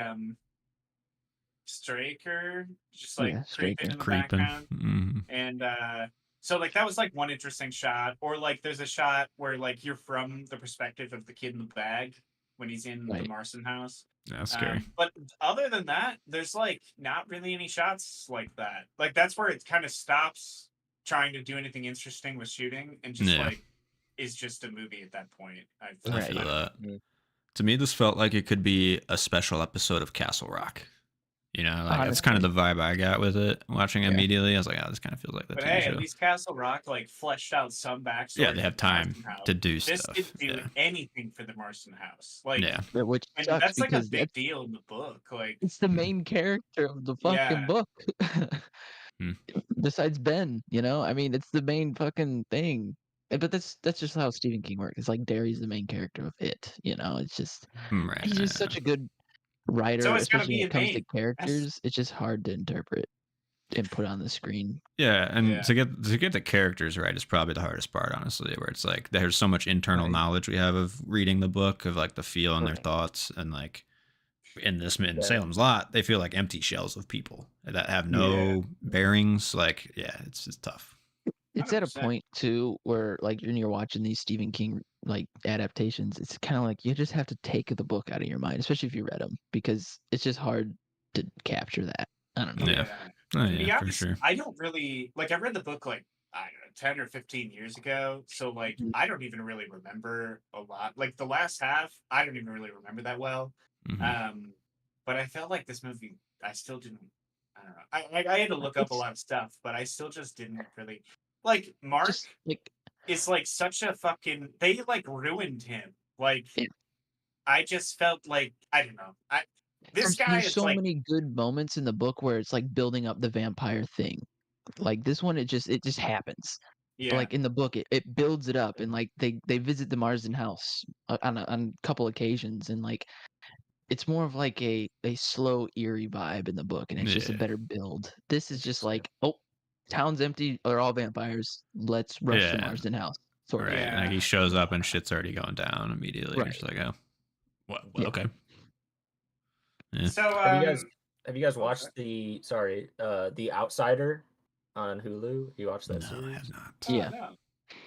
Straker just like Yeah, creeping Straker. in the Creeping. background. Mhm. And so like that was like one interesting shot. Or like there's a shot where like you're from the perspective of the kid in the bag when he's in the Right. Marston house. Yeah, that's scary. But other than that, there's like not really any shots like that. Like that's where it kind of stops trying to do anything interesting with shooting and just Yeah. like is just a movie at that point. I Right. feel that. Mm. To me, this felt like it could be a special episode of Castle Rock. You know, like that's kind of the vibe I got with it. Watching it Yeah. immediately, I was like, "Oh, this kind of feels like the But TV hey, show." at least Castle Rock like fleshed out some backstory. Yeah, they for have the time Marston house. to do This stuff. didn't do Yeah, anything for the Marston house. Like, yeah, Which and sucks that's like a because big deal in the book. Like, it's the main character of the fucking Yeah. book. Hmm. Besides Ben, I mean, it's the main fucking thing. But that's just how Stephen King works. It's like Derry's the main character of it. It's just right. he's just such a good writer, So it's gotta especially be when a it comes to name. characters. It's just hard to interpret and put on the screen. Yeah, and Yeah. to get the characters right is probably the hardest part, honestly. Where it's like there's so much internal Right. knowledge we have of reading the book, of like the feel and their Right. thoughts, and like in Yeah. Salem's Lot, they feel like empty shells of people that have no bearings. Like, yeah, it's tough. It's at a 100%. point too where like when you're watching these Stephen King like adaptations, it's kind of like you just have to take the book out of your mind, especially if you read them, because it's just hard to capture that. I don't know. Yeah. Oh, To be yeah, for honest, sure. I don't really like. I read the book like I don't know, 10 or 15 years ago, so like Mhm. I don't even really remember a lot. Like the last half, I don't even really remember that well. Mhm. But I felt like this movie, I still didn't. I don't know. I had to look up a It's- lot of stuff, but I still just didn't really like Mark. Just like Is like such a fucking. They like ruined him. Like Yeah. I just felt like I don't know. This guy there's is so like many good moments in the book where it's like building up the vampire thing. Like this one, it just happens. Yeah. like in the book, it builds it up, and like they visit the Marsden house on a couple occasions, and like it's more of like a slow, eerie vibe in the book, and it's just a Yeah. better build. This is just like, oh, town's empty, they're all vampires. Let's rush to Yeah. Marsden house. Sort of. Right. Yeah. Like he shows up and shit's already going down immediately. You're Right. just like, oh, what? Yeah. Okay. Yeah. So Have you guys watched the Outsider on Hulu? You watched that No, I series? have not. Yeah. No.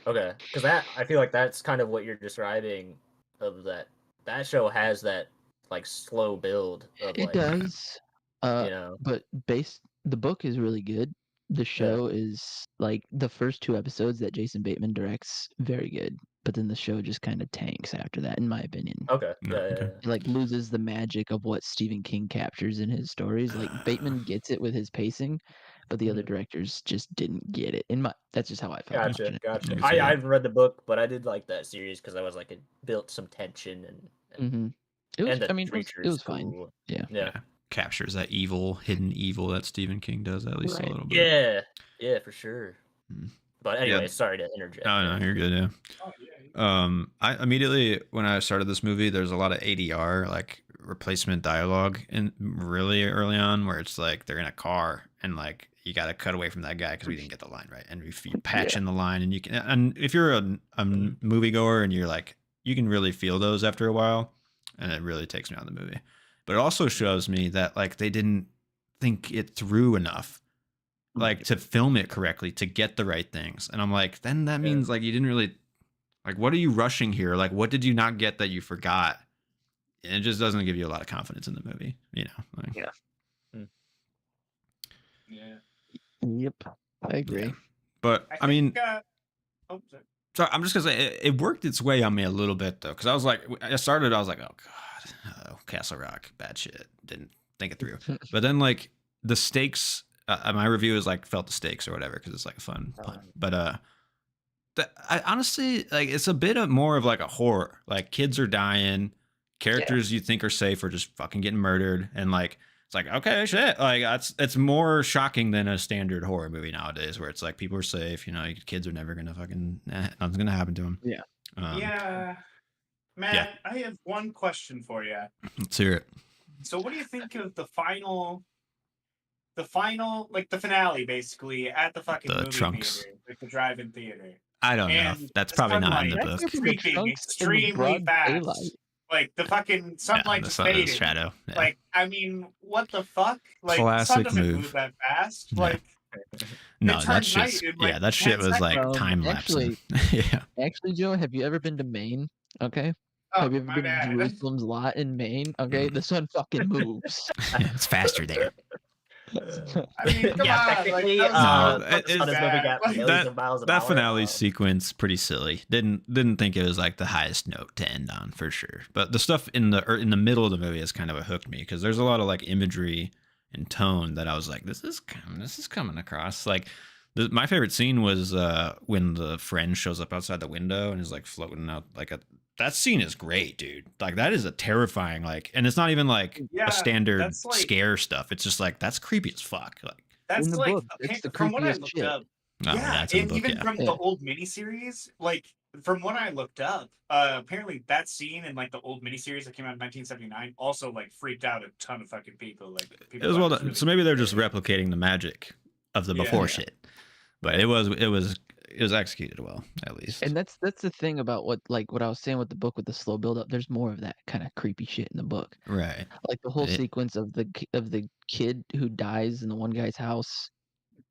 Okay, because I feel like that's kind of what you're describing of that. That show has that like slow build of It like does. you know. But the book is really good. The show is like the first 2 episodes that Jason Bateman directs, very good. But then the show just kind of tanks after that, in my opinion. Okay. No, Yeah, okay. It like loses the magic of what Stephen King captures in his stories. Like Bateman gets it with his pacing, but the other Mhm. directors just didn't get it. That's just how I felt. Gotcha, watching it. gotcha. can see I that. haven't read the book, but I did like that series because I was like it built some tension and It was. and the I mean, it creatures was fine. cool. Yeah. Yeah. Captures that hidden evil that Stephen King does at least Right. a little bit. Yeah. Yeah, for sure. Hmm. But anyway, sorry to interject. Oh no, you're good. Yeah. Oh, yeah. I immediately when I started this movie, there's a lot of ADR, like replacement dialogue, in really early on, where it's like they're in a car and like you got to cut away from that guy because we didn't get the line right, and if you patch in the line, and you can, and if you're a moviegoer and you're like, you can really feel those after a while, and it really takes me out of the movie. But it also shows me that like they didn't think it through enough, like to film it correctly, to get the right things. And I'm like, then that means like you didn't really, like, what are you rushing here? Like, what did you not get that you forgot? And it just doesn't give you a lot of confidence in the movie, you know? Like, Yeah. Yep. I agree. yeah. But I mean, oh, sorry. so I'm just gonna say it worked its way on me a little bit though, because I was like, oh god, Castle Rock, bad shit. Didn't think it through. But then like the stakes, my review is like felt the stakes or whatever because it's like a fun pun. But I honestly like it's a bit of more of like a horror. Like kids are dying, characters you think are safe are just fucking getting murdered, and like it's like okay shit. Like it's more shocking than a standard horror movie nowadays, where it's like people are safe. You know, kids are never gonna fucking nothing's gonna happen to them. Yeah. Yeah. Matt, I have one question for you. Let's hear it. So what do you think of the final, like the finale, basically, at the fucking movie trunks. theater, like the drive-in theater? I don't know. And That's the probably not in the sunlight book. creeping extremely fast. Like the fucking sunlight just fading. Shadow. Yeah. Like, I mean, what the fuck? Like, the Classic sun doesn't move. move that fast. Yeah. Like, no, it that turned shit's night in, like, that shit 10 was like seconds. time lapsing. Yeah. Actually, Joe, have you ever been to Maine? Okay. oh, Have you ever my been bad. to Jerusalem's lot in Maine? Okay, the sun fucking moves. It's faster there. I mean, come Yeah, on. technically, Like, No, the sun is moving at millions of miles an that hour. finale sequence pretty silly. Didn't think it was like the highest note to end on for sure. But the stuff in the middle of the movie has kind of hooked me because there's a lot of like imagery and tone that I was like, this is coming across. Like my favorite scene was when the friend shows up outside the window and is like floating out like that scene is great, dude. Like that is a terrifying and it's not even like a standard that's like- scare stuff. It's just like that's creepy as fuck. Like That's In the like, book, it's the from what I creepiest looked shit. up. oh, Yeah, it's in and the book, even yeah. from Yeah. the old miniseries, like from what I looked up, apparently that scene in like the old miniseries that came out in 1979 also like freaked out a ton of fucking people. Like people It was thought well it was done. really So maybe they're just scary. replicating the magic of the Yeah. before Yeah. shit. But it was executed well, at least. And that's the thing about what I was saying with the book with the slow build up. There's more of that kind of creepy shit in the book. Right. Like the whole It- sequence of the kid who dies in the one guy's house,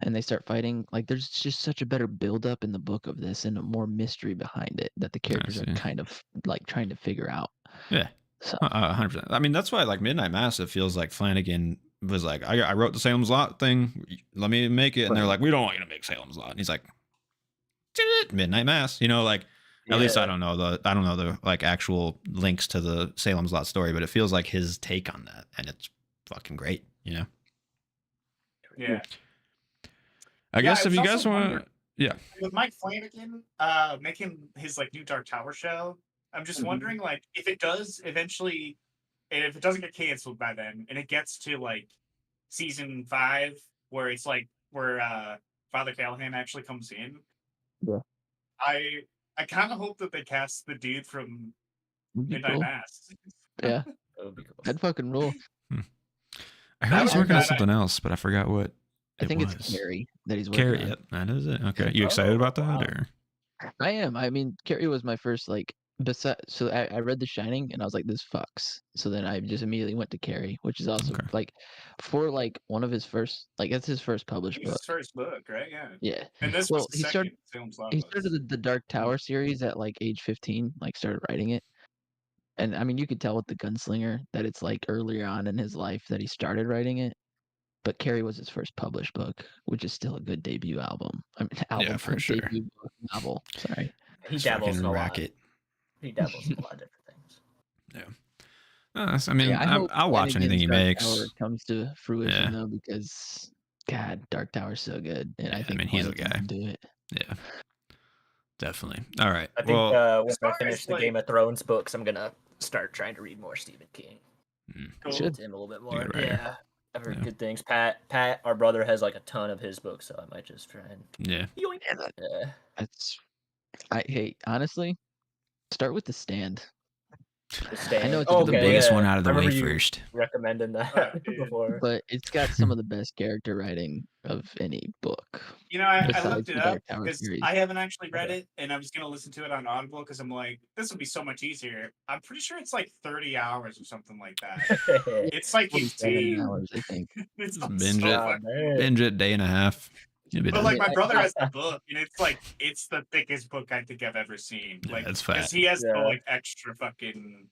and they start fighting. Like there's just such a better build up in the book of this, and more mystery behind it that the characters are see. kind of like trying to figure out. Yeah. So 100%. I mean, that's why like Midnight Mass, it feels like Flanagan was like, I wrote the Salem's Lot thing. Let me make it. And they're Right. like, we don't want you to make Salem's Lot. And he's like, Midnight Mass. You know, like at least I don't know the like actual links to the Salem's Lot story, but it feels like his take on that, and it's fucking great. You know. Yeah. I guess I if you was guys also want wondering- to, With Mike Flanagan making his like new Dark Tower show, I'm just Mhm. wondering like if it does eventually, and if it doesn't get canceled by then, and it gets to like season 5 where it's like where Father Callahan actually comes in, Yeah. I kind of hope that they cast the dude from Would be Midnight cool. Mass. Yeah, That would be cool. I'd fucking rule. I heard That he's would- working on that- something else, but I forgot what I it think was. it's Carrie that he's working Carrie, on. yep, that is it. Okay, Yeah. you excited about that, wow. or I am. I mean, Carrie was my first like. So I read The Shining and I was like, this fucks. So then I just immediately went to Carrie, which is also Okay. like, for like one of his first, like it's his first It published was book. his first book, right? Yeah. Yeah. And this Well, was the he second Salem's Lot He books. started the Dark Tower series at like age 15, like started writing it. And I mean, you could tell with the Gunslinger that it's like earlier on in his life that he started writing it. But Carrie was his first published book, which is still a good debut album. I mean, album for sure. debut book, novel. Sorry. He Just dabbles fucking in a rock lot. it. He dabbles in a lot of different things. I mean, Yeah, I hope I'll watch anything he Flanagan's Dark makes. Tower comes to fruition Yeah. though, because God, Dark Tower's so good, and Yeah, I I think mean, he's the Flanagan guy. can do it. Yeah, definitely. All right. I think Well, when as far I finish as, the Game of Thrones books, I'm gonna start trying to read more StephenKing. Cool. Should. Into him a little bit a more. good writer. Yeah, I've heard Yeah. good things. Pat, our brother has like a ton of his books, so I might just try and. yeah. Yoink. Yeah, Yeah. that's. Hey, honestly, start with The Stand. The Stand. I know it's Oh, The okay, biggest yeah. one out of the I way remember you first. recommending that dude. before. But it's got some of the best character writing of any book. You know, I Besides looked it the up Dark Tower because series. I haven't actually read Okay. it, and I was gonna listen to it on Audible because I'm like, this would be so much easier. I'm pretty sure it's like 30 hours or something like that. It's like 47 insane. hours, I think. It's Just like binge so it. fucking man. Binge it, day and a half. You'll be But done. like my I- brother has the book, and it's the thickest book I think I've ever seen. Yeah, Like, it's because fat. he has the Yeah. like extra fucking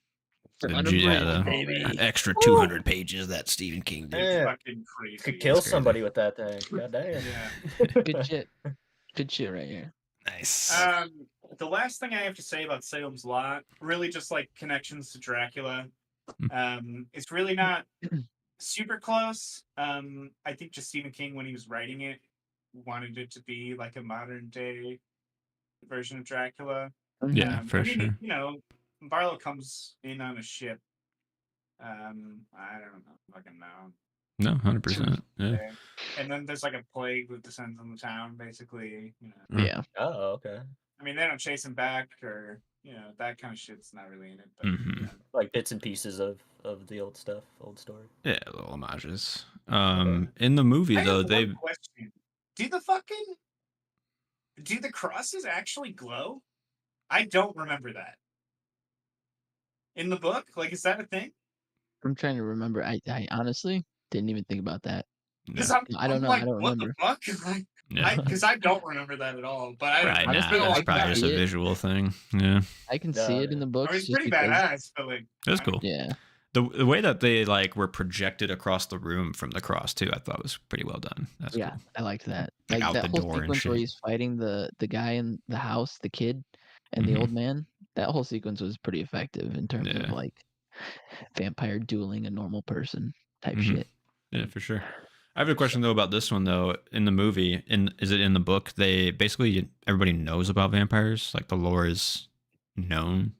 For The unabridged, the baby. extra 200 pages that Stephen King did. Yeah. fucking crazy. Could kill That's crazy. somebody with that thing. God damn. Yeah. Good shit. Good shit right here. Nice. The last thing I have to say about Salem's Lot, really just like connections to Dracula. It's really not super close. I think just Stephen King, when he was writing it, wanted it to be like a modern day version of Dracula. Yeah, for I mean, sure. you know, Barlow comes in on a ship. I don't know, fucking know. No, 100%. Yeah. And then there's like a plague that descends on the town, basically. You know, Yeah. Oh, okay. I mean, they don't chase him back, or you know, that kind of shit's not really in it. But Mhm. you know. Like bits and pieces of the old stuff, old story. Yeah, little homages. In the movie I though, have they one question. Do the crosses actually glow? I don't remember that. In the book? Like, is that a thing? I'm trying to remember. I honestly didn't even think about that. Because yeah, I don't I'm know. like, I don't what remember. the fuck? yeah. Because I don't remember that at all. But I Right, honestly, nah, I that's can probably just a see it. visual thing. Yeah, I can Yeah, see it in yeah. the I books. mean, it's just pretty because, badass, but like, that's cool. Yeah. The way that they like were projected across the room from the cross too, I thought was pretty well done. That's Yeah, cool. I liked that. Like, Like out that the whole door and sequence where shit. he's fighting the guy in the house, the kid, and the Mhm. old man. That whole sequence was pretty effective in terms Yeah. of like vampire dueling a normal person type Mhm. shit. Yeah, for sure. I have a question though about this one though. In the movie, is it in the book? They basically everybody knows about vampires. Like the lore is known.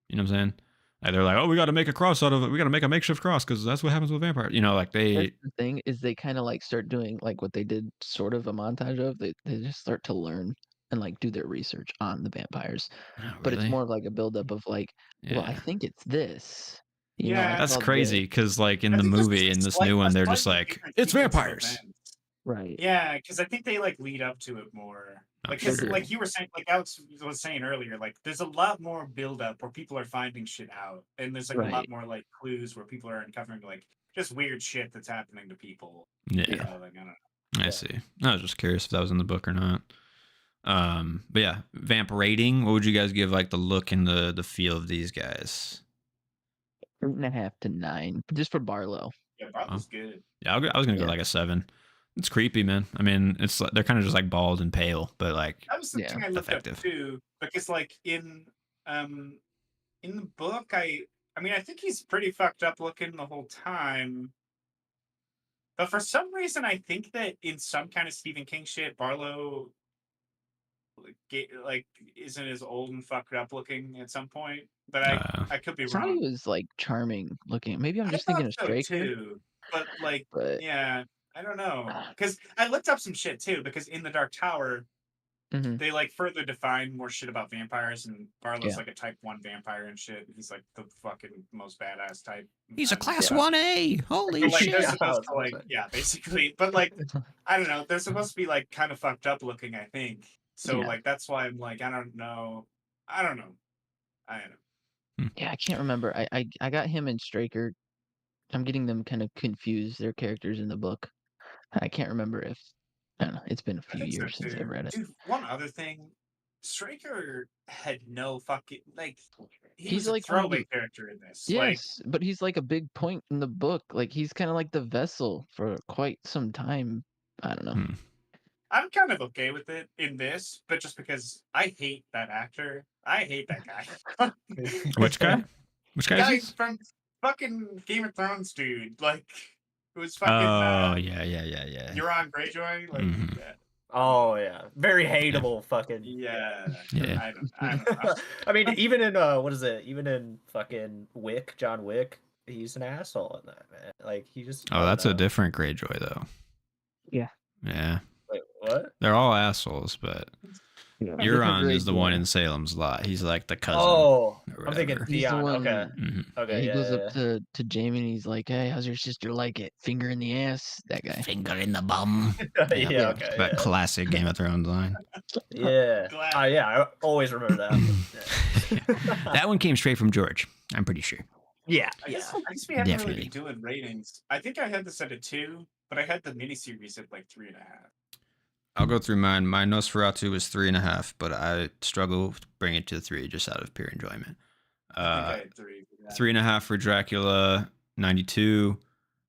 You know what I'm saying? Like they're like, oh, we got to make a cross out of it. We got to make a makeshift cross because that's what happens with vampires. You know, like That's they. the thing is they kind of like start doing like what they did sort of a montage of. They just start to learn and like do their research on the vampires. Oh, But it's really? more of like a buildup of like, well, I Yeah. think it's this. You know, Yeah. I That's saw this. crazy because like in I the think this was movie, a in this slight- new a one, they're just slightly like, different it's sequence of vampires. events. Right. Yeah, because I think they like lead up to it more. Like, Okay. 'cause, like you were saying, like Alex was saying earlier, like there's a lot more build up where people are finding shit out, and there's like a lot Right. more like clues where people are uncovering like just weird shit that's happening to people. Yeah, Yeah. Like, I don't know. I Yeah. see. I was just curious if that was in the book or not. But yeah, vamp rating. What would you guys give like the look and the feel of these guys? 8.5 to 9, just for Barlow. Yeah, Barlow's good. Yeah, I was gonna go Yeah. like a 7. It's creepy, man. I mean, it's like, they're kind of just like bald and pale, but like That was the Yeah. thing I looked Effective. up too, because like in the book, I mean, I think he's pretty fucked up looking the whole time. But for some reason, I think that in some kind of Stephen King shit, Barlow like isn't as old and fucked up looking at some point. But I could be I thought he wrong. was like charming looking. Maybe I'm I just thinking thought of so Straker. too. But like, But yeah, I don't know. Because I looked up some shit too. Because in the Dark Tower, Mhm. they like further define more shit about vampires, and Barlow's Yeah. like a type 1 vampire and shit. He's like the fucking most badass type. He's a And, class Yeah. 1A. Holy but, like they're shit. Yeah, I supposed was to gonna like say. yeah, basically. But like I don't know, they're supposed to be like kind of fucked up looking, I think. So Yeah. like that's why I'm like I don't know. I don't know. Yeah, I can't remember. I got him and Straker. I'm getting them kind of confused. Their characters in the book. I can't remember if I don't know. It's been a I few think so years since too. I've read it. Dude, one other thing, Straker had no fucking like he He's was a like one of throwaway the character in this. Like yes, but he's like a big point in the book. Like he's kind of like the vessel for quite some time. I don't know. Hmm. I'm kind of okay with it in this, but just because I hate that actor. I hate that guy. Which guy? Which The guy is guy this? from fucking Game of Thrones, dude. Like it was Oh, fucking yeah. Euron Greyjoy. Like Mhm. yeah. Oh yeah, very hateable fucking. Yeah. Yeah. I don't know. I mean, even in what is it? Even in fucking Wick, John Wick, he's an asshole in that, man. Like he just. I Oh, don't that's a know. different Greyjoy, though. Yeah. Yeah. Wait, what? They're all assholes, but Euron is the one in Salem's Lot. He's like the cousin. Oh, or I'm thinking whatever. He's the Theon. one. Okay, Mhm. Yeah, okay, he yeah, goes yeah, up to Jamie and he's like, "Hey, how's your sister like it? Finger in the ass." That guy. Finger in the bum. yeah. Yeah. Yeah, okay, That yeah. classic Game of Thrones line. Yeah. Glad. Yeah, I always remember that. Yeah. That one came straight from George. I'm pretty sure. Yeah, I yeah. guess we haven't really Definitely. been doing ratings. I think I had this at a 2, but I had the miniseries at like 3.5. I'll go through mine. My Nosferatu was 3.5, but I struggle to bring it to 3 just out of pure enjoyment. I think I had 3. Yeah. 3.5 for Dracula, 92,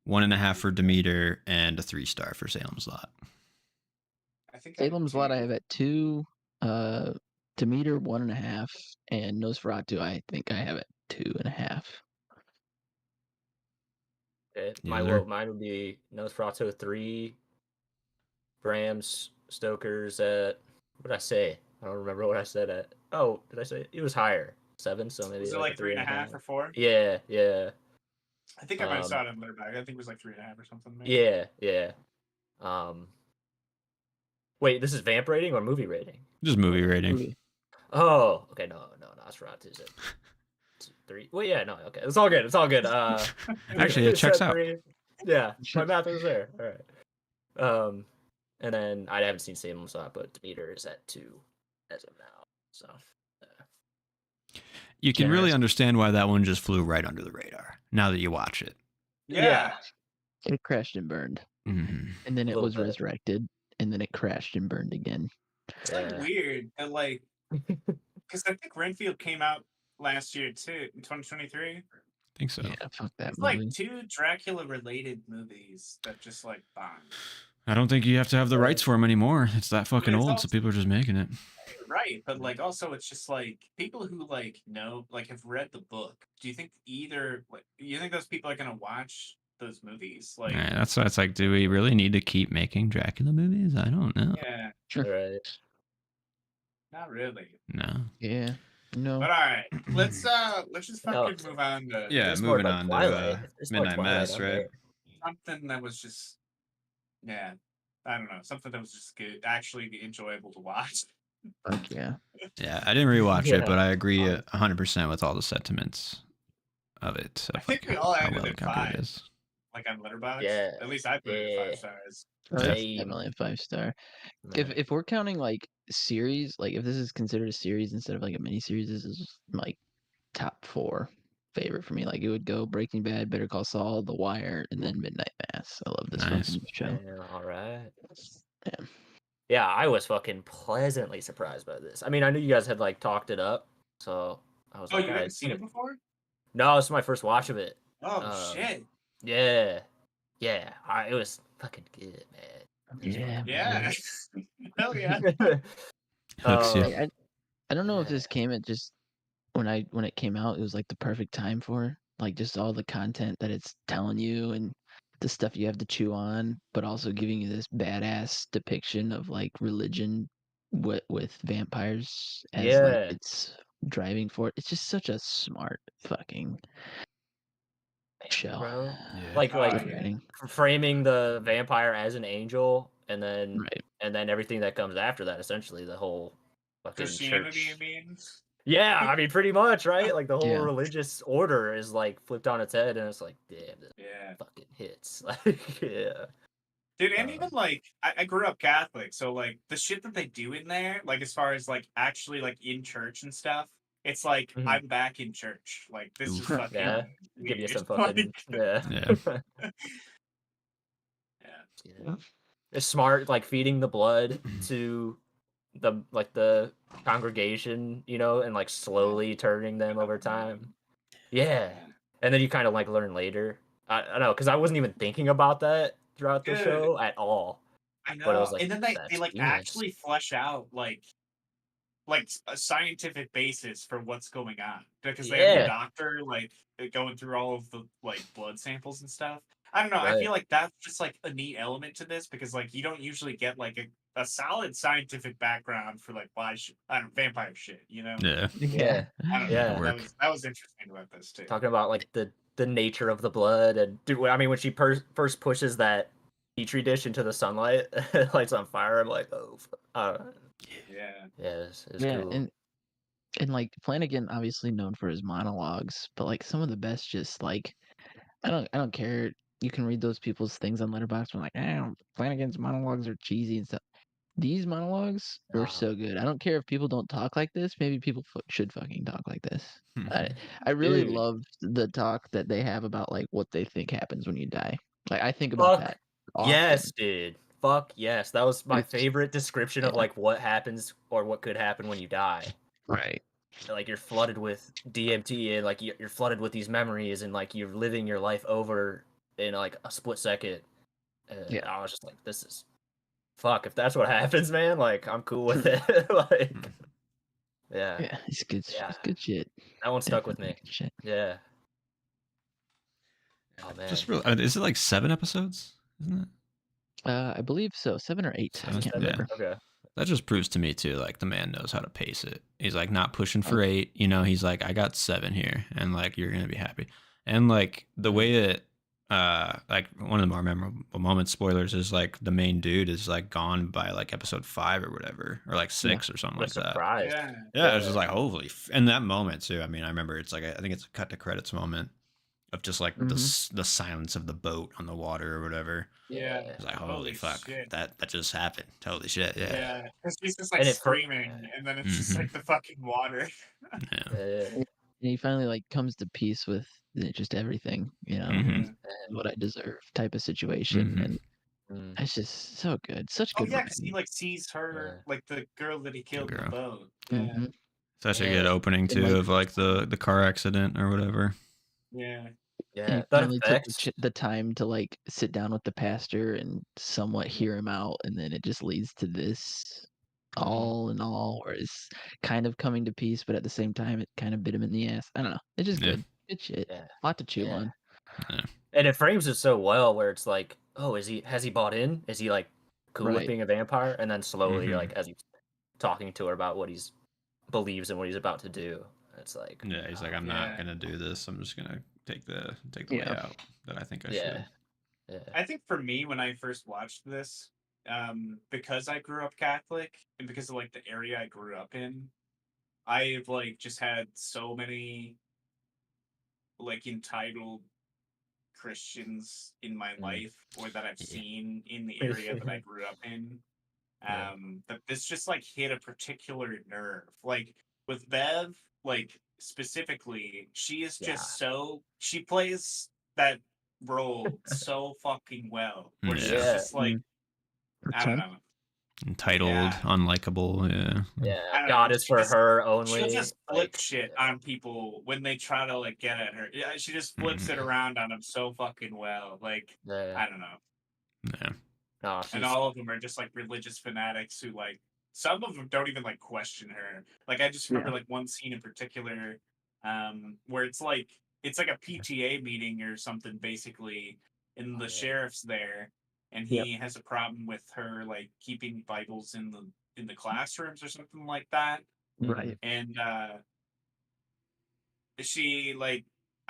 1.5 for Demeter, and a 3-star for Salem's Lot. I think I had Salem's Lot I 2. have at 2. Demeter 1.5, and Nosferatu I think I have at 2.5. Okay. Yes, sir. Mine would be Nosferatu 3, Bram's Stoker's at what did I say? I don't remember what I said at. Oh, did I say it was higher? 7, so maybe Was it like like a 3.5 or 4? Yeah, yeah. I think I might have saw it on Letterboxd. I think it was like 3.5 or something. Maybe. Yeah, yeah. Wait, this is vamp rating or movie rating? Just movie rating. Movie. Oh, okay, no, Nosferatu is at 3. Well, yeah, no, okay, it's all good. It's all good. Actually, it checks at out. 3. Yeah, my math was there. All right. And then I haven't seen Salem's Lot, but Demeter is at 2 as of now. So. You can really Generous. understand why that one just flew right under the radar now that you watch it. Yeah. It crashed and burned, Mhm. and then it Little was bit. resurrected, and then it crashed and burned again. It's like weird. And like, because I think Renfield came out last year too, in 2023. I think so. Yeah, fuck that It's movie. like 2 Dracula related movies that just like bomb. I don't think you have to have the rights for them anymore. It's that fucking It's old, also- so people are just making it. Right, but like also it's just like people who like know like have read the book. Do you think you think those people are gonna watch those movies? Like Right, that's why it's like, do we really need to keep making Dracula movies? I don't know. yeah, Right. not really. No. Yeah. No. But all right, let's just No. fucking move on to Yeah, It's more moving like on Twilight. to It's more Midnight Twilight, Mass, I'm right? there. something that was just yeah, I don't know, something that was just good, actually enjoyable to watch. Fuck yeah. Yeah, I didn't rewatch Yeah. it, but I agree 100% with all the sentiments of it. I Of think like we all how ended well at calculated it 5. is. Like on Letterboxd. Yeah, At least I put it at yeah. 5 stars. Oh, that's Same. definitely a 5-star. Man. If we're counting like series, like if this is considered a series instead of like a mini series, this is like top 4 favorite for me. Like it would go Breaking Bad, Better Call Saul, The Wire, and then Midnight Mass. I love this Nice. fucking show. Yeah, all right. Yeah. Yeah, I was fucking pleasantly surprised by this. I mean, I knew you guys had like talked it up, so I was Oh, like, you all right, haven't seen it before? No, this is my first watch of it. Oh shit. Yeah, yeah, it was fucking good, man. Yeah. Yeah. Hell yeah. Hooks you. I don't know if this came at just when it came out, it was like the perfect time for like just all the content that it's telling you and the stuff you have to chew on, but also giving you this badass depiction of like religion with vampires as Yeah. like it's driving for it. It's just such a smart fucking show. Bro. Yeah. Like Oh, Good yeah. writing. framing the vampire as an angel and then Right. everything that comes after that, essentially the whole fucking Christianity, church. I mean. Yeah, I mean, pretty much, right? Like the whole Yeah. religious order is like flipped on its head, and it's like, damn, this Yeah. fucking hits. Like, yeah. Dude, and even like I grew up Catholic, so like the shit that they do in there, like as far as like actually like in church and stuff, it's like Mhm. I'm back in church. Like this is Oof. fucking Yeah, give you weird. some Like, fucking yeah. Yeah. yeah. It's smart, like feeding the blood to the congregation, you know, and like slowly turning them over time. Yeah, and then you kind of like learn later. I don't know, because I wasn't even thinking about that throughout the Good. show at all. I But it was know. like, And then they that's like genius. actually flesh out like a scientific basis for what's going on because they have the Yeah. doctor like going through all of the like blood samples and stuff. I don't know. I Right. feel like that's just like a neat element to this because like you don't usually get like a solid scientific background for like why I don't know, vampire shit, you know? Yeah. Yeah. I don't know. Yeah. Work. That was interesting about this too. Talking about like the nature of the blood, and dude, I mean, when she first pushes that petri dish into the sunlight, it lights on fire. I'm like, oh, Yeah. yeah, it's Yeah, cool. and like Flanagan, obviously known for his monologues, but like some of the best, just like I don't care. You can read those people's things on Letterboxd. I'm like, Flanagan's monologues are cheesy and stuff. These monologues are so good. I don't care if people don't talk like this. Maybe people should fucking talk like this. I really Dude. love the talk that they have about like what they think happens when you die. Like I think about Fuck that often. yes, dude. Fuck yes. That was my It's- favorite description of yeah. like what happens or what could happen when you die. Right. Like you're flooded with DMT, and like you're flooded with these memories, and like you're living your life over in like a split second. Yeah. I was just like, this is fuck. If that's what happens, man, like I'm cool with it. Like, yeah, Yeah. It's good. Yeah. It's good shit. that one stuck with Definitely me. good shit. Yeah. Oh man. Just real. Is it like 7 episodes? Isn't it? I believe so. 7 or 8. I 7? can't Yeah. remember. Okay. That just proves to me too, like the man knows how to pace it. He's like not pushing for 8, you know. He's like, I got 7 here, and like you're gonna be happy. And like the way that, like one of the more memorable moments, spoilers, is like the main dude is like gone by like episode 5 or whatever, or like 6 or something I'm like that. surprised. Yeah. Yeah, it was just like holy. And that moment too. I mean, I remember it's like I think it's a cut to credits moment of just like the silence of the boat on the water or whatever. Yeah. It's like holy fuck, shit. that just happened. Holy shit, yeah. Yeah. Because he's just like And it screaming, and then it's just Mhm. like the fucking water. Yeah. And he finally like comes to peace with just everything, you know, Mhm. and what I deserve type of situation, Mhm. and it's just so good, such Oh good yeah, because he writing. like sees her, like the girl that he killed in the girl. boat. Yeah. Mhm. Such a Yeah. good opening And, too like- of like the car accident or whatever. Yeah. And Yeah. he That finally took effects. the time to like sit down with the pastor and somewhat hear him out, and then it just leads to this all in all, where it's kind of coming to peace, but at the same time, it kind of bit him in the ass. I don't know. It's just Yeah. good shit. Yeah. A lot to chew Yeah. on. And it frames it so well where it's like, oh, has he bought in? Is he like cool with Right. being a vampire? And then slowly, Mhm. like as he's talking to her about what he's believes and what he's about to do, it's like, Yeah, he's like, I'm Yeah. not gonna do this. I'm just gonna take the way Yeah. out that I think I yeah, should. yeah, I think for me, when I first watched this, because I grew up Catholic and because of like the area I grew up in, I've like just had so many like entitled Christians in my life or that I've seen in the area that I grew up in. Yeah. That this just like hit a particular nerve. Like with Bev, like specifically, she is just so she plays that role so fucking well. Where she's Yeah. just like I don't know. Entitled, Yeah. unlikable, yeah. I don't God know. is for her only. She'll just flip like, shit on people when they try to like get at her. Yeah, she just flips it around on them so fucking well. Like Yeah. I don't know. Yeah. No, And all of them are just like religious fanatics who like some of them don't even like question her. Like I just remember like one scene in particular where it's like a PTA meeting or something basically, and the sheriff's there and he has a problem with her like keeping Bibles in the classrooms or something like that. Right. And she like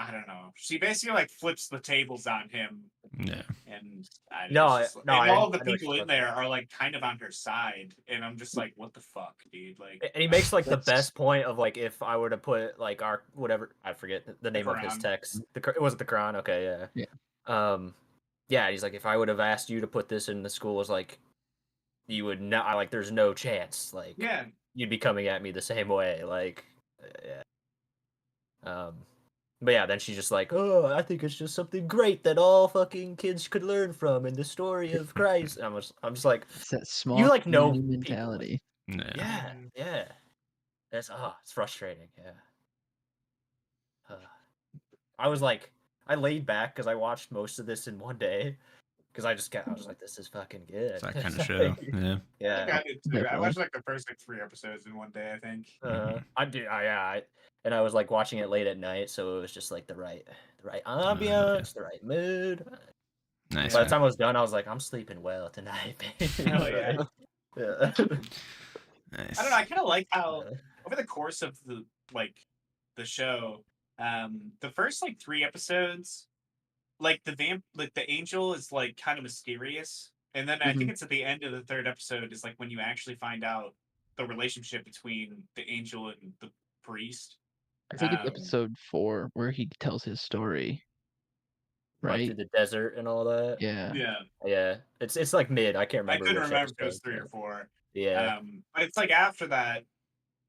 I don't know. She basically like flips the tables on him, Yeah. and all of the I know what people you're in there are like kind of on her side, and I'm just like, what the fuck, dude? Like, And he makes like the That's- best point of like if I were to put like our whatever I forget the name of his Quran. text. It wasn't the Quran. Okay, yeah. Yeah. He's like, if I would have asked you to put this in the schools, like you would not. Like, there's no chance. Like, yeah, you'd be coming at me the same way. Like, yeah. But yeah, then she's just like, oh, I think it's just something great that all fucking kids could learn from in the story of Christ. And I'm just like, It's that small you like know community people, like- mentality. Yeah. yeah. It's frustrating. Yeah. I was like, I laid back because I watched most of this in one day because I was like, this is fucking good. It's that kind of show. Yeah. I think Yeah. I did too. I Definitely. watched like the first like 3 episodes in one day, I think. I do. And I was like watching it late at night, so it was just like the right ambiance, the right mood. Nice. By the Man. time I was done, I was like, I'm sleeping well tonight, baby. Hell yeah. Yeah. Nice. I don't know. I kind of like how over the course of the show, the first like 3 episodes, like the angel is like kind of mysterious, and then I think it's at the end of the 3rd episode is like when you actually find out the relationship between the angel and the priest. I think it's episode 4 where he tells his story. Like Right? through the desert and all that. Yeah. Yeah. It's like mid. I can't I remember. couldn't which remember if it was episode, 3 or but- 4. Yeah. But it's like after that,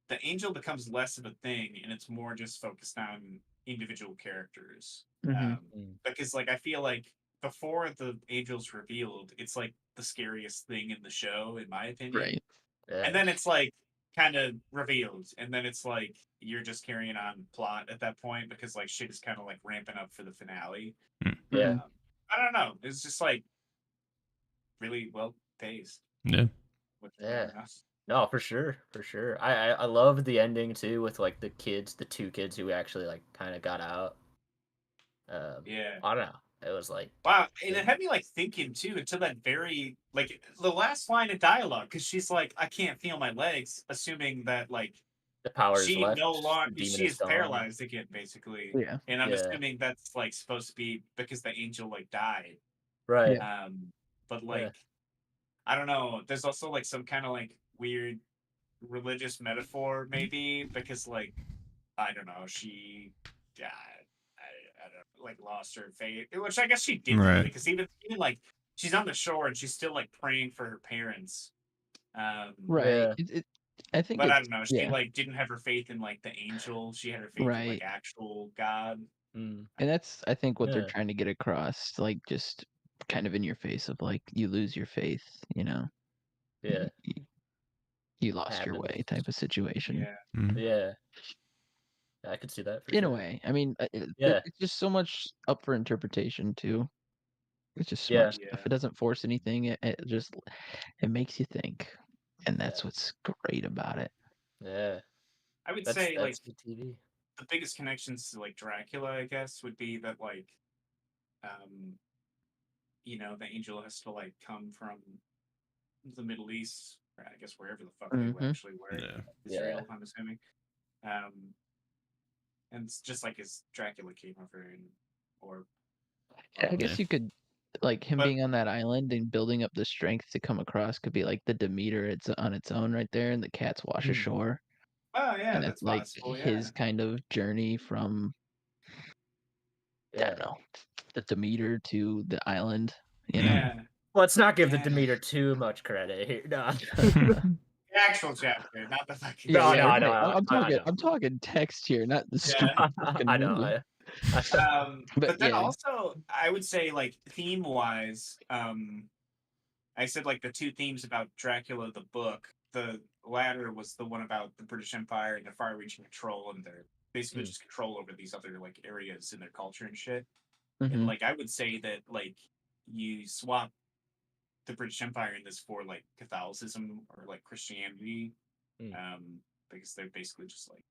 the angel becomes less of a thing, and it's more just focused on individual characters. Mhm. Because like I feel like before the angel's revealed, it's like the scariest thing in the show, in my opinion. Right. Yeah. And then it's like kind of revealed, and then it's like you're just carrying on plot at that point because like shit is kind of like ramping up for the finale. Yeah. I don't know. It's just like really well paced. Yeah. Which Yeah. fair enough. No, for sure. I love the ending too with like the 2 kids who actually like kind of got out. Yeah. I don't know. It was like Wow, and it had me like thinking too until that very like the last line of dialogue because she's like, "I can't feel my legs," assuming that like the power is she left. no the longer demon she is gone. paralyzed again, basically. Yeah. And I'm Yeah. assuming that's like supposed to be because the angel like died. Right. But like I don't know. There's also like some kind of like weird religious metaphor maybe because like I don't know she I don't like lost her faith, which I guess she did Right. because even like she's on the shore and she's still like praying for her parents. Right. Yeah. I think But I it's don't know. She like didn't have her faith in like the angel. She had her faith in Right. like actual God. Mm. and that's I think what they're Yeah. trying to get across, like just kind of in your face of like you lose your faith, you know. Yeah. You lost your way Happens. type of situation. Yeah. Mhm. Yeah. I could see that for In a sure. way. I mean, Yeah. it's just so much up for interpretation too. It's just Yeah. smart stuff. It doesn't force anything. It makes you think, and that's what's great about it. Yeah. I would That's say like good TV. the biggest connections to like Dracula, I guess, would be that like you know, the angel has to like come from the Middle East, or I guess wherever the fuck they Mhm. actually were. Yeah. Israel, I'm assuming. And it's just like his Dracula came over and or I guess you could like him But- being on that island and building up the strength to come across could be like the Demeter. It's on its own right there, and the cats wash ashore. oh yeah, And that's that's like possible. Yeah. his kind of journey from I Yeah. don't know the Demeter to the island. You know. Yeah. Let's not give the Yeah. Demeter too much credit here. No. The actual chapter, not the fucking. No, Yeah, I right. know, I'm I talking. know. I'm talking text here, not the Yeah. stupid fucking I know. movie. But then yeah. also, I would say like theme wise, I said like the 2 themes about Dracula the book. The latter was the one about the British Empire and their far-reaching control and their basically just control over these other like areas in their culture and shit. And Mhm. like I would say that like you swap the British Empire in this for like Catholicism or like Christianity, because they're basically just like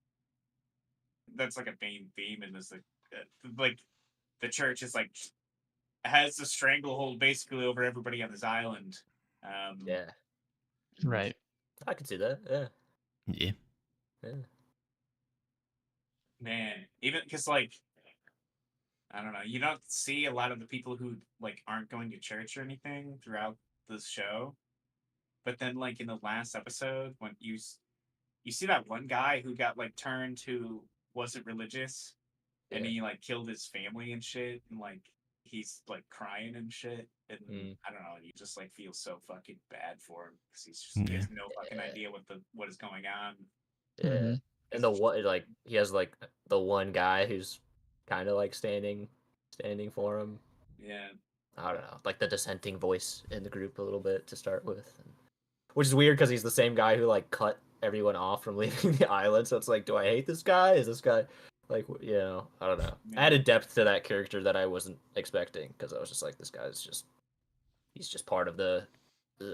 that's like a main theme in this like the church is like has a stranglehold basically over everybody on this island. Yeah. Right. I can see that. Yeah. Yeah. Yeah. Man, even because like I don't know. You don't see a lot of the people who like aren't going to church or anything throughout the show. But then, like in the last episode, when you see that one guy who got like turned who wasn't religious, and he like killed his family and shit, and like he's like crying and shit, and I don't know, you just like feel so fucking bad for him because he has no fucking idea what is going on. Yeah, and the one like he has like the one guy who's kind of like standing for him. Yeah, I don't know, like the dissenting voice in the group a little bit to start with, which is weird because he's the same guy who like cut everyone off from leaving the island. So it's like, do I hate this guy? Is this guy like, you know, I don't know. I added depth to that character that I wasn't expecting because I was just like, this guy's just he's just part of the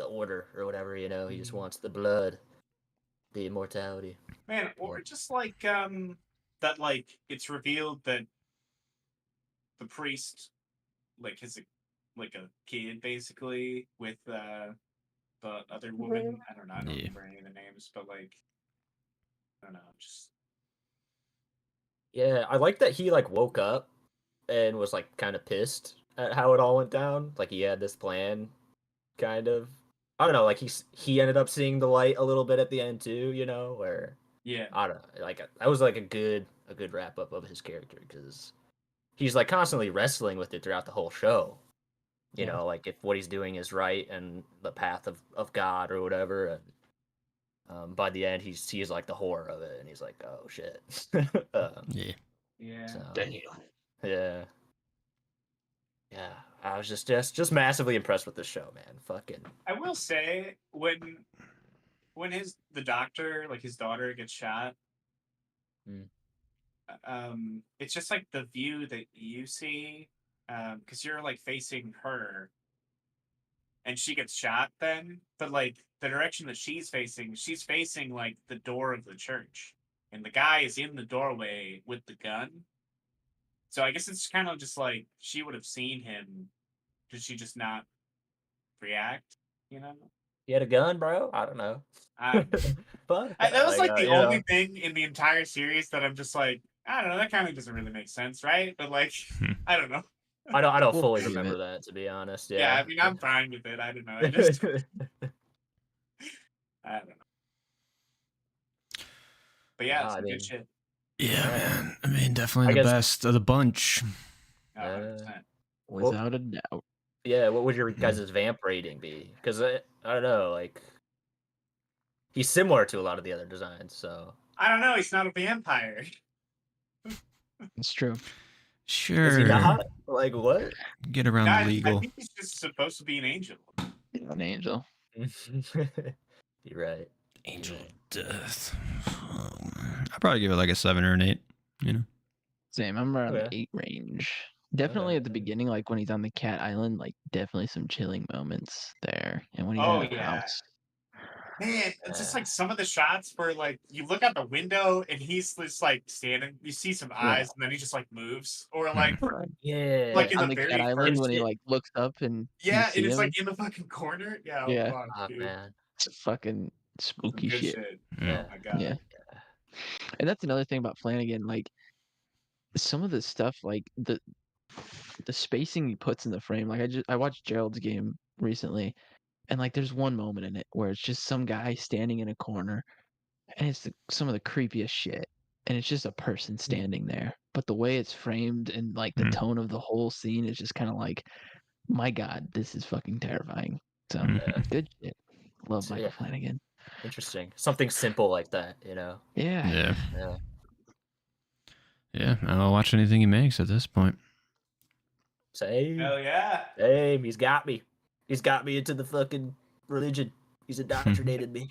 order or whatever, you know. He just wants the blood, the immortality. Man, or just like that, like it's revealed that the priest like has a kid basically with the other woman. I don't know. I don't remember any of the names, but like I don't know, just yeah. I like that he like woke up and was like kind of pissed at how it all went down. Like he had this plan, kind of. I don't know. Like he ended up seeing the light a little bit at the end too. You know, where I don't know. Like that was like a good wrap up of his character because he's like constantly wrestling with it throughout the whole show. You know, like if what he's doing is right and the path of God or whatever. And by the end, he sees like the horror of it, and he's like, "Oh shit." yeah. So, yeah. I was just massively impressed with this show, man. Fucking. I will say when the doctor, like his daughter, gets shot. It's just like the view that you see, because you're like facing her, and she gets shot. But like the direction that she's facing like the door of the church, and the guy is in the doorway with the gun. So I guess it's kind of just like she would have seen him. Did she just not react? You know? He had a gun, bro. I don't know. But that was like the only thing in the entire series that I'm just like, I don't know. That kind of doesn't really make sense, right? But like, I don't know. I don't fully remember that, to be honest. Yeah, I mean, I'm fine with it. I don't know. I just, I don't know. But yeah, it's good shit. Yeah, man. I mean, definitely the best of the bunch. 100%. Without a doubt. Yeah, what would your guys' vamp rating be? Because I don't know, like he's similar to a lot of the other designs, so I don't know. He's not a vampire. It's true. Sure. Is he not? Like what? Get around the legal. I think he's just supposed to be an angel. An angel. You're right. Angel of Death. I'd probably give it like a 7 or an 8. You know. Same. I'm around the 8 range. Definitely at the beginning, like when he's on the cat island, like definitely some chilling moments there. And when he's in the house. Man, it's just like some of the shots where like you look out the window and he's just like standing, you see some eyes and then he just like moves. Or like like in on the very cat island first when he like looks up and and it's like in the fucking corner. Yeah. Oh, man. It's fucking spooky shit. Oh my god. Yeah. And that's another thing about Flanagan, like some of the stuff, like the spacing he puts in the frame. Like I watched Gerald's game recently, and like there's one moment in it where it's just some guy standing in a corner, and it's some of the creepiest shit, and it's just a person standing there. But the way it's framed and like the tone of the whole scene is just kind of like, my God, this is fucking terrifying. So good shit. Love Michael Flanagan. Interesting. Something simple like that, you know? Yeah. Yeah, I'll watch anything he makes at this point. Same. Hell yeah. Same. He's got me. He's got me into the fucking religion. He's indoctrinated me.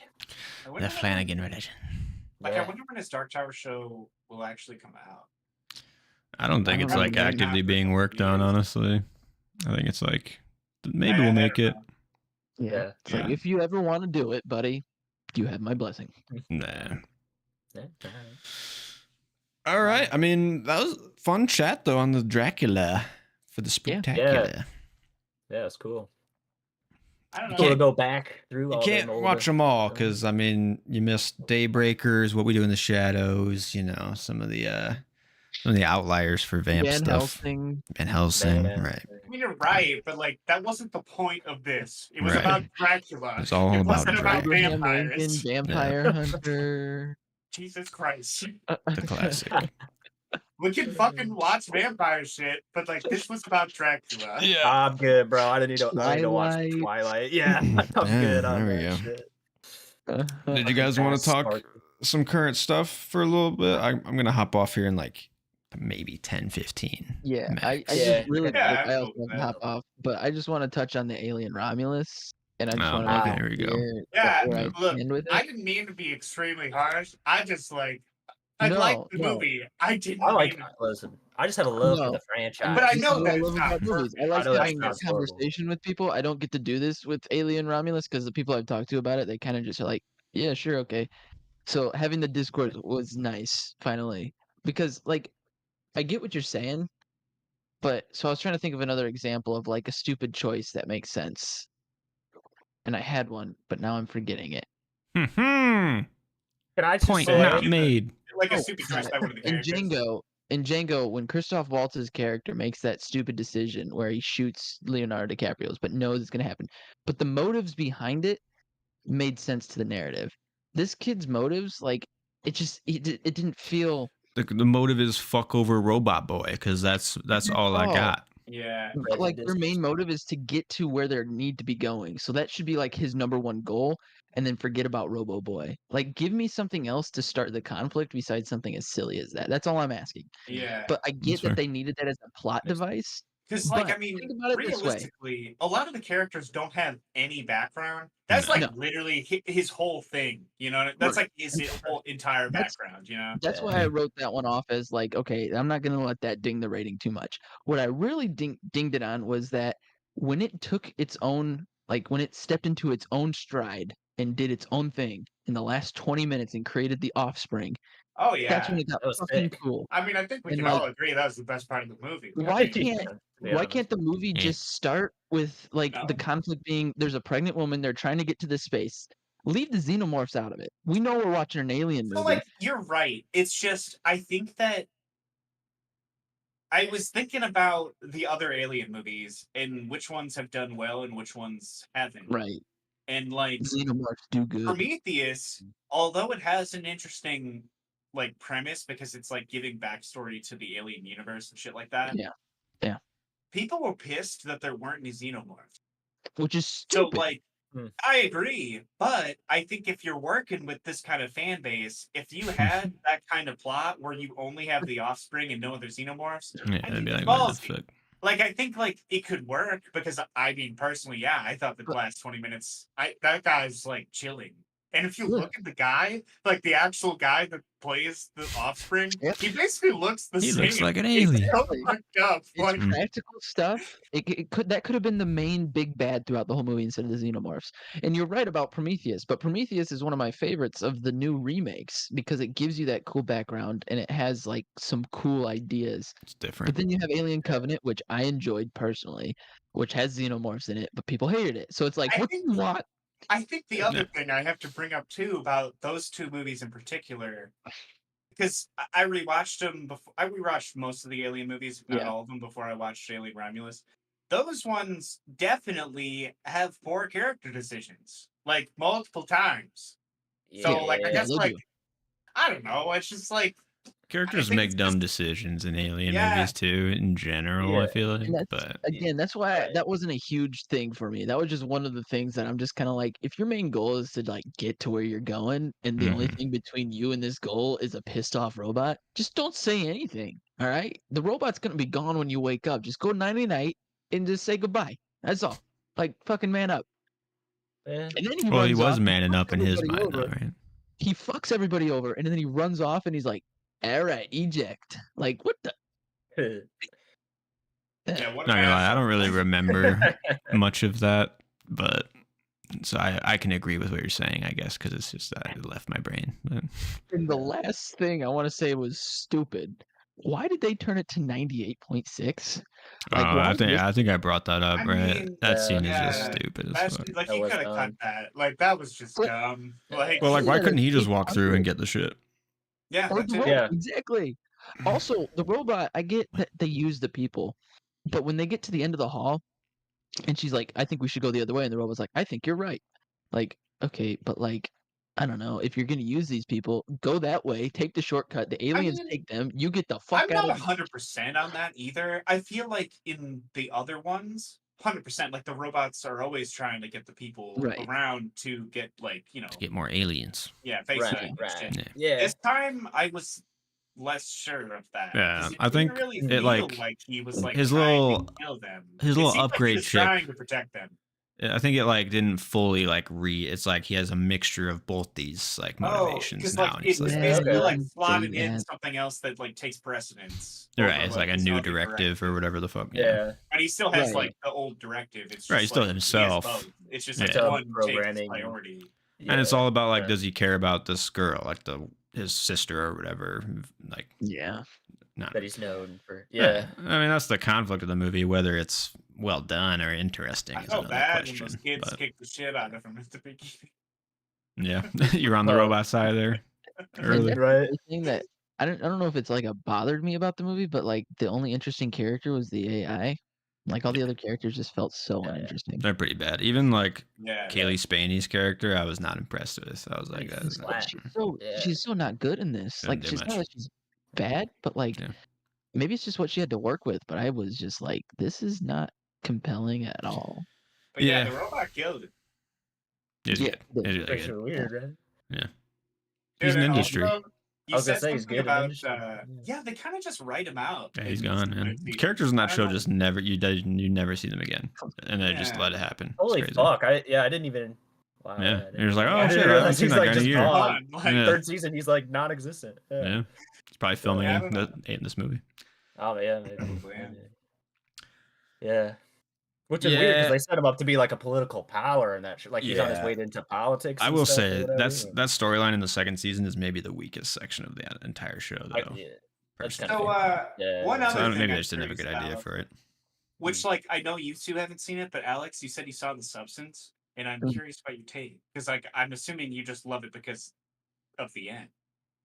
The Flanagan religion. Like, I wonder when his Dark Tower show will actually come out. I don't think it's like actively being worked on, honestly. I think it's like, maybe we'll make it. Yeah. It's like, if you ever want to do it, buddy, you have my blessing. Nah. All right. I mean, that was fun chat, though, on the Dracula for the Spooktacular. Yeah, it's cool. I don't know. You can't go back through all You can't watch them all, because, I mean, you missed Daybreakers, What We Do in the Shadows, you know, some of the Some of the outliers for vamp Van stuff. Helsing. Van Helsing, Man. right? I mean, you're right, but like that wasn't the point of this. It was Right. about Dracula. It's all it about wasn't about Dracula. Abraham vampires. Lincoln, Vampire Hunter. Jesus Christ. The classic. We can fucking watch vampire shit, but like this was about Dracula. I'm good, bro. I need to watch Twilight. Twilight. Yeah, I'm Yeah, good on there we that go. shit. Did you guys want to talk some current stuff for a little bit? I'm gonna hop off here in like maybe 10, 15. Yeah, I max. just really Yeah, I I also feel want to that. hop off, but I just want to touch on the alien Romulus, and I just want to okay, make there it we go. clear Yeah, where I look, stand with I it. didn't mean to be extremely harsh. I just like I No, liked the no. movie. I didn't I like. mean to. Listen, I just have a love for No. the franchise. But I This know is what that I it's love not about movies. I perfect. like know that having that sounds horrible. conversation with people. I don't get to do this with Alien Romulus because the people I've talked to about it, they kind of just are like, yeah, sure, okay. So having the discourse was nice, finally. Because, like, I get what you're saying, but so I was trying to think of another example of like a stupid choice that makes sense. And I had one, but now I'm forgetting it. Can I just Point say, not made. Like a Oh, stupid choice God. by one of the In characters. Django, when Christoph Waltz's character makes that stupid decision where he shoots Leonardo DiCaprio's, but knows it's going to happen, but the motives behind it made sense to the narrative. This kid's motives, like, it didn't feel. The motive is fuck over Robot Boy because that's all I Oh. got. Yeah. But like their main motive is to get to where they need to be going. So that should be like his number one goal, and then forget about Robo Boy. Like give me something else to start the conflict besides something as silly as that. That's all I'm asking. Yeah. But I get fair. that they needed that as a plot device. Because, like, But I mean, think about it this way. realistically, a lot of the characters don't have any background. That's No. like No. literally his whole thing, you know? That's like his whole entire That's- background, you know? That's why I wrote that one off as like, okay, I'm not gonna let that ding the rating too much. What I really dinged it on was that when it took its own, like when it stepped into its own stride and did its own thing in the last 20 minutes and created the Offspring, Oh, that's when yeah. it got That was fucking sick. cool. I mean, I think we And, can like, all agree that was the best part of the movie. Why I mean, can't To be why honest. can't the movie Yeah. just start with like the No. conflict being there's a pregnant woman, they're trying to get to this space. Leave the xenomorphs out of it. We know we're watching an alien So, movie. like, you're right. It's just, I think that I was thinking about the other Alien movies and which ones have done well and which ones haven't. Right. And, like, Xenomorphs do good. Prometheus, although it has an interesting like premise because it's like giving backstory to the alien universe and shit like that. Yeah. Yeah. People were pissed that there weren't any xenomorphs. Which is So stupid. like I agree, but I think if you're working with this kind of fan base, if you had that kind of plot where you only have the offspring and no other xenomorphs, Yeah, I that'd think be it's like, what the ballsy. fuck? Like I think like it could work because I mean personally, yeah, I thought the last 20 minutes, that guy's like chilling. And if you Yeah. look at the guy, like the actual guy that plays the offspring, Yep. he basically looks the He same. looks like an He's alien. so fucked up. It's Like, practical stuff. It could have been the main big bad throughout the whole movie instead of the xenomorphs. And you're right about Prometheus, but Prometheus is one of my favorites of the new remakes because it gives you that cool background and it has like some cool ideas. It's But different. then you have Alien Covenant, which I enjoyed personally, which has xenomorphs in it, but people hated it. So it's like, I what do you want? I think the Yeah. other thing I have to bring up too about those two movies in particular, because I rewatched them before. I rewatched most of the Alien movies, if not Yeah. all of them, before I watched Alien Romulus. Those ones definitely have poor character decisions, like multiple times. So, like, I Yeah, guess, they like, do. I don't know. It's just like Characters think make it's dumb just- decisions in alien Yeah. movies too, in general, I Yeah. feel like. And that's But again, that's why Right. that wasn't a huge thing for me. That was just one of the things that I'm just kind of like, if your main goal is to like get to where you're going, and the only Mhm. thing between you and this goal is a pissed off robot, just don't say anything. All right, the robot's gonna be gone when you wake up. Just go nighty night and just say goodbye. That's all. Like fucking man up. Yeah. And then he well, he runs was off, manning fucks up in his everybody mind, though, over. right? He fucks everybody over, and then he runs off, and he's like, "All right, eject." Like what the? yeah, what Not gonna lie, I don't really asshole. remember much of that, but so I can agree with what you're saying, I guess, because it's just that it left my brain. But And the last thing I want to say was stupid. Why did they turn it to 98.6? Like, why I think I brought that up, I right? mean, That scene is just yeah, stupid as That's fuck. like That you was could have cut dumb. that. Like that was just But- dumb. Like, Well, like, why Yeah, couldn't he just they walk through and wanted- get the shit? yeah, Or that's the it. robot, Yeah. exactly. Also, the robot, I get that they use the people, but when they get to the end of the hall and she's like, I think we should go the other way, and the robot's like, I think you're right. Like, okay, but like, I don't know. If you're gonna use these people, go that way, take the shortcut. The I aliens mean, take them. You get the fuck I'm out not of 100% on that either. I feel like in the other ones, 100%, like the robots are always trying to get the people Right. around to get like, To get more aliens. yeah, face Right, and right. shit. Yeah. This time I was less sure of that. 'cause Yeah, it I didn't think really it, feel like, he was like his trying little- to kill them. his It little seemed like he upgrade was chip- trying to protect them. I think it like didn't fully like it's like he has a mixture of both these like motivations because now. like and it's he's like, basically Yeah, like you can slotted say in that. something else that like takes precedence. right, over, it's like a his new other directive or whatever the fuck. Yeah. But he still has Right. like the old directive. It's just Right, he's still like, himself. He has both. It's just Yeah. like Sub one takes programming. priority. And it's all about like, yeah. does he care about this girl, like his sister or whatever? Like, Yeah. not that he's known for. yeah. Yeah. I mean, that's the conflict of the movie. Whether it's well done or interesting I is felt another bad question. when those kids but, kicked the shit out of him at the beginning. yeah, you're on the Oh. robot side there And early. that's Right. the thing that I don't know if it's like a bothered me about the movie, but like the only interesting character was the AI. Like all the other characters just felt so Yeah. uninteresting. They're pretty bad. Even like Yeah. Kaylee Spaney's character, I was not impressed with. I was like, Like, that's flat. Yeah. She's so not good in this. Didn't Like do she's much. not that she's bad, but like Yeah. maybe it's just what she had to work with. But I was just like, this is not compelling at all. But yeah, Yeah. the robot killed it. It's Yeah, good. the- It's really Pretty good. weird, right? He's Dude, an and industry. also, you I was gonna said say he's something good in about industry. yeah, they kind of just write him out. Yeah, he's in gone, some man. of these Characters in that seasons. I show don't know. just never you never see them again, and they just Yeah. let it happen. It's Holy crazy. fuck! I didn't even. Wow. Yeah. I didn't- You're just like, oh, I shit, didn't I haven't realize seen he's that like guy in a just year. gone. Like, Yeah. Third season, he's like non-existent. Yeah, he's probably filming I don't know. in this movie. Oh yeah, maybe. Probably, yeah. Yeah. Which is weird because Yeah. they set him up to be like a political power and that shit. Like he's on his Yeah. way into politics. I and will stuff or say whatever, that and- storyline in the second season is maybe the weakest section of the entire show, though. yeah, that's personally. kinda So, fair. Yeah. one So other I don't- thing maybe I'm they just didn't have a curious good idea about, for it. which, like, I know you two haven't seen it, but Alex, you said you saw The Substance, and I'm Mhm. curious about your take because, like, I'm assuming you just love it because of the end,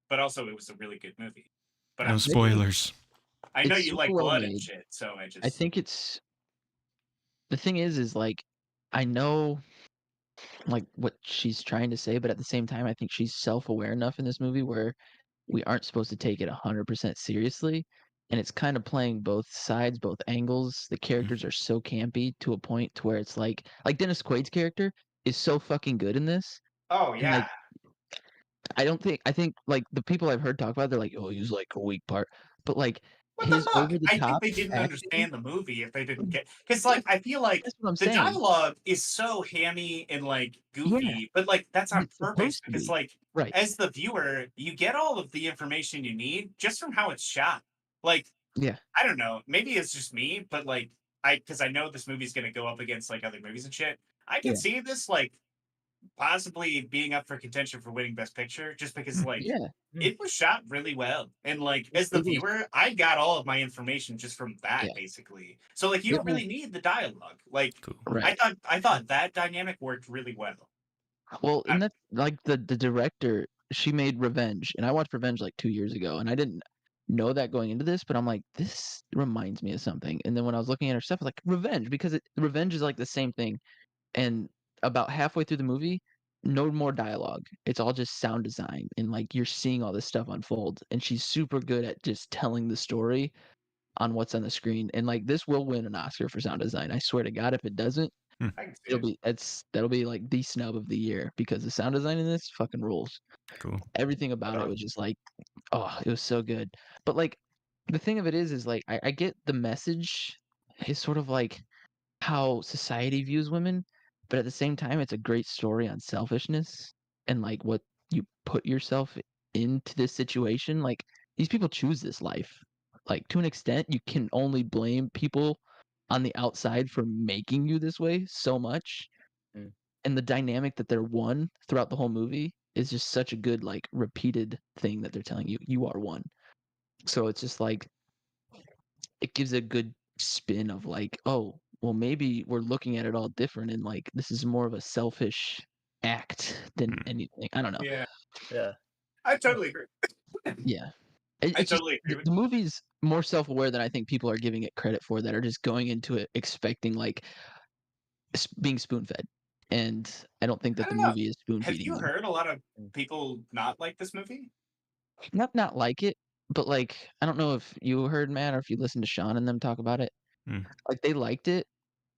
but also it was a really good movie. But No I'm spoilers. I know It's you super like well blood and made. shit, so I just I think it's the thing is like I know like what she's trying to say, but at the same time, I think she's self-aware enough in this movie where we aren't supposed to take it 100% seriously, and it's kind of playing both sides, both angles. The characters are so campy to a point to where it's like Dennis Quaid's character is so fucking good in this. Oh And yeah. like I think like the people I've heard talk about, they're like, oh, he's like a weak part, but like What the his fuck? over the I think top they didn't acting, understand the movie if they didn't get because like I feel like that's what I'm the saying. dialogue is so hammy and like goofy, but like that's on It's purpose supposed to because be. like Right. as the viewer, you get all of the information you need just from how it's shot. Like Yeah. I don't know, maybe it's just me, but like because I know this movie's gonna go up against like other movies and shit. I can Yeah. see this like possibly being up for contention for winning Best Picture just because like Yeah. it was shot really well. And like as the It was. viewer, I got all of my information just from that Yeah. basically. So like you It don't was really need the dialogue. Like Cool. right. I thought that dynamic worked really well. Well, and that's like the director, she made Revenge, and I watched Revenge like 2 years ago, and I didn't know that going into this, but I'm like, this reminds me of something. And then when I was looking at her stuff, I was like, Revenge, because Revenge is like the same thing. And about halfway through the movie, no more dialogue. It's all just sound design, and like you're seeing all this stuff unfold. And she's super good at just telling the story on what's on the screen. And like this will win an Oscar for sound design. I swear to God, if it doesn't, I can see that'll be like the snub of the year because the sound design in this fucking rules. Cool. Everything about it was just like, oh, it was so good. But like the thing of it is like I get the message is sort of like how society views women, but at the same time it's a great story on selfishness and like what you put yourself into this situation. Like these people choose this life. Like to an extent, you can only blame people on the outside for making you this way so much. Mm. And the dynamic that they're one throughout the whole movie is just such a good like repeated thing that they're telling you you are one. So it's just like it gives a good spin of like, oh, well maybe we're looking at it all different and like this is more of a selfish act than anything. I don't know. Yeah, Yeah. I totally agree. Yeah. It's just totally agree with the movie's more self-aware than I think people are giving it credit for. That are just going into it expecting like being spoon-fed, and I don't think I that the don't know. movie is Have spoon-feeding you them. heard a lot of people not like this movie? Not like it, but like I don't know if you heard Matt or if you listened to Sean and them talk about it. Hmm. Like they liked it,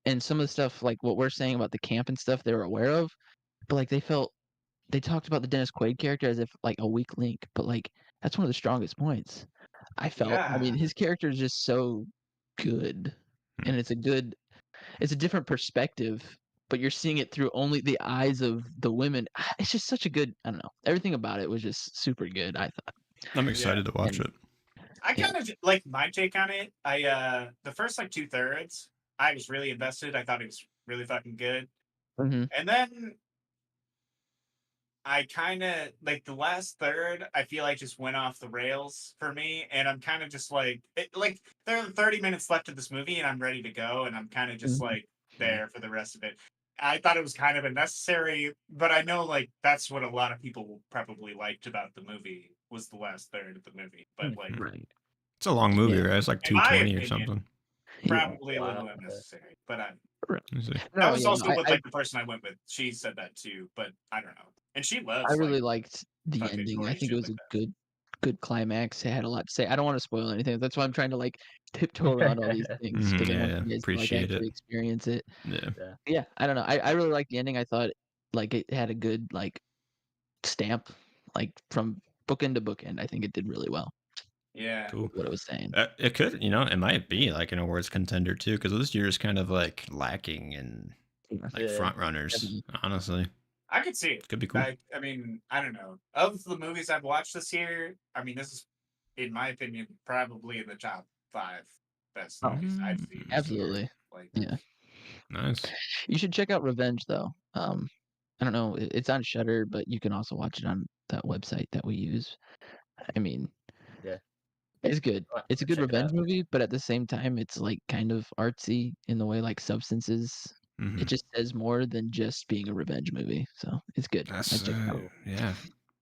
and some of the stuff like what we're saying about the camp and stuff they were aware of, but like they talked about the Dennis Quaid character as if like a weak link, but like that's one of the strongest points. I felt. I mean, Yeah. his character is just so good, and it's a different perspective, but you're seeing it through only the eyes of the women. It's just such a good. I don't know. Everything about it was just super good. I thought. I'm excited to watch And it. I yeah. kind of like my take on it. I the first like 2/3, I was really invested. I thought it was really fucking good. Mhm. And then I kind of like the last third, I feel like just went off the rails for me. And I'm kind of just like there are 30 minutes left of this movie and I'm ready to go. And I'm kind of just Mhm. like there for the rest of it. I thought it was kind of unnecessary, but I know like that's what a lot of people probably liked about the movie was the last third of the movie. But like, Right. It's a long movie, Yeah. right? It's like in my 220 or opinion, something. Yeah. probably a little Wow. unnecessary. But Let me see. that No, was yeah, no, also what like the person I went with. She said that too, but I don't know. And she I loves like really liked the fucking ending. I gory think it shit was like a that. good climax. It had a lot to say. I don't want to spoil anything. That's why I'm trying to like tiptoe around all these things because I Yeah, want yeah. you guys to like Appreciate actually it. experience it. Yeah. Yeah, I don't know. I really liked the ending. I thought like it had a good like stamp, like from bookend to bookend. I think it did really well Yeah. Cool. with what it was saying. It could, it might be like an awards contender too, because this year is kind of like lacking in like Yeah. front runners. Definitely. Honestly, I could see it. it could be cool. I mean, I don't know. Of the movies I've watched this year, I mean, this is, in my opinion, probably in the top 5 best Oh, movies I've seen this year. absolutely. Like, Yeah. Nice. You should check out Revenge though. I don't know. It's on Shutter, but you can also watch it on that website that we use. I mean, Yeah. it's good. I'll It's a good check it revenge out. movie, but at the same time, it's like kind of artsy in the way like Substances. Hmm. It just says more than just being a revenge movie, so it's good. That's I'd check it out. yeah.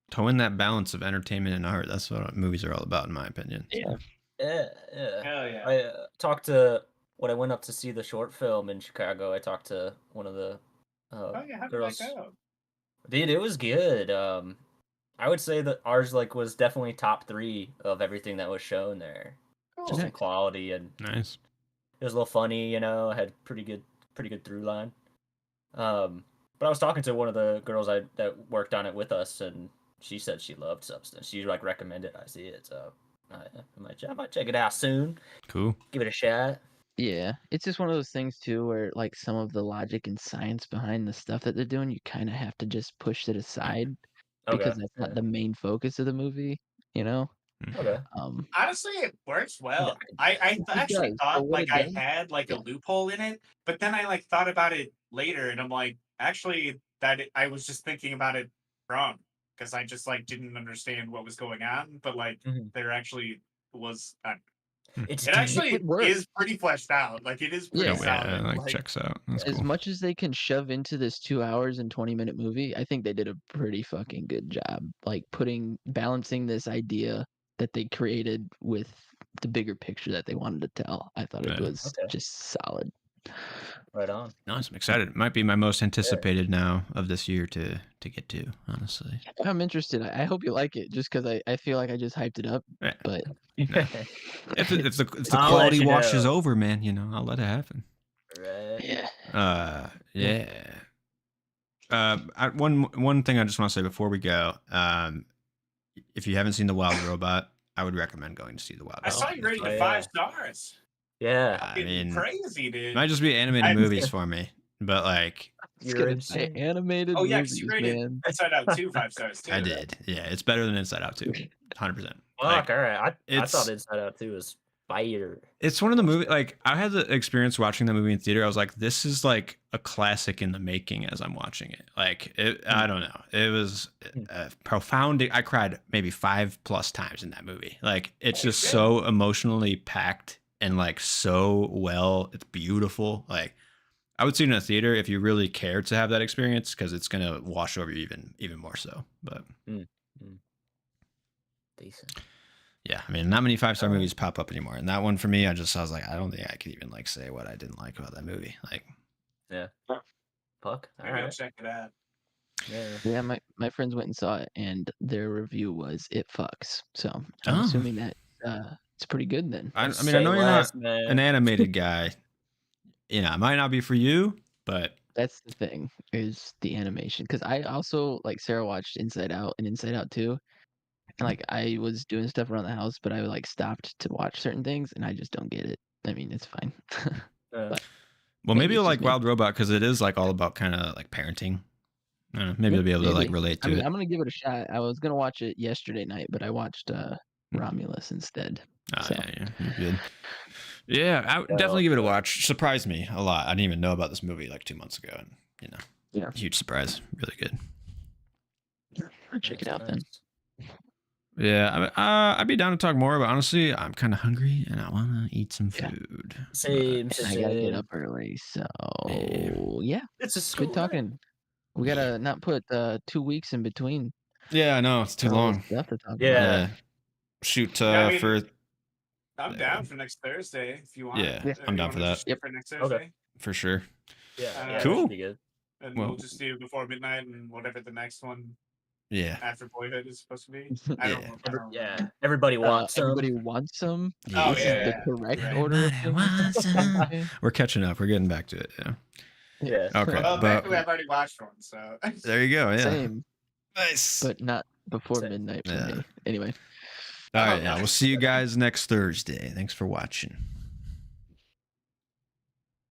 Towing that balance of entertainment and art. That's what movies are all about, in my opinion. Yeah. Yeah, yeah. hell yeah. I talked to when I went up to see the short film in Chicago. I talked to one of the Oh yeah, how did girls. that go? Dude, it was good. I would say that ours like was definitely top 3 of everything that was shown there, just in Nice. quality, and Nice. it was a little funny. Had pretty good through line. But I was talking to one of the girls that worked on it with us, and she said she loved Substance. She like recommended I see it, so I might check it out soon. Cool. Give it a shot. Yeah, it's just one of those things too where like some of the logic and science behind the stuff that they're doing, you kind of have to just push it aside because that's not the main focus of the movie, you know? Okay. Honestly, it works well. Yeah. I It actually does. For thought what like it I does, had like a yeah. loophole in it, but then I like thought about it later, and I'm like, actually, I was just thinking about it wrong because I just like didn't understand what was going on, but like Mhm. there actually was. It's It actually It works. is pretty fleshed out. Like it is pretty Yeah. solid. Like checks out. That's As cool. much as they can shove into this 2 hours and 20-minute movie, I think they did a pretty fucking good job, like balancing this idea that they created with the bigger picture that they wanted to tell. I thought it Yeah. was Okay. just solid. right on. Nice. I'm excited. It might be my most anticipated now of this year to get to, honestly. I'm interested. I hope you like it just because I feel like I just hyped it up, Yeah. but No. It's the I'll quality let you washes know. over, man. I'll let it happen. Right. yeah. Yeah. One thing I just want to say before we go, if you haven't seen The Wild Robot, I would recommend going to see The Wild I Robot. saw you rating Oh, it yeah. 5 stars. Yeah. I Fucking mean, crazy, dude. it might just be animated movies for me, but like It's You're gonna say insane. animated Oh yeah, because movies, you rated man. Inside Out 2 5 stars too. I did. Yeah, it's better than Inside Out 2. 100%. Fuck, all right. I it's- thought Inside Out 2 was fire. It's one of the movies, like, I had the experience watching the movie in theater. I was like, this is like a classic in the making as I'm watching it. Like, I don't know. It was profound. I cried maybe 5+ times in that movie. Like, it's just so emotionally packed and like so well. It's beautiful. Like, I would see it in a theater if you really care to have that experience because it's going to wash over you even more so. But Decent. yeah, I mean, not many 5-star movies pop up anymore. And that one for me, I was like, I don't think I could even like say what I didn't like about that movie. Like, Yeah. Fuck. All Maybe I'll right. check it out. Yeah. Yeah, my friends went and saw it, and their review was it fucks. So I'm Oh. assuming that it's pretty good then. I mean, I Say know you're less, not man. an animated guy. You know, it might not be for you, but That's the thing is the animation. Because I also like Sarah watched Inside Out and Inside Out 2. And like I was doing stuff around the house, but I like stopped to watch certain things, and I just don't get it. I mean, it's fine. But well, maybe maybe you'll it's like just me. Wild Robot because it is like all about kind of like parenting. I don't know, maybe you'll be able to like Maybe. relate I to mean, it. I'm gonna give it a shot. I was gonna watch it yesterday night, but I watched Romulus instead. Oh So yeah, you're good. Yeah, I would definitely give it a watch. Surprised me a lot. I didn't even know about this movie like 2 months ago, and you know, yeah, huge surprise. Really good. check it out then. Yeah, I'd be down to talk more, but honestly, I'm kind of hungry and I want to eat some Yeah. food. Same. And I gotta get up early, so yeah. It's a school Good talking. We gotta not put 2 weeks in between. Yeah, I know it's too all this long. stuff to talk Yeah. about. Yeah. Shoot Yeah, I mean, for I'm down for next Thursday if you want. Yeah, Yeah. I'm You down wanna for that. just shoot for next Okay. Thursday. for sure. Yeah. Uh, Yeah. Cool. That should be good. And Well- we'll just do before midnight and whatever the next one Yeah. after Boyhood is supposed to be. Yeah. I don't know. Yeah. Everybody wants some. Everybody wants some. Oh, This yeah, is the yeah, correct right. order of Everybody wants things. some. Okay. We're catching up. We're getting back to it. Yeah. Yeah. Okay. Well, but thankfully I've already watched one, so. there you go. Yeah. Same, Nice. but not before Same. midnight for Yeah. me. Anyway. All right. Oh, Yeah. We'll nice. see you guys next Thursday. Thanks for watching.